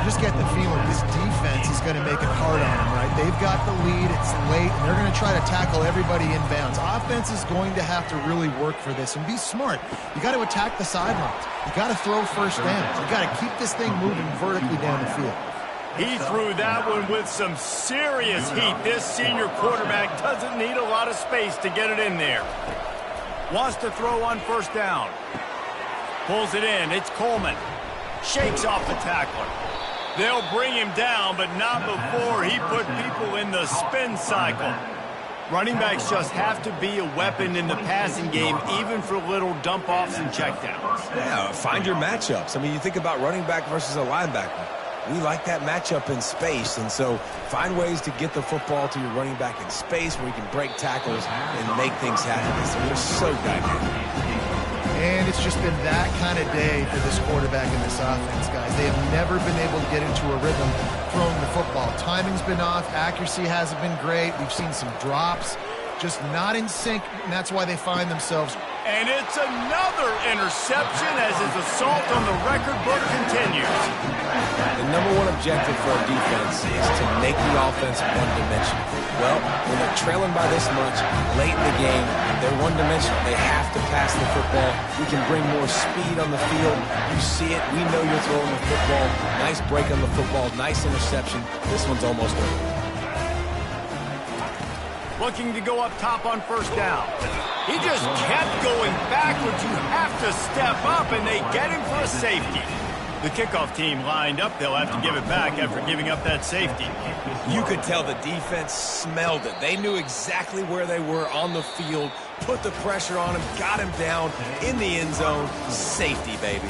Speaker 3: Just get the feeling this defense is going to make it hard on them, right? They've got the lead, it's late, and they're going to try to tackle everybody inbounds. Offense is going to have to really work for this and be smart. You got to attack the sidelines. You got to throw first downs. You got to keep this thing moving vertically down the field.
Speaker 1: He threw that one with some serious heat. This senior quarterback doesn't need a lot of space to get it in there. Wants to throw on first down. Pulls it in. It's Coleman. Shakes off the tackler. They'll bring him down, but not before he put people in the spin cycle. Running backs just have to be a weapon in the passing game, even for little dump-offs and checkdowns.
Speaker 2: Yeah, find your matchups. I mean, you think about running back versus a linebacker. We like that matchup in space, and so find ways to get the football to your running back in space where you can break tackles and make things happen. So they're so dynamic.
Speaker 3: And it's just been that kind of day for this quarterback and this offense, guys. They have never been able to get into a rhythm throwing the football. Timing's been off. Accuracy hasn't been great. We've seen some drops, just not in sync, and that's why they find themselves.
Speaker 1: And it's another interception as his assault on the record book continues.
Speaker 2: The number one objective for a defense is to make the offense one-dimensional. Well, when they're trailing by this much late in the game, they're one-dimensional. They have to pass the football. We can bring more speed on the field. You see it. We know you're throwing the football. Nice break on the football. Nice interception. This one's almost over.
Speaker 1: Looking to go up top on first down. He just kept going backwards. You have to step up, and they get him for a safety. The kickoff team lined up. They'll have to give it back after giving up that safety.
Speaker 2: You could tell the defense smelled it. They knew exactly where they were on the field, put the pressure on him, got him down in the end zone. Safety, baby.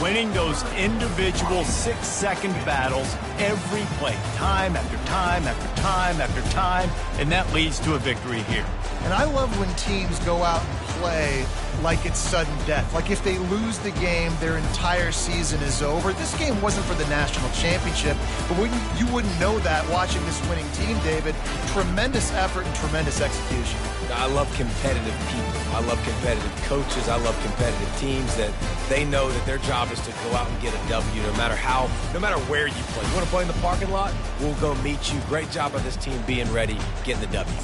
Speaker 1: Winning those individual 6-second battles every play, time after time after time after time, and that leads to a victory here.
Speaker 3: And I love when teams go out and play like it's sudden death. Like if they lose the game, their entire season is over. This game wasn't for the national championship, but you wouldn't know that watching this winning team, David. Tremendous effort and tremendous execution.
Speaker 2: I love competitive people. I love competitive coaches. I love competitive teams that they know that their job is to go out and get a W no matter where you play. You want to play in the parking lot? We'll go meet you. Great job by this team being ready, getting the W.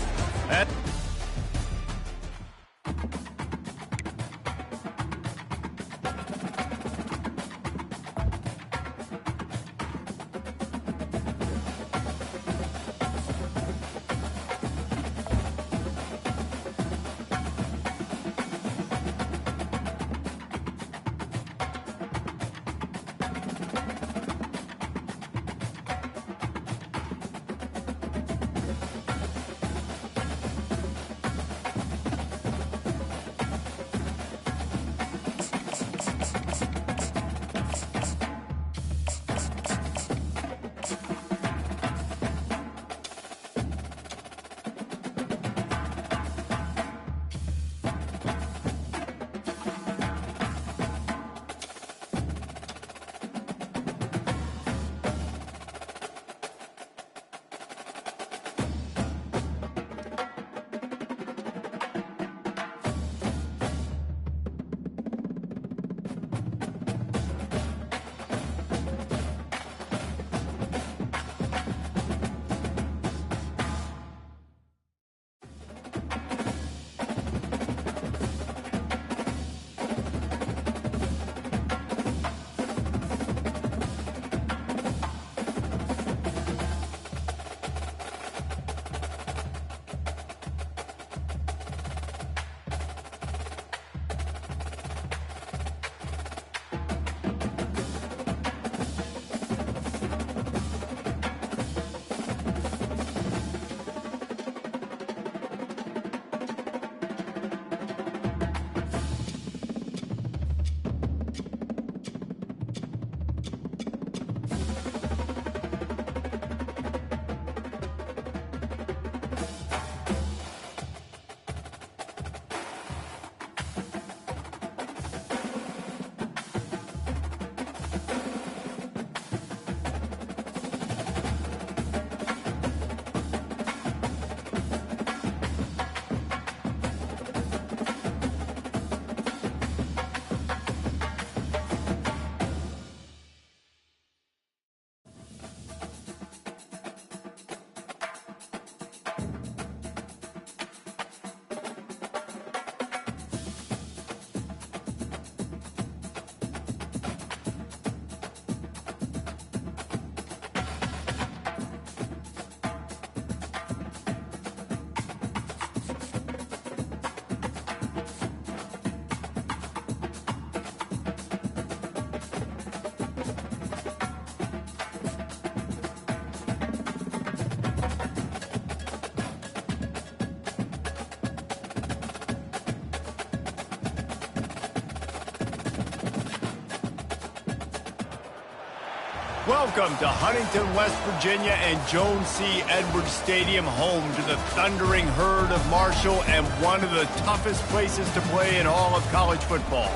Speaker 1: Welcome to Huntington, West Virginia and Joan C. Edwards Stadium, home to the thundering herd of Marshall and one of the toughest places to play in all of college football.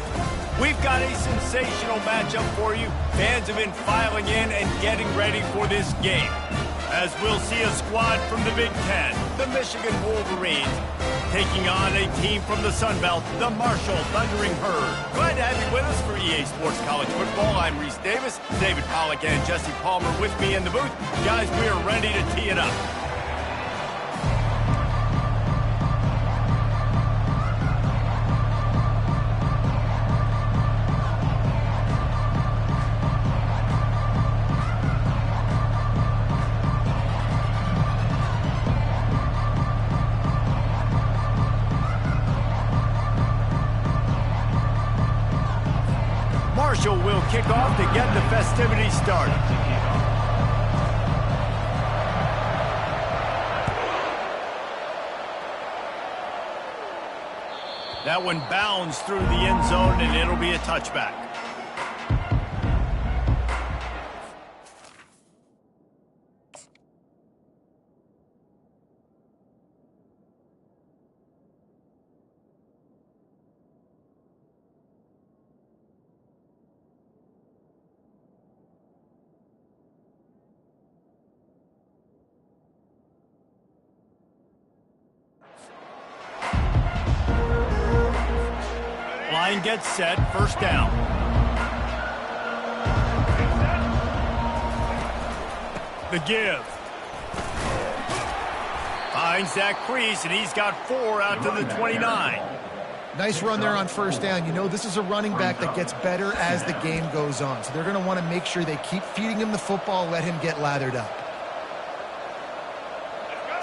Speaker 1: We've got a sensational matchup for you. Fans have been filing in and getting ready for this game, as we'll see a squad from the Big Ten, the Michigan Wolverines, taking on a team from the Sun Belt, the Marshall Thundering Herd. Glad to have you with us for EA Sports College Football. I'm Reese Davis, David Pollack and Jesse Palmer with me in the booth. Guys, we are ready to tee it up. Marshall will kick off to get the festivities started. That one bounds through the end zone, and it'll be a touchback. Line gets set, first down. The give. Finds that crease, and he's got 4 out to the 29.
Speaker 3: Nice run there on first down. You know, this is a running back that gets better as the game goes on. So they're going to want to make sure they keep feeding him the football, let him get lathered up.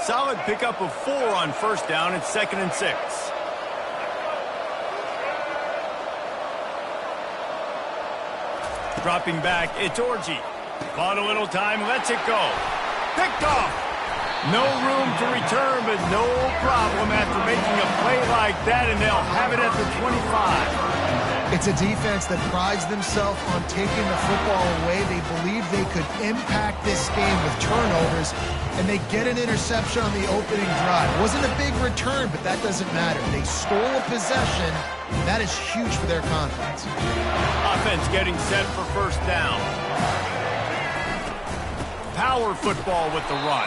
Speaker 1: Solid pickup of 4 on first down. It's 2nd and 6. Dropping back, it's Orji. Bought a little time, lets it go. Picked off. No room to return, but no problem after making a play like that, and they'll have it at the 25.
Speaker 3: It's a defense that prides themselves on taking the football away. They believe they could impact this game with turnovers, and they get an interception on the opening drive. Wasn't a big return, but that doesn't matter. They stole a possession, and that is huge for their confidence.
Speaker 1: Offense getting set for first down. Power football with the run.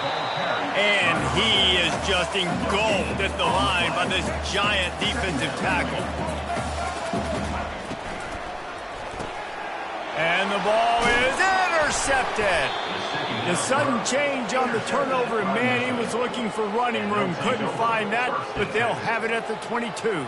Speaker 1: And he is just engulfed at the line by this giant defensive tackle. And the ball is intercepted. The sudden change on the turnover, and man, he was looking for running room. Couldn't find that, but they'll have it at the 22.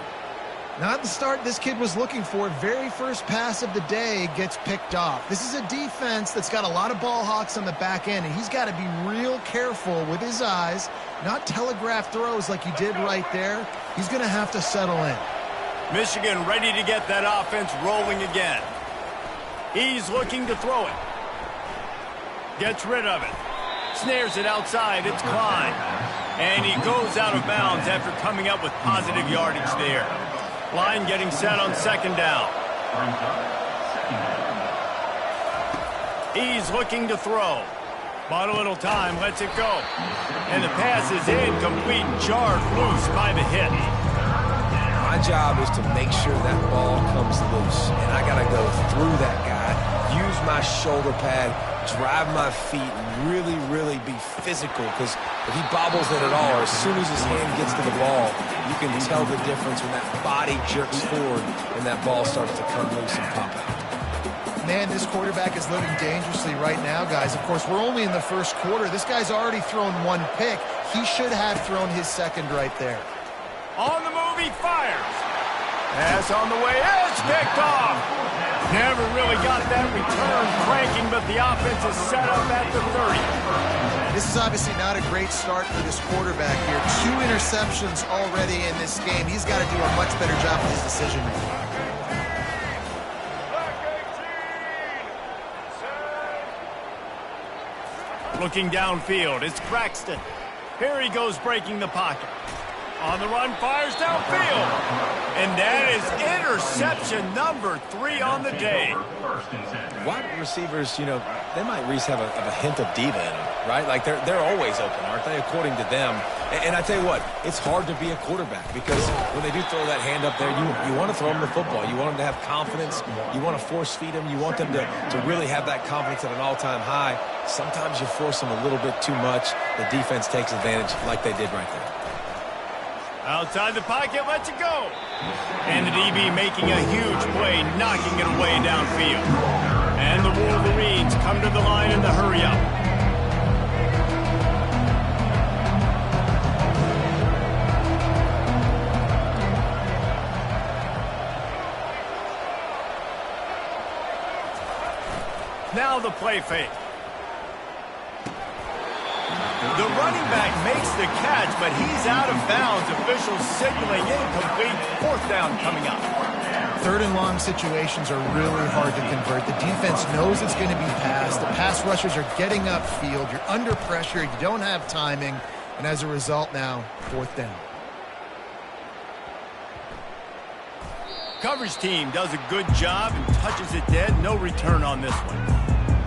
Speaker 3: Not the start this kid was looking for. Very first pass of the day gets picked off. This is a defense that's got a lot of ball hawks on the back end, and he's got to be real careful with his eyes, not telegraph throws like he did right there. He's going to have to settle in.
Speaker 1: Michigan ready to get that offense rolling again. He's looking to throw it. Gets rid of it. Snares it outside. It's Klein. And he goes out of bounds after coming up with positive yardage there. Line getting set on second down. He's looking to throw. Bought a little time, lets it go. And the pass is incomplete, jarred loose by the hit.
Speaker 2: My job is to make sure that ball comes loose. And I got to go through that guy, use my shoulder pad, drive my feet, and really, really be physical. Because if he bobbles it at all, or as soon as his hand gets to the ball, you can tell the difference when that body jerks forward and that ball starts to come loose and pop out.
Speaker 3: Man, this quarterback is living dangerously right now, guys. Of course, we're only in the first quarter. This guy's already thrown 1 pick. He should have thrown his second right there.
Speaker 1: On the move, he fires. Pass on the way, it's picked off. Never really got that return cranking, but the offense is set up at the 30.
Speaker 3: This is obviously not a great start for this quarterback here. 2 interceptions already in this game. He's got to do a much better job with his decision-making. Looking downfield, it's Braxton. Here he goes breaking the pocket.
Speaker 1: On the run, fires downfield. And that is interception number 3 on the day.
Speaker 2: Wide receivers, you know, they might at least have a hint of diva in them, right? Like they're always open, aren't they, according to them? And I tell you what, it's hard to be a quarterback because when they do throw that hand up there, you want to throw them the football. You want them to have confidence. You want to force feed them. You want them to really have that confidence at an all-time high. Sometimes you force them a little bit too much. The defense takes advantage like they did right there.
Speaker 1: Outside the pocket, lets it go. And the DB making a huge play, knocking it away downfield. And the Wolverines come to the line in the hurry-up. Now the play fake. The running back makes the catch, but he's out of bounds. Officials signaling incomplete. 4th down coming up.
Speaker 3: 3rd and long situations are really hard to convert. The defense knows it's going to be passed. The pass rushers are getting upfield. You're under pressure. You don't have timing. And as a result now, 4th down.
Speaker 1: Coverage team does a good job and touches it dead. No return on this one.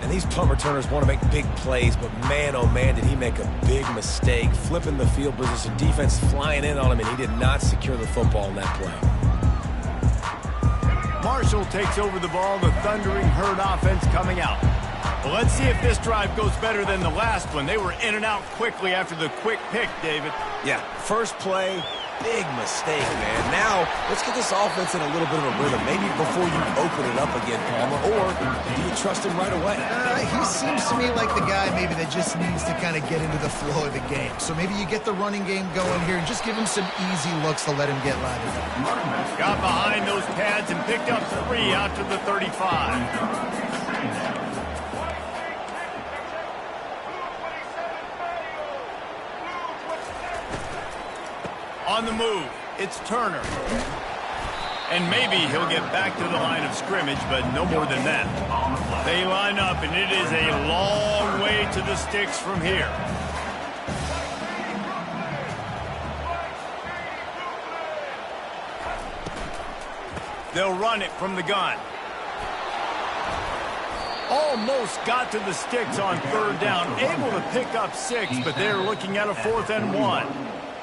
Speaker 2: And these punt returners want to make big plays, but man, oh man, did he make a big mistake. Flipping the field position, defense flying in on him, and he did not secure the football in that play.
Speaker 1: Marshall takes over the ball, the Thundering Herd offense coming out. Well, let's see if this drive goes better than the last one. They were in and out quickly after the quick pick, David.
Speaker 2: Yeah, first play, big mistake, man. Now, let's get this offense in a little bit of a rhythm. Maybe before you open it up again, Palmer, or do you trust him right away?
Speaker 3: He seems to me like the guy maybe that just needs to kind of get into the flow of the game. So maybe you get the running game going here and just give him some easy looks to let him get lathered up.
Speaker 1: Got behind those pads and picked up 3 out to the 35. On the move, it's Turner. And maybe he'll get back to the line of scrimmage, but no more than that. They line up, and it is a long way to the sticks from here. They'll run it from the gun. Almost got to the sticks on 3rd down, able to pick up 6, but they're looking at a 4th and 1.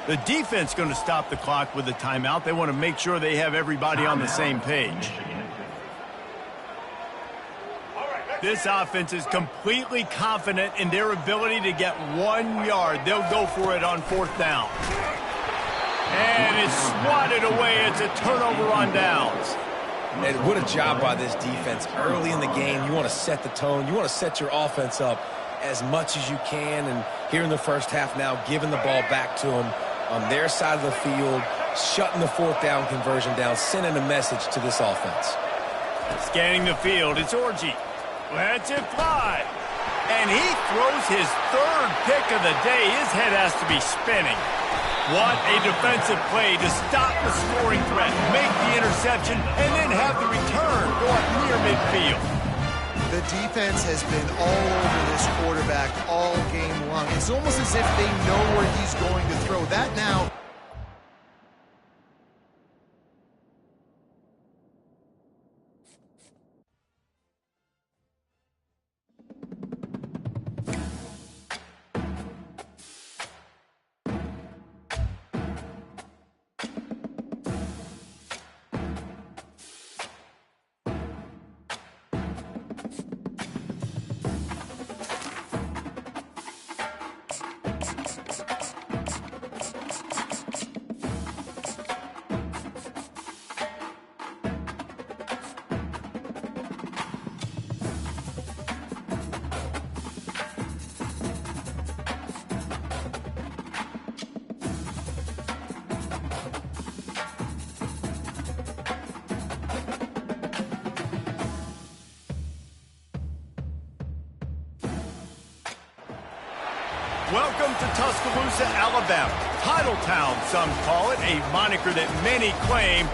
Speaker 1: The defense going to stop the clock with a timeout. They want to make sure they have everybody on the same page. This offense is completely confident in their ability to get 1 yard. They'll go for it on 4th down. And it's swatted away. It's a turnover on downs.
Speaker 2: And what a job by this defense. Early in the game, you want to set the tone. You want to set your offense up as much as you can. And here in the first half now, giving the ball back to them on their side of the field, shutting the 4th down conversion down, sending a message to this offense.
Speaker 1: Scanning the field, it's Orji. Lets it fly. And he throws his 3rd pick of the day. His head has to be spinning. What a defensive play to stop the scoring threat, make the interception, and then have the return go up near midfield.
Speaker 3: The defense has been all over this quarterback all game long. It's almost as if they know where he's going to throw. That now.
Speaker 1: Welcome to Tuscaloosa, Alabama. Title Town, some call it, a moniker that many claim,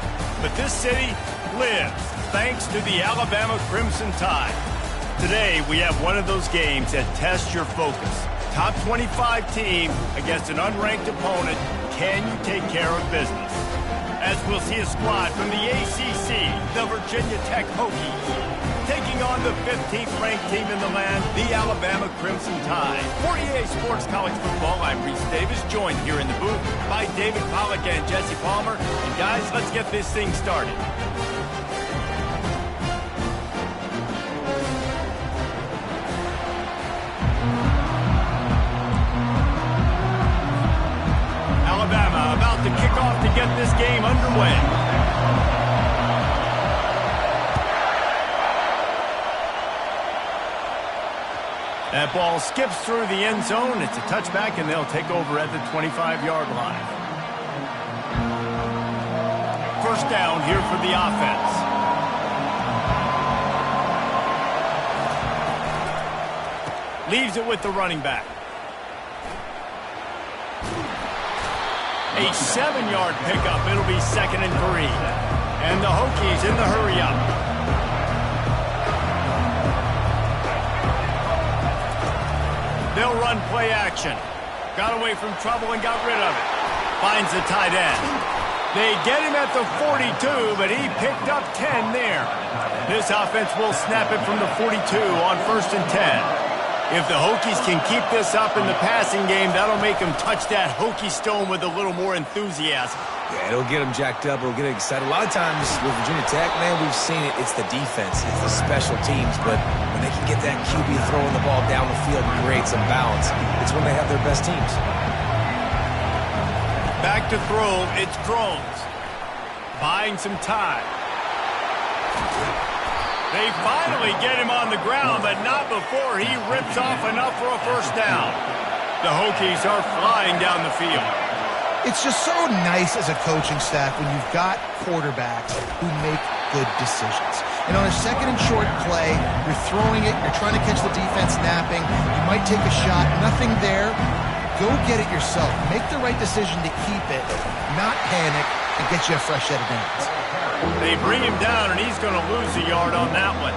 Speaker 1: but this city lives thanks to the Alabama Crimson Tide. Today, we have one of those games that tests your focus. Top 25 team against an unranked opponent. Can you take care of business? As we'll see a squad from the ACC, the Virginia Tech Hokies, taking on the 15th ranked team in the land, the Alabama Crimson Tide. For EA Sports College Football, I'm Reese Davis, joined here in the booth by David Pollack and Jesse Palmer. And guys, let's get this thing started. Alabama about to kick off to get this game underway. That ball skips through the end zone. It's a touchback, and they'll take over at the 25-yard line. First down here for the offense. Leaves it with the running back. A 7-yard pickup. It'll be 2nd and 3. And the Hokies in the hurry-up. They'll run play action. Got away from trouble and got rid of it. Finds the tight end. They get him at the 42, but he picked up 10 there. This offense will snap it from the 42 on 1st and 10. If the Hokies can keep this up in the passing game, that'll make them touch that Hokie stone with a little more enthusiasm.
Speaker 2: Yeah, it'll get them jacked up. It'll get them excited. A lot of times with Virginia Tech, man, we've seen it. It's the defense. It's the special teams. But when they can get that QB throwing the ball down the field and create some balance, it's when they have their best teams.
Speaker 1: Back to throw. It's Drones. Buying some time. They finally get him on the ground, but not before he rips off enough for a first down. The Hokies are flying down the field.
Speaker 3: It's just so nice as a coaching staff when you've got quarterbacks who make good decisions. And on a 2nd and short play, you're throwing it, you're trying to catch the defense napping, you might take a shot, nothing there. Go get it yourself. Make the right decision to keep it, not panic, and get you a fresh set of downs.
Speaker 1: They bring him down, and he's going to lose a yard on that one.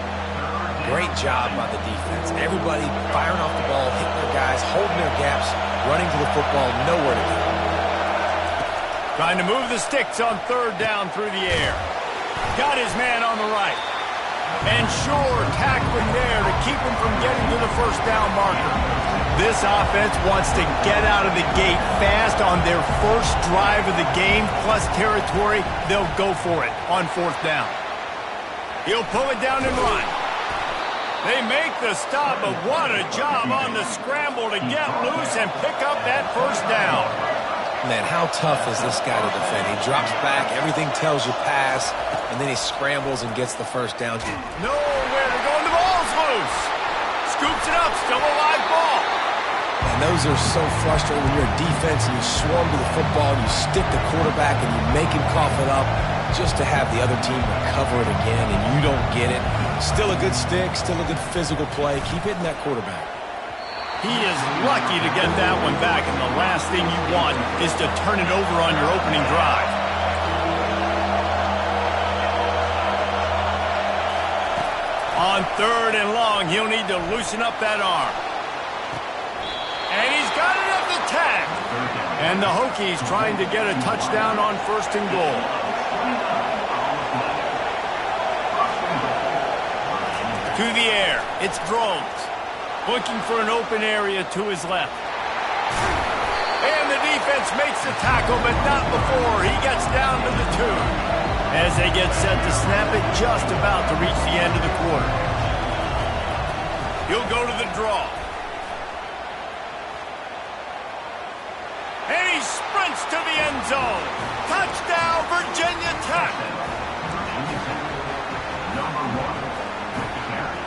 Speaker 2: Great job by the defense. Everybody firing off the ball, hitting their guys, holding their gaps, running to the football, nowhere to go.
Speaker 1: Trying to move the sticks on 3rd down through the air. Got his man on the right. And sure, tackling there to keep him from getting to the first down marker. This offense wants to get out of the gate fast on their first drive of the game, plus territory. They'll go for it on 4th down. He'll pull it down and run. They make the stop, but what a job on the scramble to get loose and pick up that first down.
Speaker 2: Man, how tough is this guy to defend? He drops back, everything tells you pass, and then he scrambles and gets the first down.
Speaker 1: Nowhere to go, and the ball's loose. Scoops it up, still a live ball.
Speaker 2: And those are so frustrating when you're a defense and you swarm to the football, and you stick the quarterback and you make him cough it up just to have the other team recover it again and you don't get it. Still a good stick, still a good physical play. Keep hitting that quarterback.
Speaker 1: He is lucky to get that one back, and the last thing you want is to turn it over on your opening drive. On 3rd and long, he'll need to loosen up that arm. And he's got it at the tag. And the Hokies trying to get a touchdown on 1st and goal. To the air, it's Drones. Looking for an open area to his left. And the defense makes the tackle, but not before he gets down to the 2. As they get set to snap it, just about to reach the end of the quarter. He'll go to the draw. And he sprints to the end zone. Touchdown, Virginia Tech.
Speaker 4: Number 1 with the carry.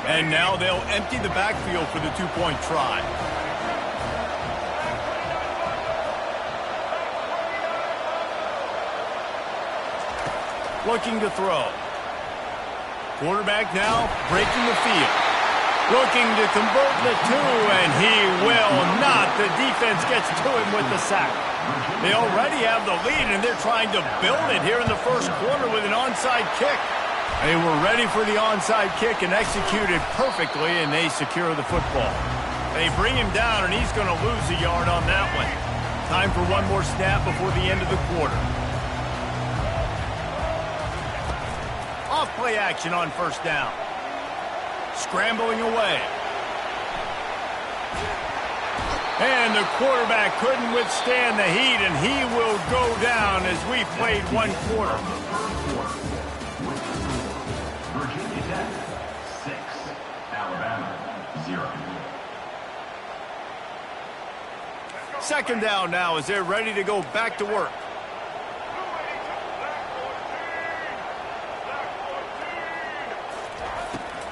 Speaker 1: And now they'll empty the backfield for the 2-point try. Looking to throw. Quarterback now breaking the field. Looking to convert the 2, and he will not. The defense gets to him with the sack. They already have the lead, and they're trying to build it here in the first quarter with an onside kick. They were ready for the onside kick and executed perfectly, and they secure the football. They bring him down, and he's going to lose a yard on that one. Time for one more snap before the end of the quarter. Off play action on first down. Scrambling away. And the quarterback couldn't withstand the heat, and he will go down as we played one quarter.
Speaker 4: Virginia Tech, 6. Alabama, 0.
Speaker 1: Second down now as they're ready to go back to work.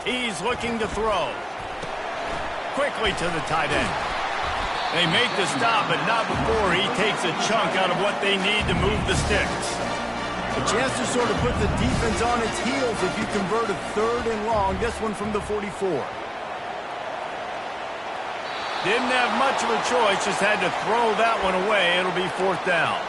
Speaker 1: He's looking to throw. Quickly to the tight end. They make the stop, but not before he takes a chunk out of what they need to move the sticks. A chance to sort of put the defense on its heels if you convert a 3rd and long. This one from the 44. Didn't have much of a choice, just had to throw that one away. It'll be 4th down.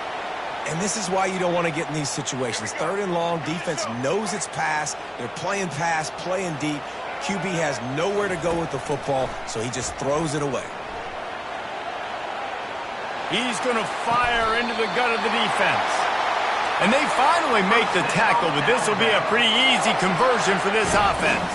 Speaker 2: And this is why you don't want to get in these situations. 3rd and long, defense knows it's pass. They're playing pass, playing deep. QB has nowhere to go with the football, so he just throws it away.
Speaker 1: He's going to fire into the gut of the defense. And they finally make the tackle, but this will be a pretty easy conversion for this offense.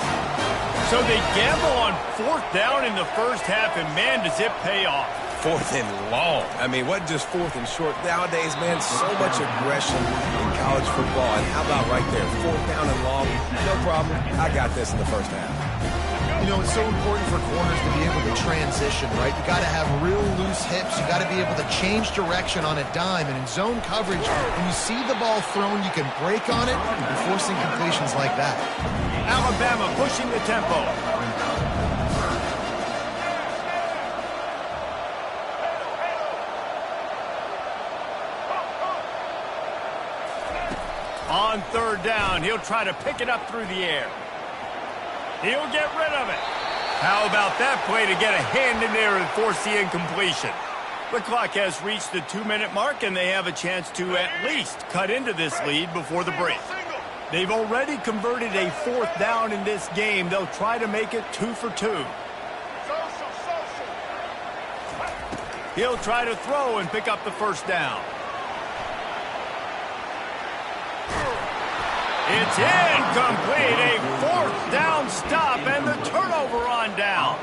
Speaker 1: So they gamble on 4th down in the first half, and man, does it pay off.
Speaker 2: 4th and long. I mean, what just 4th and short? Nowadays, man, so much aggression in college football. And how about right there? 4th down and long, no problem. I got this in the first half.
Speaker 3: You know, it's so important for corners to be able to transition, right? You got to have real loose hips. You got to be able to change direction on a dime. And in zone coverage, when you see the ball thrown, you can break on it and forcing completions like that.
Speaker 1: Alabama pushing the tempo. On 3rd down, he'll try to pick it up through the air. He'll get rid of it. How about that play to get a hand in there and force the incompletion? The clock has reached the 2-minute mark, and they have a chance to at least cut into this lead before the break. They've already converted a 4th down in this game. They'll try to make it 2 for 2. He'll try to throw and pick up the first down. It's incomplete, a 4th down stop, and the turnover on downs.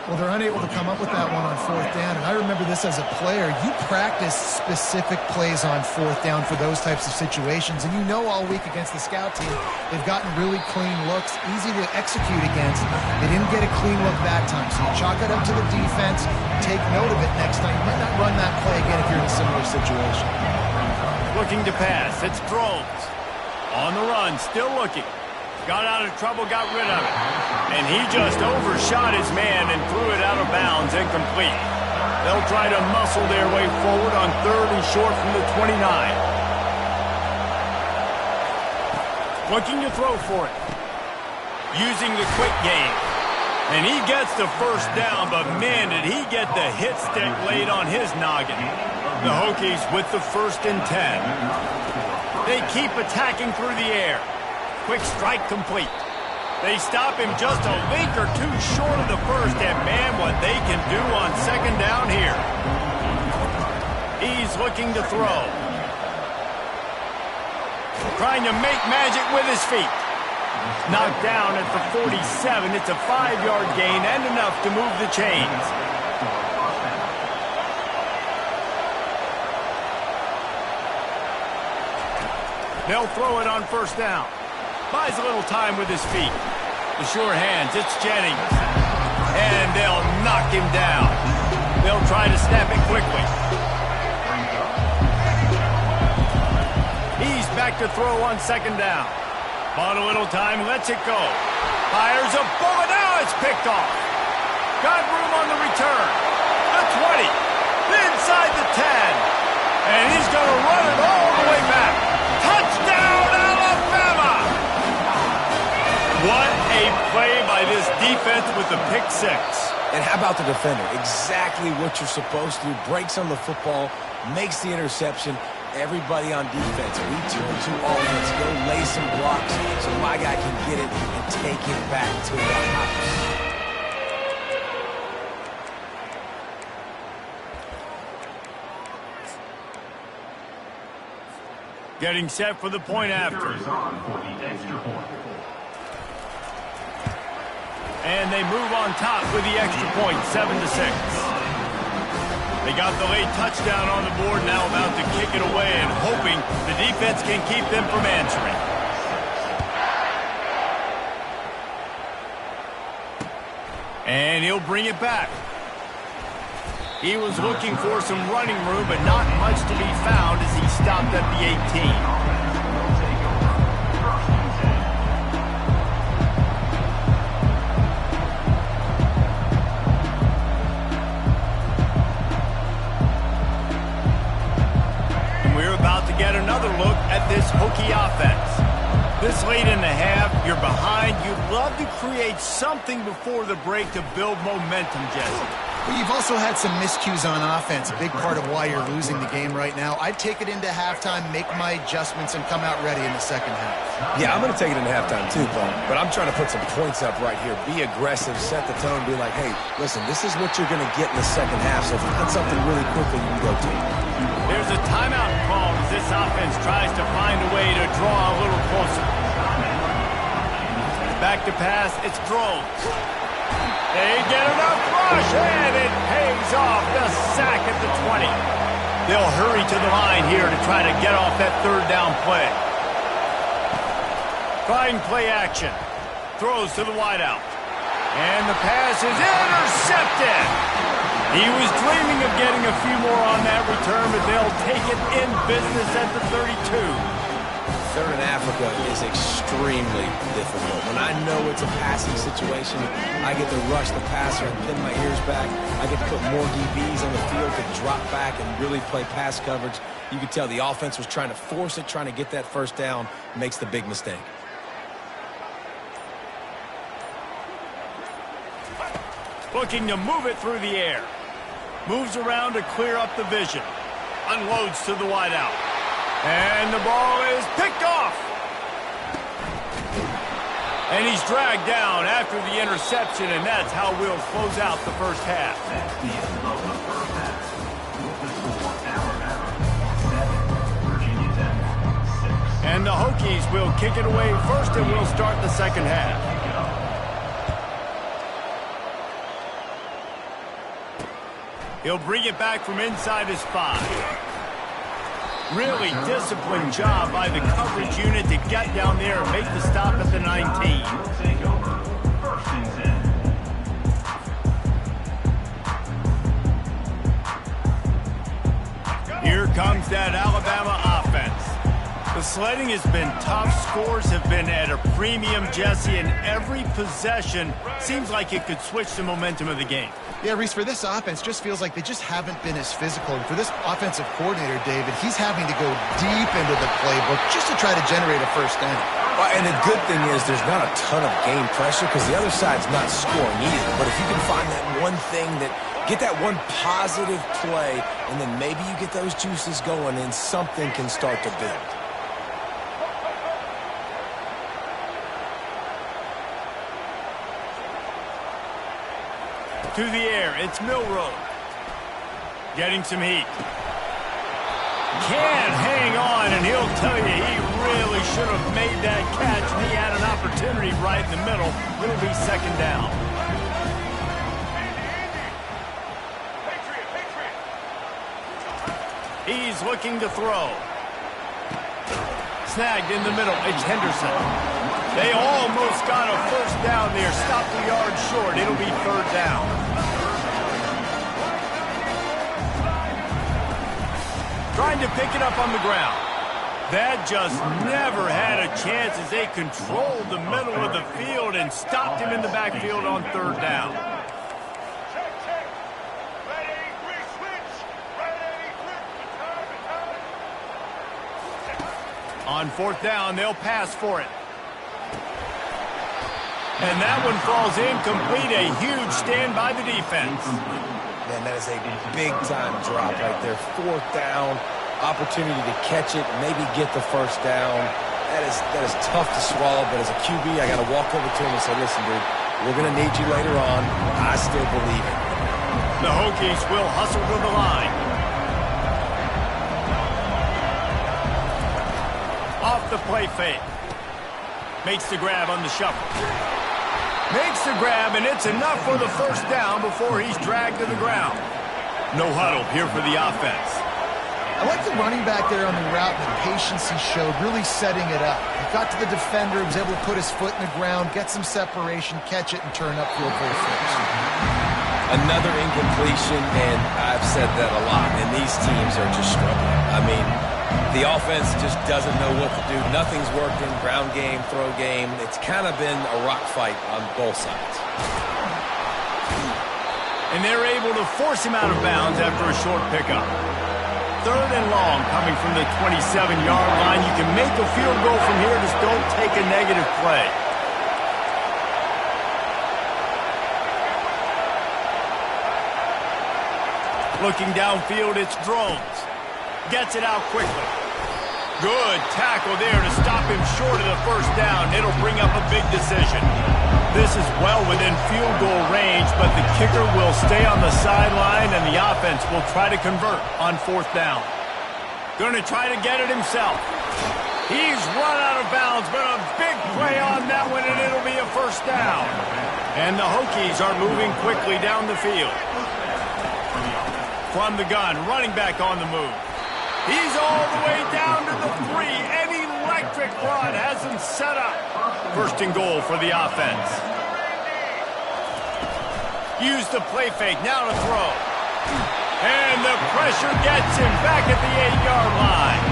Speaker 3: Well, they're unable to come up with that one on 4th down, and I remember this as a player. You practice specific plays on 4th down for those types of situations, and you know all week against the scout team, they've gotten really clean looks, easy to execute against. They didn't get a clean look that time, so you chalk it up to the defense, take note of it next time. You might not run that play again if you're in a similar situation.
Speaker 1: Looking to pass, it's Drones. On the run, still looking. Got out of trouble, got rid of it. And he just overshot his man and threw it out of bounds, incomplete. They'll try to muscle their way forward on 3rd and short from the 29. Looking to throw for it. Using the quick game. And he gets the first down, but man, did he get the hit stick laid on his noggin. The Hokies with the 1st and 10. They keep attacking through the air. Quick strike complete. They stop him just a link or two short of the first, and man, what they can do on 2nd down here. He's looking to throw. Trying to make magic with his feet. Knocked down at the 47. It's a 5-yard gain and enough to move the chains. They'll throw it on 1st down. Buys a little time with his feet. The sure hands, it's Jennings. And they'll knock him down. They'll try to snap it quickly. He's back to throw on 2nd down. Bought a little time, lets it go. Fires a bullet, now it's picked off. Got room on the return. The 20, inside the 10. And he's going to run it all the way back. Touchdown, Alabama! What a play by this defense with the pick 6.
Speaker 2: And how about the defender? Exactly what you're supposed to do. Breaks on the football, makes the interception, everybody on defense, we turn to offense. Go lay some blocks so my guy can get it and take it back to the house.
Speaker 1: Getting set for the point after. And they move on top with the extra point, 7-6. They got the late touchdown on the board, now about to kick it away and hoping the defense can keep them from answering. And he'll bring it back. He was looking for some running room, but not much to be found as he stopped at the 18. Get another look at this Hokie offense. This late in the half, you're behind. You'd love to create something before the break to build momentum, Jesse.
Speaker 3: Well, you've also had some miscues on offense, a big part of why you're losing the game right now. I'd take it into halftime, make my adjustments, and come out ready in the second half.
Speaker 2: Yeah, I'm going to take it into halftime too, Paul. But I'm trying to put some points up right here. Be aggressive, set the tone, be like, hey, listen, this is what you're going to get in the second half. So if you got something really quickly, you can go to it.
Speaker 1: There's a timeout call as this offense tries to find a way to draw a little closer. Back to pass, it's thrown. They get enough rush, and it pays off the sack at the 20. They'll hurry to the line here to try to get off that third down play. Fine play action. Throws to the wideout. And the pass is intercepted. He was dreaming of getting a few more on that return, but they'll take it in business at the 32.
Speaker 2: Third in Africa is extremely difficult. When I know it's a passing situation, I get to rush the passer and pin my ears back. I get to put more DBs on the field to drop back and really play pass coverage. You could tell the offense was trying to force it, trying to get that first down, makes the big mistake.
Speaker 1: Looking to move it through the air. Moves around to clear up the vision. Unloads to the wideout. And the ball is picked off. And he's dragged down after the interception, and that's how we'll close out the first half.
Speaker 4: That's the end of the first half. With the score, Alabama 7, Virginia Tech 6.
Speaker 1: And the Hokies will kick it away first, and we'll start the second half. He'll bring it back from inside his 5. Really disciplined job by the coverage unit to get down there and make the stop at the 19. Here comes that Alabama offense. The sledding has been tough. Scores have been at a premium, Jesse, and every possession seems like it could switch the momentum of the game.
Speaker 3: Yeah, Reese, for this offense, just feels like they just haven't been as physical. And for this offensive coordinator, David, he's having to go deep into the playbook just to try to generate a first down.
Speaker 2: Well, and the good thing is there's not a ton of game pressure because the other side's not scoring either. But if you can find that one thing get that one positive play, and then maybe you get those juices going and something can start to build.
Speaker 1: To the air, it's Milroe. Getting some heat. Can't hang on, and he'll tell you he really should have made that catch, and he had an opportunity right in the middle. It'll be second down. He's looking to throw. Snagged in the middle, it's Henderson. They almost got a first down there. Stopped the yard short. It'll be third down. Trying to pick it up on the ground. That just never had a chance as they controlled the middle of the field and stopped him in the backfield on third down. On fourth down, they'll pass for it. And that one falls incomplete. A huge stand by the defense.
Speaker 2: Man, that is a big-time drop right there. Fourth down. opportunity to catch it, maybe get the first down. That is tough to swallow, but as a QB, I got to walk over to him and say, listen, dude, we're going to need you later on. I still believe it.
Speaker 1: The Hokies will hustle to the line. Off the play fake. Makes the grab on the shuffle. Makes the grab, and it's enough for the first down before he's dragged to the ground. No huddle here for the offense.
Speaker 3: I like the running back there on the route and the patience he showed, really setting it up. He got to the defender, was able to put his foot in the ground, get some separation, catch it, and turn upfield for a first.
Speaker 2: Another incompletion, and I've said that a lot, and these teams are just struggling. I mean, the offense just doesn't know what to do. Nothing's working, ground game, throw game. It's kind of been a rock fight on both sides.
Speaker 1: And they're able to force him out of bounds after a short pickup. 3rd and long coming from the 27-yard line. You can make a field goal from here, just don't take a negative play. Looking downfield, it's Drones. Gets it out quickly. Good tackle there to stop him short of the first down. It'll bring up a big decision. This is well within field goal range, but the kicker will stay on the sideline, and the offense will try to convert on 4th down. Going to try to get it himself. He's run out of bounds, but a big play on that one, and it'll be a first down. And the Hokies are moving quickly down the field. From the gun, running back on the move. He's all the way down to the 3. An electric run has him set up. 1st and goal for the offense. Use the play fake, now to throw. And the pressure gets him back at the 8-yard line.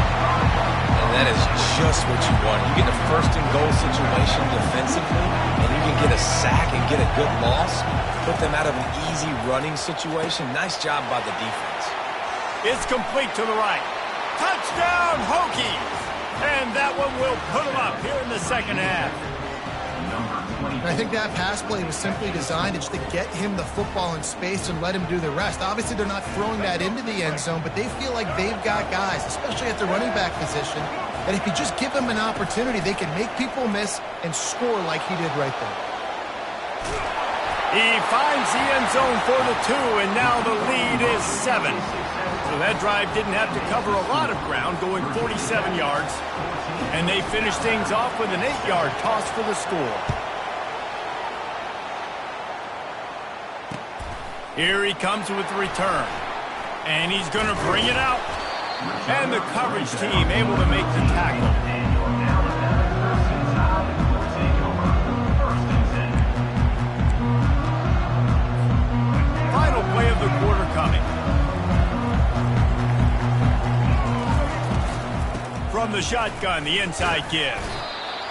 Speaker 2: And that is just what you want. You get a 1st and goal situation defensively, and you can get a sack and get a good loss, put them out of an easy running situation. Nice job by the defense.
Speaker 1: It's complete to the right. Touchdown, Hokies! And that one will put them up here in the second half.
Speaker 3: And I think that pass play was simply designed just to get him the football in space and let him do the rest. Obviously, they're not throwing that into the end zone, but they feel like they've got guys, especially at the running back position, that if you just give them an opportunity, they can make people miss and score like he did right there.
Speaker 1: He finds the end zone for the 2, and now the lead is 7. So that drive didn't have to cover a lot of ground, going 47 yards. And they finish things off with an 8-yard toss for the score. Here he comes with the return. And he's going to bring it out. And the coverage team able to make the tackle. Final play of the quarter coming. From the shotgun, the inside give.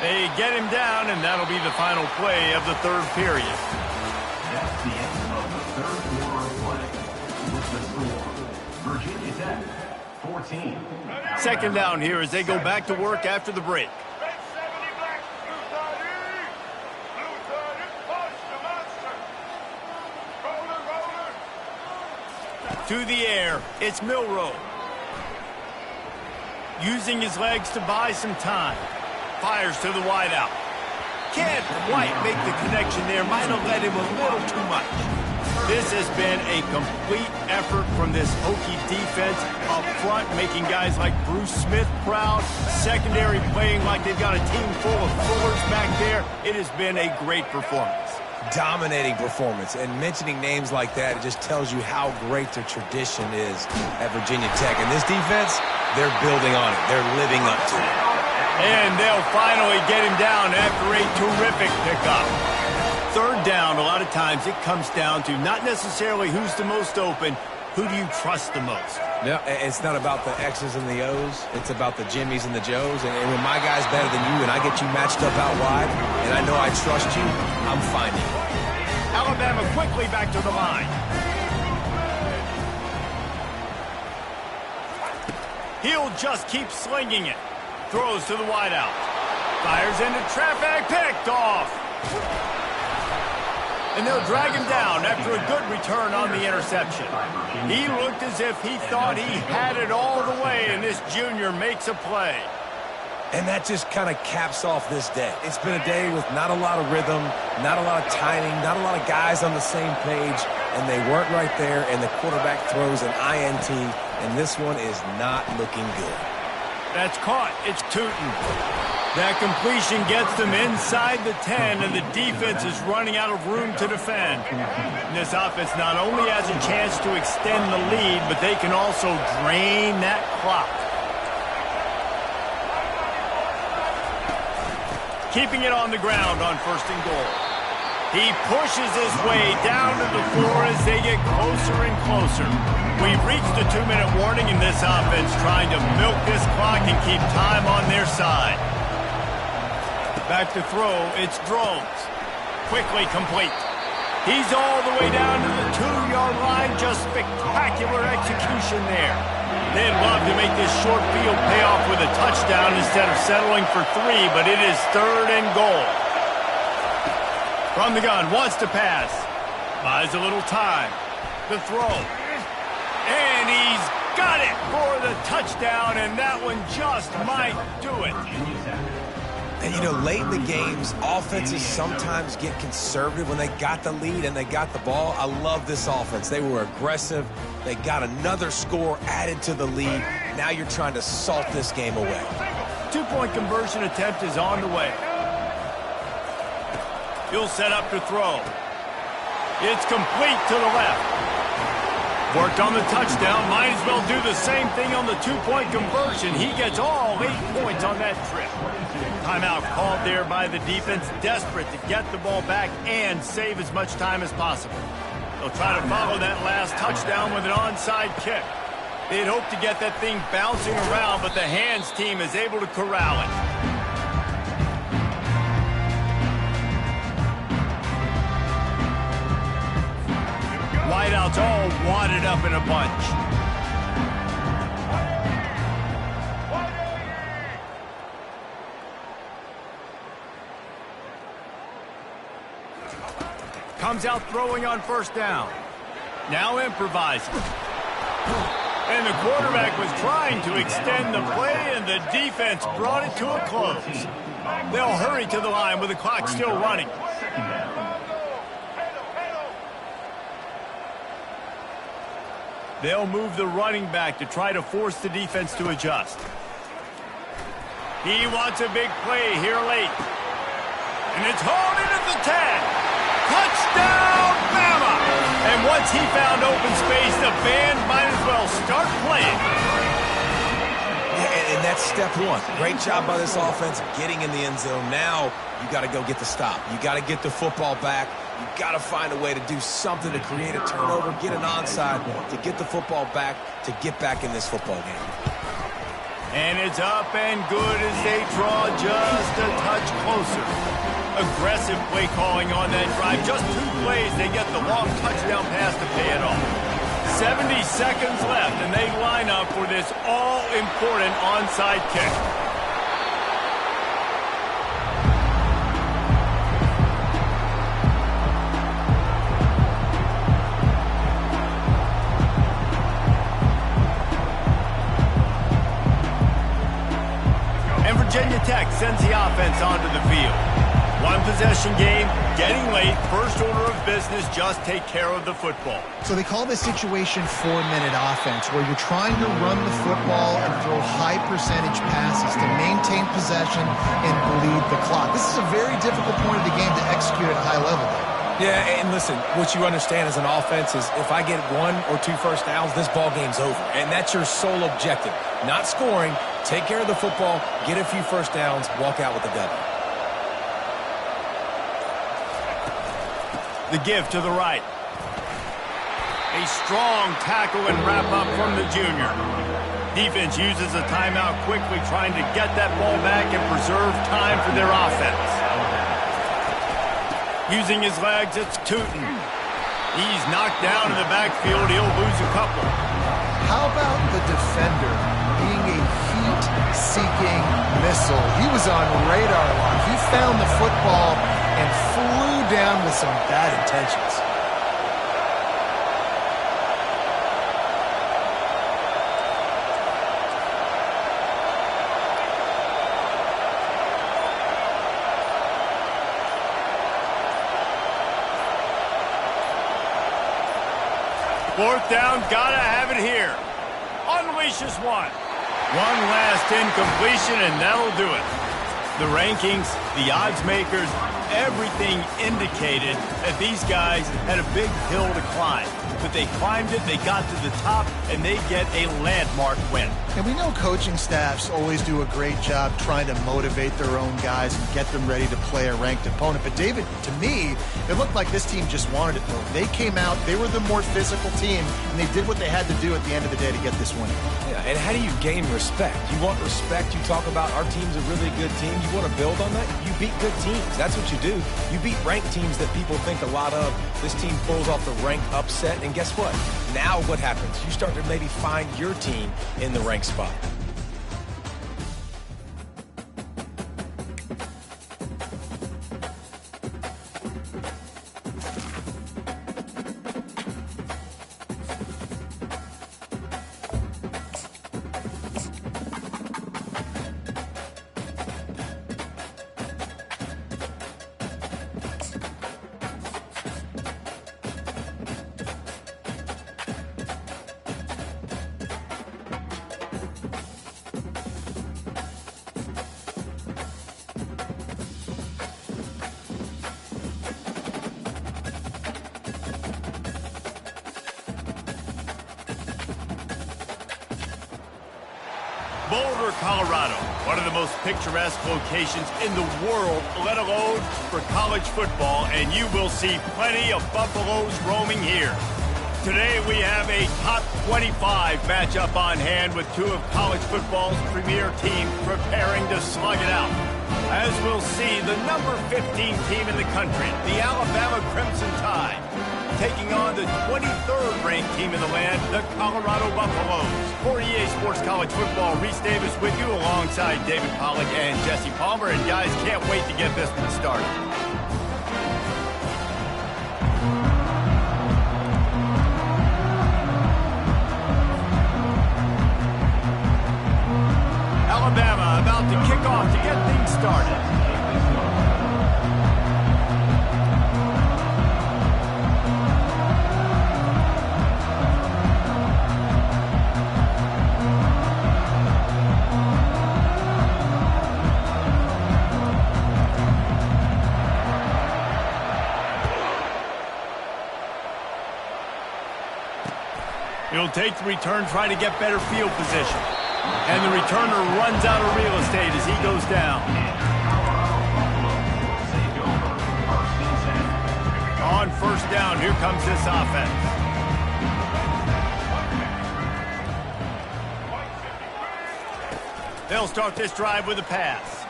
Speaker 1: They get him down, and that'll be the final play of the 3rd period.
Speaker 4: That's the end of the 3rd quarter of play. With the score, Virginia Tech, 14.
Speaker 1: 2nd down here as they go back to work after the break. To the air, it's Milroe. Using his legs to buy some time. Fires to the wideout. Can't quite make the connection there. Might have led him a little too much. This has been a complete effort from this Hokie defense up front, making guys like Bruce Smith proud. Secondary playing like they've got a team full of fullers back there. It has been a great performance.
Speaker 2: Dominating performance, and mentioning names like that, it just tells you how great their tradition is at Virginia Tech. And this defense, they're building on it. They're living up to it.
Speaker 1: And they'll finally get him down after a terrific pickup. 3rd down, a lot of times it comes down to not necessarily who's the most open, who do you trust the most?
Speaker 2: No, it's not about the X's and the O's. It's about the Jimmies and the Joes. And when my guy's better than you and I get you matched up out wide, and I know I trust you, I'm finding it.
Speaker 1: Alabama quickly back to the line. He'll just keep slinging it. Throws to the wideout. Fires into traffic. Picked off. And they'll drag him down after a good return on the interception. He looked as if he thought he had it all the way, and this junior makes a play.
Speaker 2: And that just kind of caps off this day. It's been a day with not a lot of rhythm, not a lot of timing, not a lot of guys on the same page, and they weren't right there, and the quarterback throws an INT, and this one is not looking good. That's caught. It's Tootin.
Speaker 1: That completion gets them inside the 10, and the defense is running out of room to defend. And this offense not only has a chance to extend the lead, but they can also drain that clock. Keeping it on the ground on 1st and goal. He pushes his way down to the floor as they get closer and closer. We've reached the 2-minute warning in this offense, trying to milk this clock and keep time on their side. Back to throw, it's Drones. Quickly complete. He's all the way down to the 2-yard line. Just spectacular execution there. They'd love to make this short field pay off with a touchdown instead of settling for 3, but it is 3rd and goal. From the gun, wants to pass. Buys a little time. The throw. And he's got it for the touchdown, and that one just might do it.
Speaker 2: And, you know, late in the games, offenses sometimes get conservative when they got the lead and they got the ball. I love this offense. They were aggressive. They got another score added to the lead. Now you're trying to salt this game away.
Speaker 1: 2-point conversion attempt is on the way. He'll set up to throw. It's complete to the left. Worked on the touchdown. Might as well do the same thing on the 2-point conversion. He gets all 8 points on that trip. Timeout called there by the defense, desperate to get the ball back and save as much time as possible. They'll try to follow that last touchdown with an onside kick. They'd hope to get that thing bouncing around, but the hands team is able to corral it. Wideouts all wadded up in a bunch. Comes out throwing on 1st down. Now improvising. And the quarterback was trying to extend the play, and the defense brought it to a close. They'll hurry to the line with the clock still running. They'll move the running back to try to force the defense to adjust. He wants a big play here late. And it's hauled into the 10. Touchdown, Bama! And once he found open space, the band might as well start playing.
Speaker 2: Yeah, and that's step 1. Great job by this offense getting in the end zone. Now you got to go get the stop. You got to get the football back. You got to find a way to do something to create a turnover, get an onside, to get the football back, to get back in this football game.
Speaker 1: And it's up and good as they draw just a touch closer. Aggressive play calling on that drive. Just 2 plays, they get the long touchdown pass to pay it off. 70 seconds left, and they line up for this all-important onside kick. And Virginia Tech sends the offense onto the field. 1-possession game, getting late, first order of business, just take care of the football.
Speaker 3: So they call this situation 4-minute offense, where you're trying to run the football and throw high percentage passes to maintain possession and bleed the clock. This is a very difficult point of the game to execute at a high level.
Speaker 2: Yeah, and listen, what you understand as an offense is if I get 1 or 2 first downs, this ball game's over. And that's your sole objective. Not scoring, take care of the football, get a few first downs, walk out with the W.
Speaker 1: The give to the right. A strong tackle and wrap up from the junior. Defense uses a timeout quickly, trying to get that ball back and preserve time for their offense. Using his legs, it's Tootin. He's knocked down in the backfield. He'll lose a couple.
Speaker 3: How about the defender being a heat-seeking missile? He was on radar lock. He found the football and flew down with some bad intentions.
Speaker 1: Fourth down, gotta have it here. Unleashes one. One last incompletion, and that'll do it. The rankings, the odds makers, everything indicated that these guys had a big hill to climb. But they climbed it, they got to the top, and they get a landmark win.
Speaker 3: And we know coaching staffs always do a great job trying to motivate their own guys and get them ready to play a ranked opponent. But David, to me, it looked like this team just wanted it, though. They came out, they were the more physical team, and they did what they had to do at the end of the day to get this win.
Speaker 2: Yeah, and how do you gain respect? You want respect, you talk about our team's a really good team. You want to build on that? You beat good teams. That's what you do. You beat ranked teams that people think a lot of. This team pulls off the ranked upset, and guess what? Now what happens? You start to maybe find your team in the ranked spot.
Speaker 1: Boulder, Colorado, one of the most picturesque locations in the world, let alone for college football, and you will see plenty of Buffaloes roaming here. Today we have a top 25 matchup on hand with two of college football's premier teams preparing to slug it out. As we'll see, the number 15 team in the country, the Alabama Crimson Tide, taking on the 23rd ranked team in the land, the Colorado Buffaloes. For EA Sports College Football, Reese Davis with you alongside David Pollack and Jesse Palmer. And guys, can't wait to get this one started. Alabama about to kick off to get things started. He'll take the return, try to get better field position. And the returner runs out of real estate as he goes down. On first down, here comes this offense. They'll start this drive with a pass.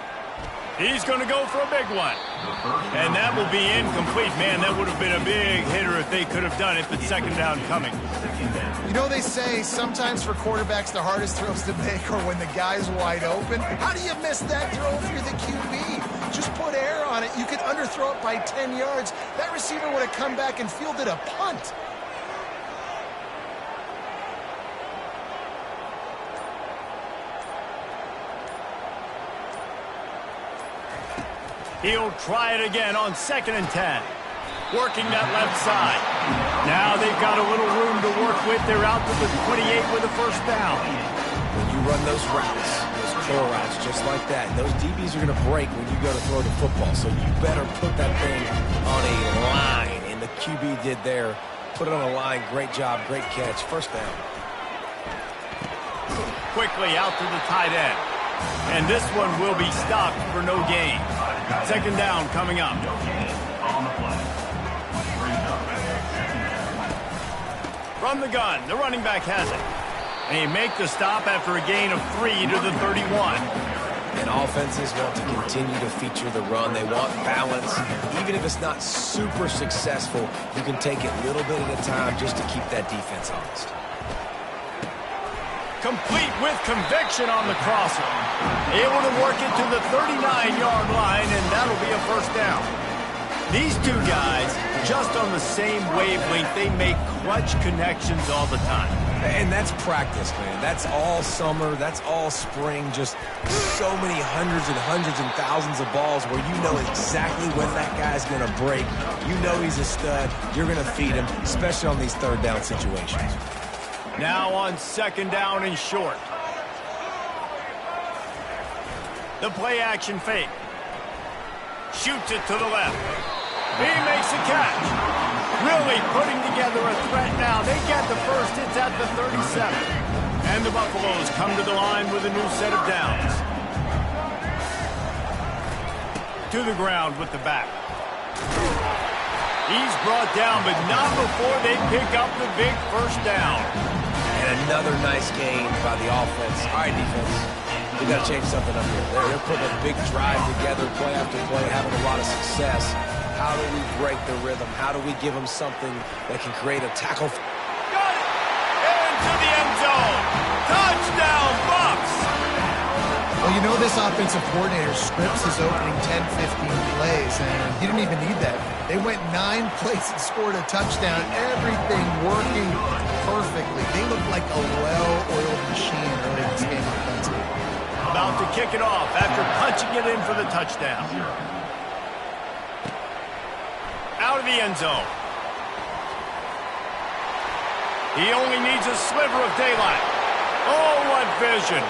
Speaker 1: He's going to go for a big one. And that will be incomplete. Man, that would have been a big hitter if they could have done it, but second down coming.
Speaker 3: You know, they say sometimes for quarterbacks the hardest throws to make are when the guy's wide open. How do you miss that throw if you're the QB? Just put air on it. You could underthrow it by 10 yards. That receiver would have come back and fielded a punt.
Speaker 1: He'll try it again on 2nd and 10. Working that left side. Now they've got a little room to work with. They're out to the 28 with a first down.
Speaker 2: When you run those routes, those curl routes just like that, those DBs are going to break when you go to throw the football. So you better put that thing on a line. And the QB did there. Put it on a line. Great job. Great catch. First down.
Speaker 1: Quickly out to the tight end. And this one will be stopped for no gain. Second down coming up. From the gun, the running back has it. And he make the stop after a gain of 3 to the 31.
Speaker 2: And offenses want to continue to feature the run. They want balance. Even if it's not super successful, you can take it a little bit at a time just to keep that defense honest.
Speaker 1: Complete with conviction on the crosser. Able to work it to the 39-yard line, and that'll be a first down. These two guys, just on the same wavelength, they make clutch connections all the time.
Speaker 2: And that's practice, man. That's all summer. That's all spring. Just so many hundreds and thousands of balls where you know exactly when that guy's going to break. You know he's a stud. You're going to feed him, especially on these third down situations.
Speaker 1: Now on second down and short. The play action fake. Shoots it to the left. He makes a catch. Really putting together a threat now. They get the first. It's at the 37. And the Buffaloes come to the line with a new set of downs. To the ground with the back. He's brought down, but not before they pick up the big first down.
Speaker 2: And another nice gain by the offense. All right, defense. We got to change something up here. They're putting a big drive together, play after play, having a lot of success. How do we break the rhythm? How do we give them something that can create a tackle?
Speaker 1: Got it! Into the end zone! Touchdown, Bucs!
Speaker 3: Well, you know this offensive coordinator scripts his opening 10, 15 plays, and he didn't even need that. They went 9 plays and scored a touchdown. Everything working perfectly. They looked like a well-oiled machine early in this game offensively.
Speaker 1: About to kick it off after punching it in for the touchdown. Out of the end zone. He only needs a sliver of daylight. Oh, what vision.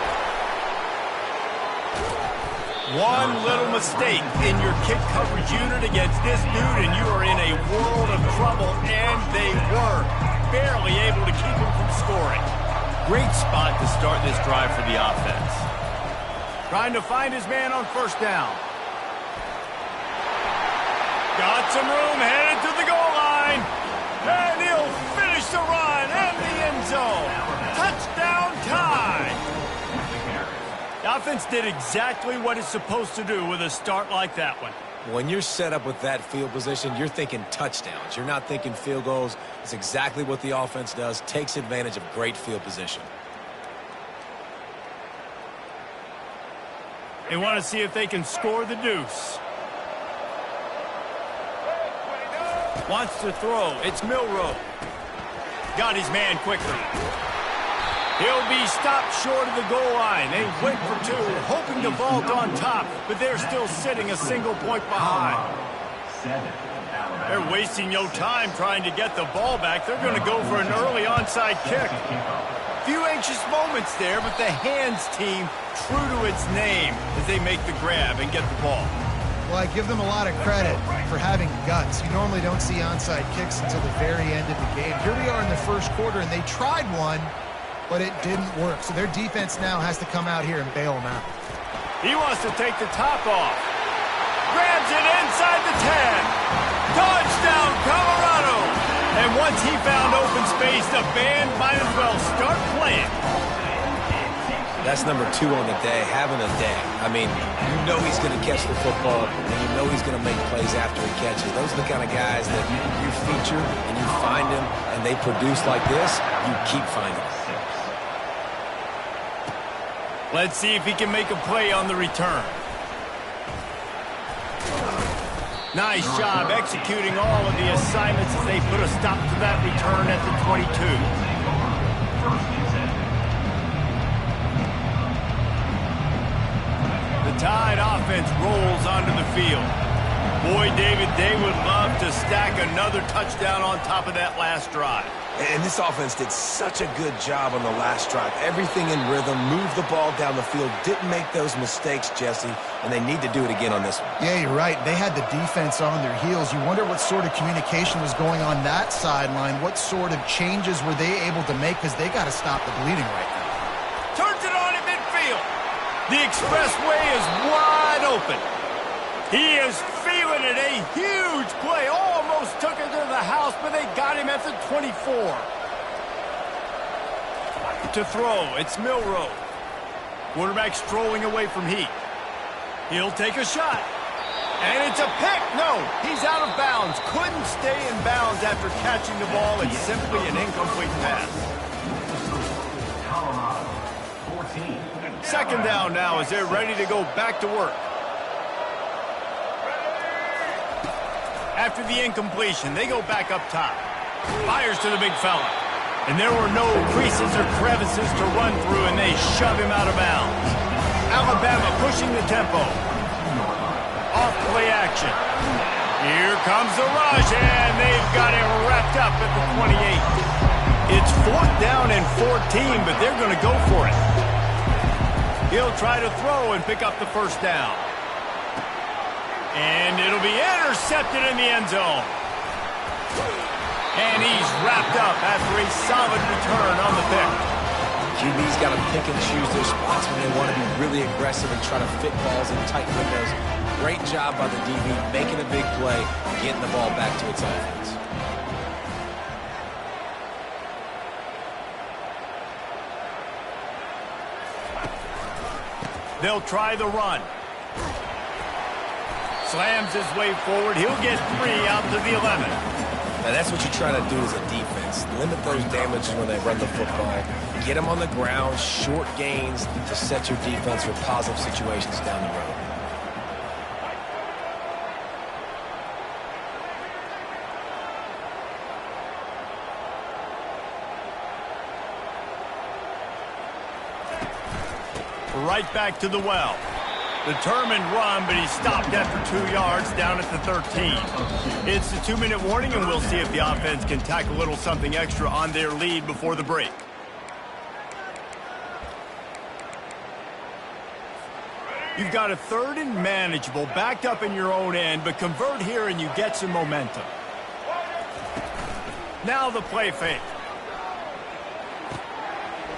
Speaker 1: One little mistake in your kick coverage unit against this dude, and you are in a world of trouble, and they were barely able to keep him from scoring. Great spot to start this drive for the offense. Trying to find his man on first down. Got some room, headed to the goal line. And he'll finish the run and the end zone. Touchdown tie. The offense did exactly what it's supposed to do with a start like that one.
Speaker 2: When you're set up with that field position, you're thinking touchdowns. You're not thinking field goals. It's exactly what the offense does. Takes advantage of great field position.
Speaker 1: They want to see if they can score the deuce. Wants to throw. It's Milroe. Got his man quickly. He'll be stopped short of the goal line. They wait for 2, hoping to vault on top, but they're still sitting a single point behind. They're wasting no time trying to get the ball back. They're going to go for an early onside kick. Few anxious moments there, but the hands team true to its name as they make the grab and get the ball.
Speaker 3: Well, I give them a lot of credit for having guts. You normally don't see onside kicks until the very end of the game. Here we are in the first quarter, and they tried one, but it didn't work. So their defense now has to come out here and bail them out.
Speaker 1: He wants to take the top off. Grabs it inside the 10. Touchdown, Colorado! And once he found open space, the band might as well start playing.
Speaker 2: That's number 2 on the day, having a day. I mean, you know he's going to catch the football, and you know he's going to make plays after he catches. Those are the kind of guys that you feature, and you find them, and they produce like this, you keep finding them.
Speaker 1: Let's see if he can make a play on the return. Nice job executing all of the assignments as they put a stop to that return at the 22. The Tide offense rolls onto the field. Boy, David, they would love to stack another touchdown on top of that last drive.
Speaker 2: And this offense did such a good job on the last drive. Everything in rhythm, moved the ball down the field, didn't make those mistakes, Jesse, and they need to do it again on this one.
Speaker 3: Yeah, you're right. They had the defense on their heels. You wonder what sort of communication was going on that sideline. What sort of changes were they able to make, because they got to stop the bleeding right now.
Speaker 1: Turns it on in midfield. The expressway is wide open. He is feeling it. A huge play. Almost took it to the house, but they got him at the 24. To throw, it's Milroe. Quarterback strolling away from Heat. He'll take a shot. And it's a pick. No, he's out of bounds. Couldn't stay in bounds after catching the ball. It's simply an incomplete pass. Second down now as they're ready to go back to work. After the incompletion, they go back up top. Fires to the big fella. And there were no creases or crevices to run through, and they shove him out of bounds. Alabama pushing the tempo. Off play action. Here comes the rush, and they've got him wrapped up at the 28. It's 4th down and 14, but they're going to go for it. He'll try to throw and pick up the first down. And it'll be intercepted in the end zone. And he's wrapped up after a solid return on the pick.
Speaker 2: QB's got to pick and choose their spots when they want to be really aggressive and try to fit balls in tight windows. Great job by the DB making a big play, getting the ball back to its offense.
Speaker 1: They'll try the run. Slams his way forward. He'll get 3 out to the 11.
Speaker 2: Now that's what you try to do as a defense. Limit those damages when they run the football. Get them on the ground, short gains to set your defense for positive situations down the road.
Speaker 1: Right back to the well. Determined run, but he stopped after 2 yards down at the 13. It's a 2-minute warning, and we'll see if the offense can tack a little something extra on their lead before the break. You've got a 3rd and manageable, backed up in your own end, but convert here and you get some momentum. Now the play fake.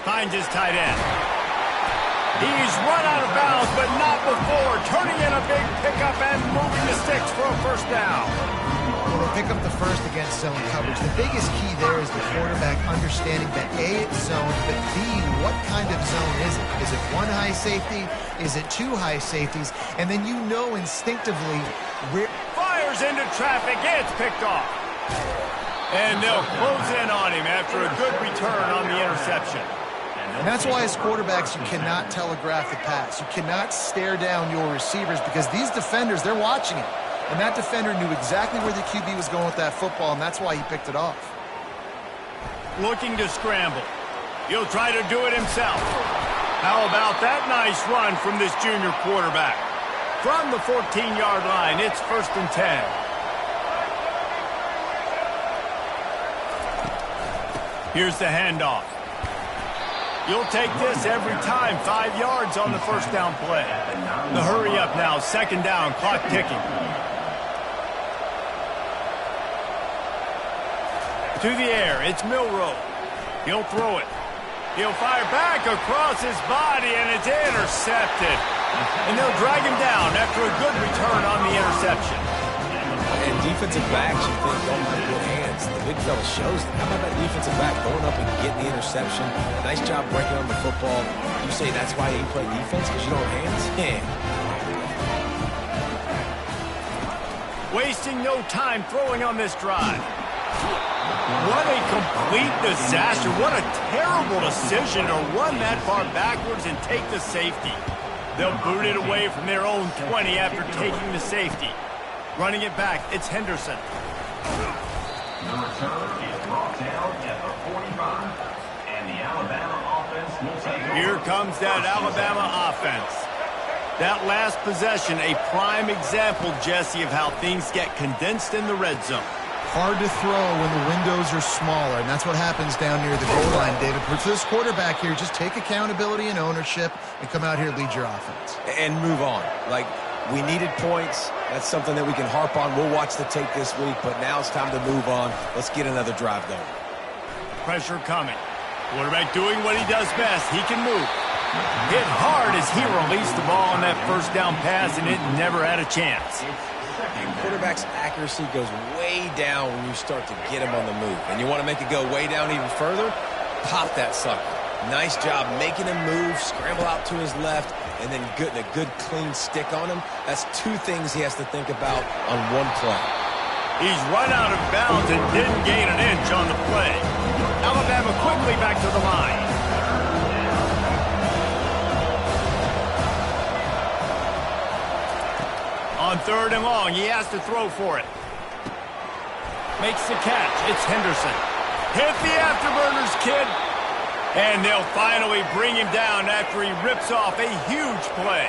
Speaker 1: Finds his tight end. He's run out of bounds, but not before turning in a big pickup and moving the sticks for a first down.
Speaker 3: Well, they pick up the first against zone coverage. The biggest key there is the quarterback understanding that A, it's zone, but B, what kind of zone is it? Is it 1 high safety? Is it 2 high safeties? And then you know instinctively where...
Speaker 1: Fires into traffic. It's picked off. And they'll close in on him after a good return on the interception.
Speaker 3: And that's why as quarterbacks, you cannot telegraph the pass. You cannot stare down your receivers because these defenders, they're watching it. And that defender knew exactly where the QB was going with that football, and that's why he picked it off.
Speaker 1: Looking to scramble. He'll try to do it himself. How about that nice run from this junior quarterback? From the 14-yard line, it's 1st and 10. Here's the handoff. You'll take this every time. 5 yards on the first down play. The hurry up now. 2nd down. Clock ticking. To the air. It's Milroe. He'll throw it. He'll fire back across his body, and it's intercepted. And they'll drag him down after a good return on the interception.
Speaker 2: And defensive backs, you think, don't have good hands. The big fella shows it. How about that defensive back going up and getting the interception? Nice job breaking on the football. You say that's why you play defense, because you don't have hands? Yeah.
Speaker 1: Wasting no time throwing on this drive. What a complete disaster. What a terrible decision to run that far backwards and take the safety. They'll boot it away from their own 20 after taking the safety. Running it back, it's Henderson.
Speaker 4: The return is brought down at the 45. And the Alabama offense will take over.
Speaker 1: Here comes that Alabama offense. That last possession, a prime example, Jesse, of how things get condensed in the red zone.
Speaker 3: Hard to throw when the windows are smaller, and that's what happens down near the goal line, David. For this quarterback here, just take accountability and ownership and come out here and lead your offense.
Speaker 2: And move on. Like, we needed points. That's something that we can harp on. We'll watch the tape this week, but now it's time to move on. Let's get another drive going.
Speaker 1: Pressure coming. Quarterback doing what he does best. He can move. Hit hard as he released the ball on that first down pass, and it never had a chance.
Speaker 2: Quarterback's accuracy goes way down when you start to get him on the move. And you want to make it go way down even further? Pop that sucker. Nice job making him move, scramble out to his left, and then getting a good clean stick on him. That's 2 things he has to think about on one play.
Speaker 1: He's run out of bounds and didn't gain an inch on the play. Alabama quickly back to the line. On 3rd and long, he has to throw for it. Makes the catch. It's Henderson. Hit the afterburners, kid. And they'll finally bring him down after he rips off a huge play.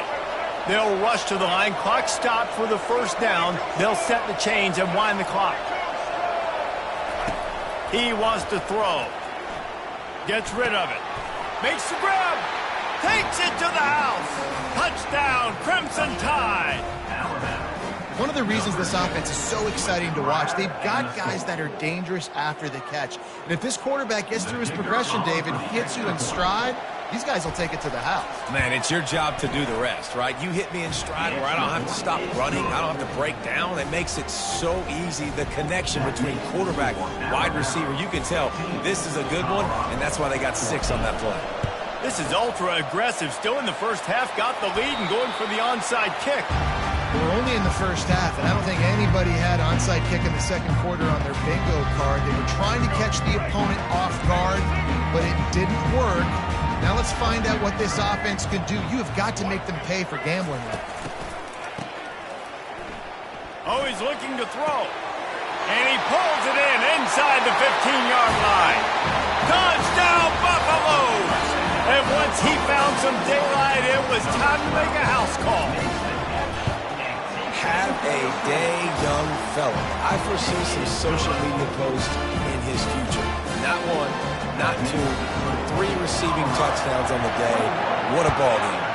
Speaker 1: They'll rush to the line. Clock stopped for the first down. They'll set the chains and wind the clock. He wants to throw. Gets rid of it. Makes the grab. Takes it to the house. Touchdown, Crimson Tide.
Speaker 3: One of the reasons this offense is so exciting to watch, they've got guys that are dangerous after the catch. And if this quarterback gets through his progression, David, hits you in stride, these guys will take it to the house.
Speaker 2: Man, it's your job to do the rest, right? You hit me in stride where I don't have to stop running. I don't have to break down. It makes it so easy. The connection between quarterback and wide receiver, you can tell this is a good one, and that's why they got 6 on that play.
Speaker 1: This is ultra-aggressive. Still in the first half, got the lead and going for the onside kick.
Speaker 3: We're only in the first half, and I don't think anybody had onside kick in the second quarter on their bingo card. They were trying to catch the opponent off guard, but it didn't work. Now let's find out what this offense could do. You have got to make them pay for gambling.
Speaker 1: Oh, he's looking to throw. And he pulls it in inside the 15-yard line. Touchdown, Buffaloes! And once he found some daylight, it was time to make a house call.
Speaker 2: Have a day, young fella. I foresee some social media posts in his future. Not 1, not 2, 3 receiving touchdowns on the day. What a ball game.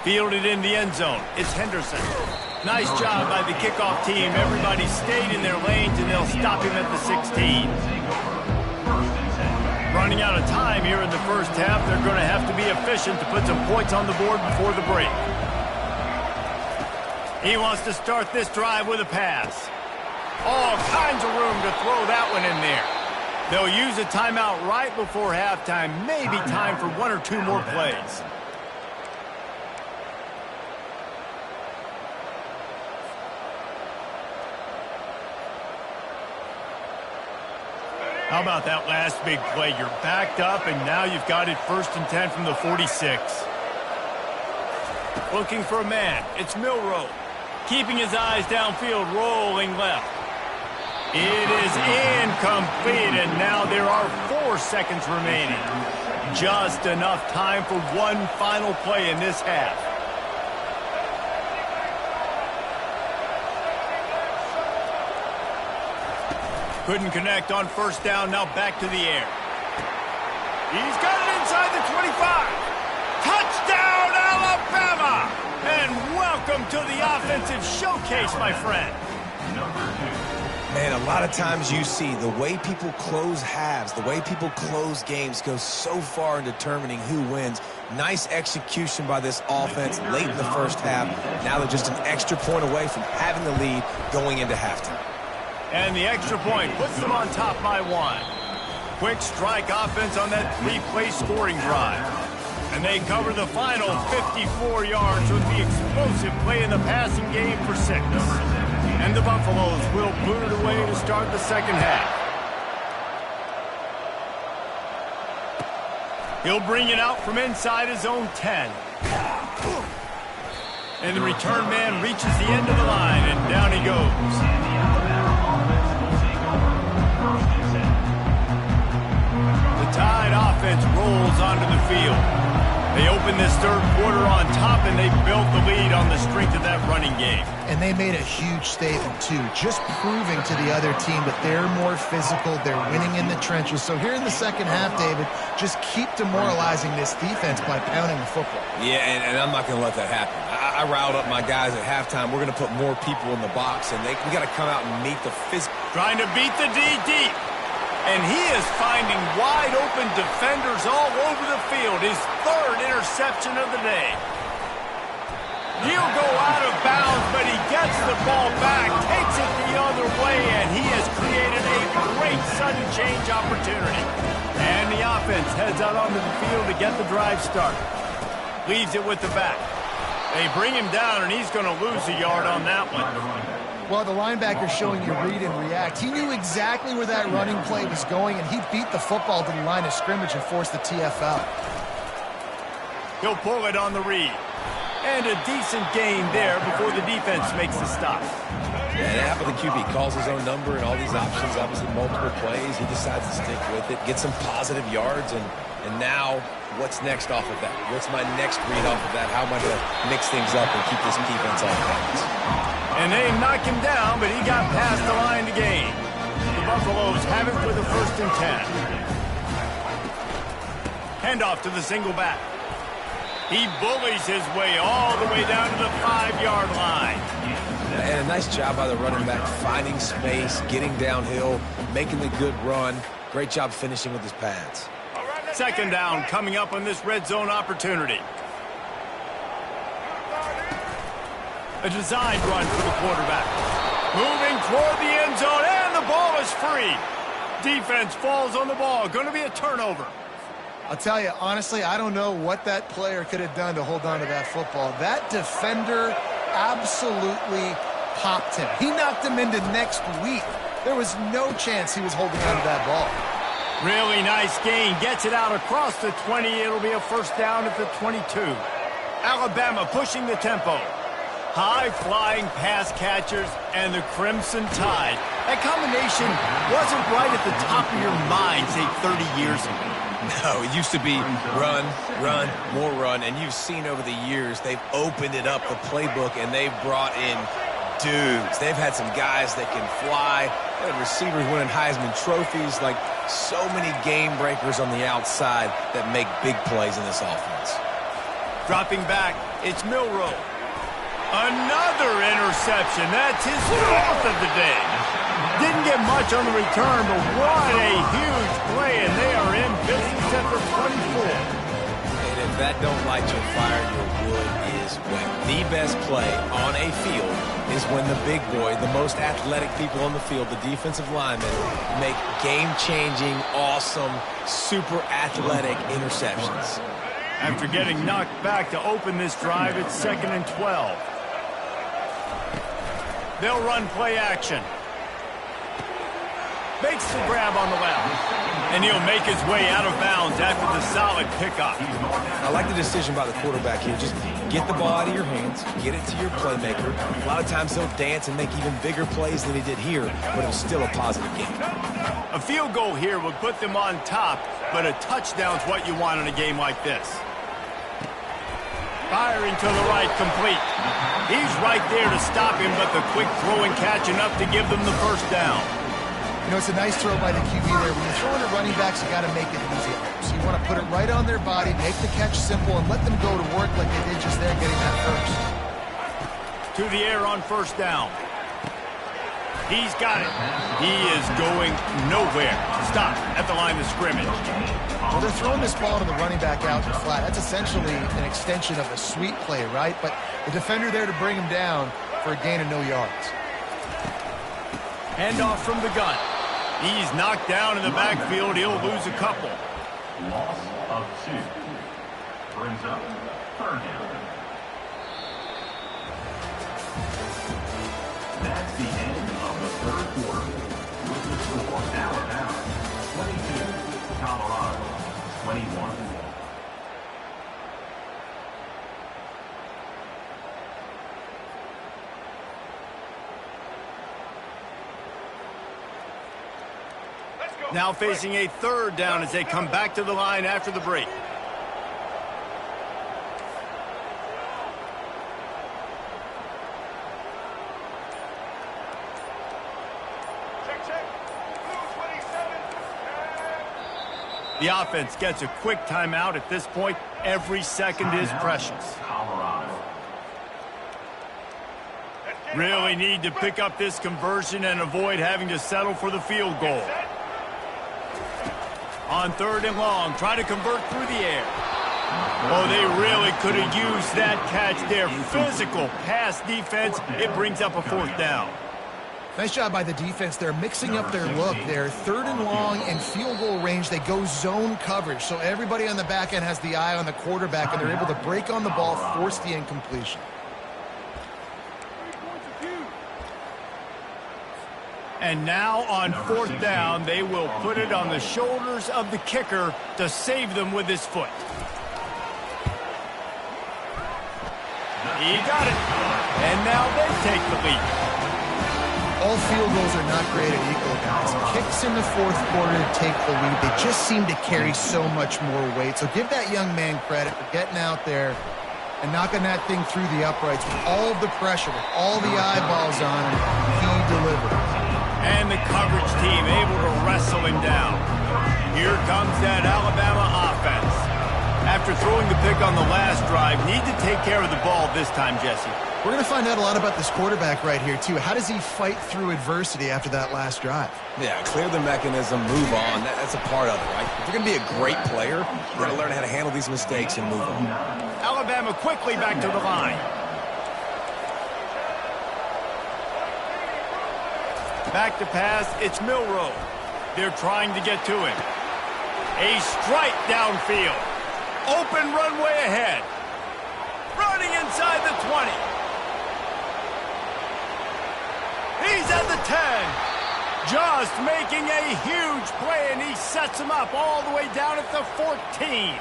Speaker 1: Fielded in the end zone. It's Henderson. Nice job by the kickoff team. Everybody stayed in their lanes, and they'll stop him at the 16. Running out of time here in the first half. They're going to have to be efficient to put some points on the board before the break. He wants to start this drive with a pass. All kinds of room to throw that one in there. They'll use a timeout right before halftime. Maybe time for 1 or 2 more plays. How about that last big play? You're backed up, and now you've got it 1st and 10 from the 46. Looking for a man. It's Milroe. Keeping his eyes downfield, rolling left. It is incomplete, and now there are 4 seconds remaining. Just enough time for one final play in this half. Couldn't connect on first down. Now back to the air. He's got it inside the 25. Touchdown, Alabama! And welcome to the offensive showcase, my friend.
Speaker 2: Man, a lot of times you see the way people close halves, the way people close games goes so far in determining who wins. Nice execution by this offense late in the first half. Now they're just an extra point away from having the lead going into halftime.
Speaker 1: And the extra point puts them on top by 1. Quick strike offense on that 3-play scoring drive. And they cover the final 54 yards with the explosive play in the passing game for 6. And the Buffaloes will boot it away to start the second half. He'll bring it out from inside his own 10. And the return man reaches the end of the line, and down he goes. Tide offense rolls onto the field. They open this third quarter on top, and they built the lead on the strength of that running game.
Speaker 3: And they made a huge statement, too, just proving to the other team that they're more physical, they're winning in the trenches. So here in the second half, David, just keep demoralizing this defense by pounding the football.
Speaker 2: Yeah, and I'm not going to let that happen. I riled up my guys at halftime. We're going to put more people in the box, and we got to come out and meet the physical.
Speaker 1: Trying to beat the D deep. And he is finding wide-open defenders all over the field. His 3rd interception of the day. He'll go out of bounds, but he gets the ball back, takes it the other way, and he has created a great sudden change opportunity. And the offense heads out onto the field to get the drive started. Leaves it with the back. They bring him down, and he's going to lose a yard on that one.
Speaker 3: Well, the linebacker's showing you read and react. He knew exactly where that running play was going, and he beat the football to the line of scrimmage and forced the TFL.
Speaker 1: He'll pull it on the read. And a decent gain there before the defense makes the stop.
Speaker 2: Yeah, and after the QB calls his own number and all these options, obviously multiple plays, he decides to stick with it, get some positive yards, and now what's next off of that? What's my next read off of that? How am I going to mix things up and keep this defense on balance?
Speaker 1: And they knock him down, but he got past the line to gain. The Buffaloes have it for the 1st and 10. Handoff to the single back. He bullies his way all the way down to the 5-yard line.
Speaker 2: And a nice job by the running back, finding space, getting downhill, making the good run. Great job finishing with his pads.
Speaker 1: 2nd down coming up on this red zone opportunity. A designed run for the quarterback. Moving toward the end zone, and the ball is free. Defense falls on the ball. Going to be a turnover.
Speaker 3: I'll tell you, honestly, I don't know what that player could have done to hold on to that football. That defender absolutely popped him. He knocked him into next week. There was no chance he was holding on to that ball.
Speaker 1: Really nice gain. Gets it out across the 20. It'll be a 1st down at the 22. Alabama pushing the tempo. High-flying pass catchers and the Crimson Tide. That combination wasn't right at the top of your mind, say, 30 years ago.
Speaker 2: No, it used to be run, run, more run, and you've seen over the years they've opened it up, the playbook, and they've brought in dudes. They've had some guys that can fly. They have receivers winning Heisman trophies, like so many game breakers on the outside that make big plays in this offense.
Speaker 1: Dropping back, it's Milroe. Another interception. That's his 4th of the day. Didn't get much on the return, but what a huge play, and they are in business at the 24.
Speaker 2: And if that don't light your fire, your wood is wet. The best play on a field is when the big boy, the most athletic people on the field, the defensive linemen, make game-changing, awesome, super athletic interceptions.
Speaker 1: After getting knocked back to open this drive, it's 2nd and 12. They'll run play action. Makes the grab on the left. And he'll make his way out of bounds after the solid pickup.
Speaker 2: I like the decision by the quarterback here. Just get the ball out of your hands, get it to your playmaker. A lot of times he'll dance and make even bigger plays than he did here, but it was still a positive game.
Speaker 1: A field goal here would put them on top, but a touchdown's what you want in a game like this. Firing to the right, complete. He's right there to stop him, but the quick throw and catch enough to give them the 1st down.
Speaker 3: You know, it's a nice throw by the QB there. When you're throwing at running backs, you got to make it easy. So you want to put it right on their body, make the catch simple, and let them go to work like they did just there getting that 1st.
Speaker 1: To the air on 1st down. He's got it. He is going nowhere. Stop at the line of scrimmage.
Speaker 3: Well, they're throwing this ball to the running back out in the flat. That's essentially an extension of a sweep play, right? But the defender there to bring him down for a gain of no yards.
Speaker 1: Handoff from the gun. He's knocked down in the backfield. He'll lose a couple.
Speaker 4: Loss of 2. Brings up 3rd down. That's the end of the 3rd quarter. With the score, Alabama 22, Colorado 21.
Speaker 1: Now facing a 3rd down as they come back to the line after the break. The offense gets a quick timeout at this point. Every second is precious.
Speaker 4: Colorado.
Speaker 1: Really need to pick up this conversion and avoid having to settle for the field goal. On 3rd and long, try to convert through the air. Oh, they really could have used that catch there. Physical pass defense. It brings up a 4th down.
Speaker 3: Nice job by the defense. They're mixing up their look. They're 3rd and long in field goal range. They go zone coverage. So everybody on the back end has the eye on the quarterback, and they're able to break on the ball, force the incompletion.
Speaker 1: And now on 4th down, they will put it on the shoulders of the kicker to save them with his foot. He got it. And now they take the lead.
Speaker 3: All field goals are not created equal, guys. Kicks in the fourth quarter to take the lead. They just seem to carry so much more weight. So give that young man credit for getting out there and knocking that thing through the uprights with all of the pressure, with all the eyeballs on him. He delivered.
Speaker 1: And the coverage team able to wrestle him down. Here comes that Alabama offense. After throwing the pick on the last drive, need to take care of the ball this time, Jesse.
Speaker 3: We're going to find out a lot about this quarterback right here, too. How does he fight through adversity after that last drive?
Speaker 2: Yeah, clear the mechanism, move on. That's a part of it, right? If you're going to be a great player, you've got to learn how to handle these mistakes and move on.
Speaker 1: Alabama quickly back to the line. Back to pass, it's Milroe. They're trying to get to him. A strike downfield. Open runway ahead. Running inside the 20. He's at the 10. Just making a huge play, and he sets him up all the way down at the 14.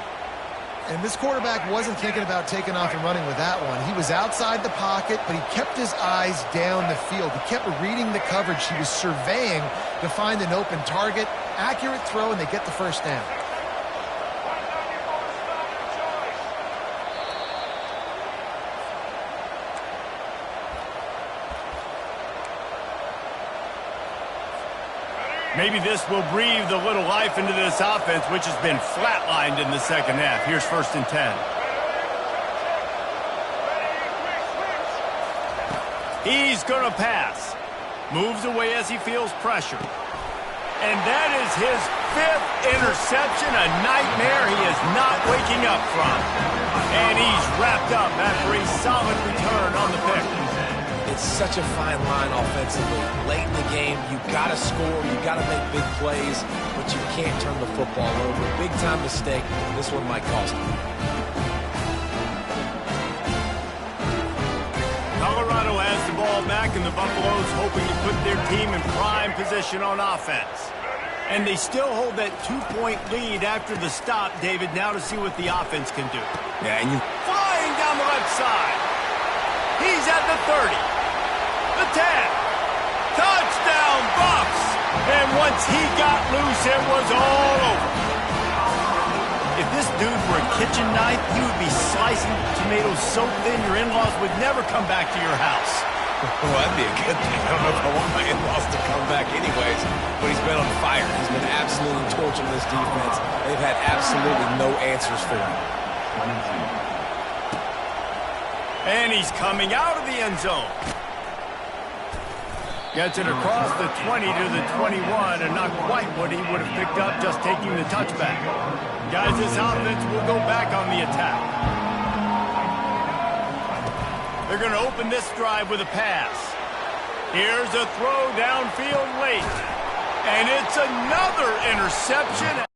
Speaker 3: And this quarterback wasn't thinking about taking off and running with that one. He was outside the pocket, but he kept his eyes down the field. He kept reading the coverage. He was surveying to find an open target. Accurate throw, and they get the first down.
Speaker 1: Maybe this will breathe a little life into this offense, which has been flatlined in the second half. Here's 1st and 10. He's going to pass. Moves away as he feels pressure. And that is his 5th interception, a nightmare he is not waking up from. And he's wrapped up after a solid return on the pick.
Speaker 2: It's such a fine line offensively. Late in the game, you've got to score, you've got to make big plays, but you can't turn the football over. Big-time mistake. This one might cost him.
Speaker 1: Colorado has the ball back, and the Buffaloes hoping to put their team in prime position on offense. And they still hold that 2-point lead after the stop, David, now to see what the offense can do.
Speaker 2: Yeah, and you
Speaker 1: flying down the left side. He's at the 30. The 10. Touchdown, Buffs! And once he got loose, it was all over. If this dude were a kitchen knife, he would be slicing tomatoes so thin your in-laws would never come back to your house.
Speaker 2: Well, that'd be a good thing. I don't know if I want my in-laws to come back anyways, but he's been on fire. He's been absolutely torching this defense. They've had absolutely no answers for him.
Speaker 1: And he's coming out of the end zone. Gets it across the 20 to the 21, and not quite what he would have picked up just taking the touchback. Guys, this offense will go back on the attack. They're going to open this drive with a pass. Here's a throw downfield late. And it's another interception.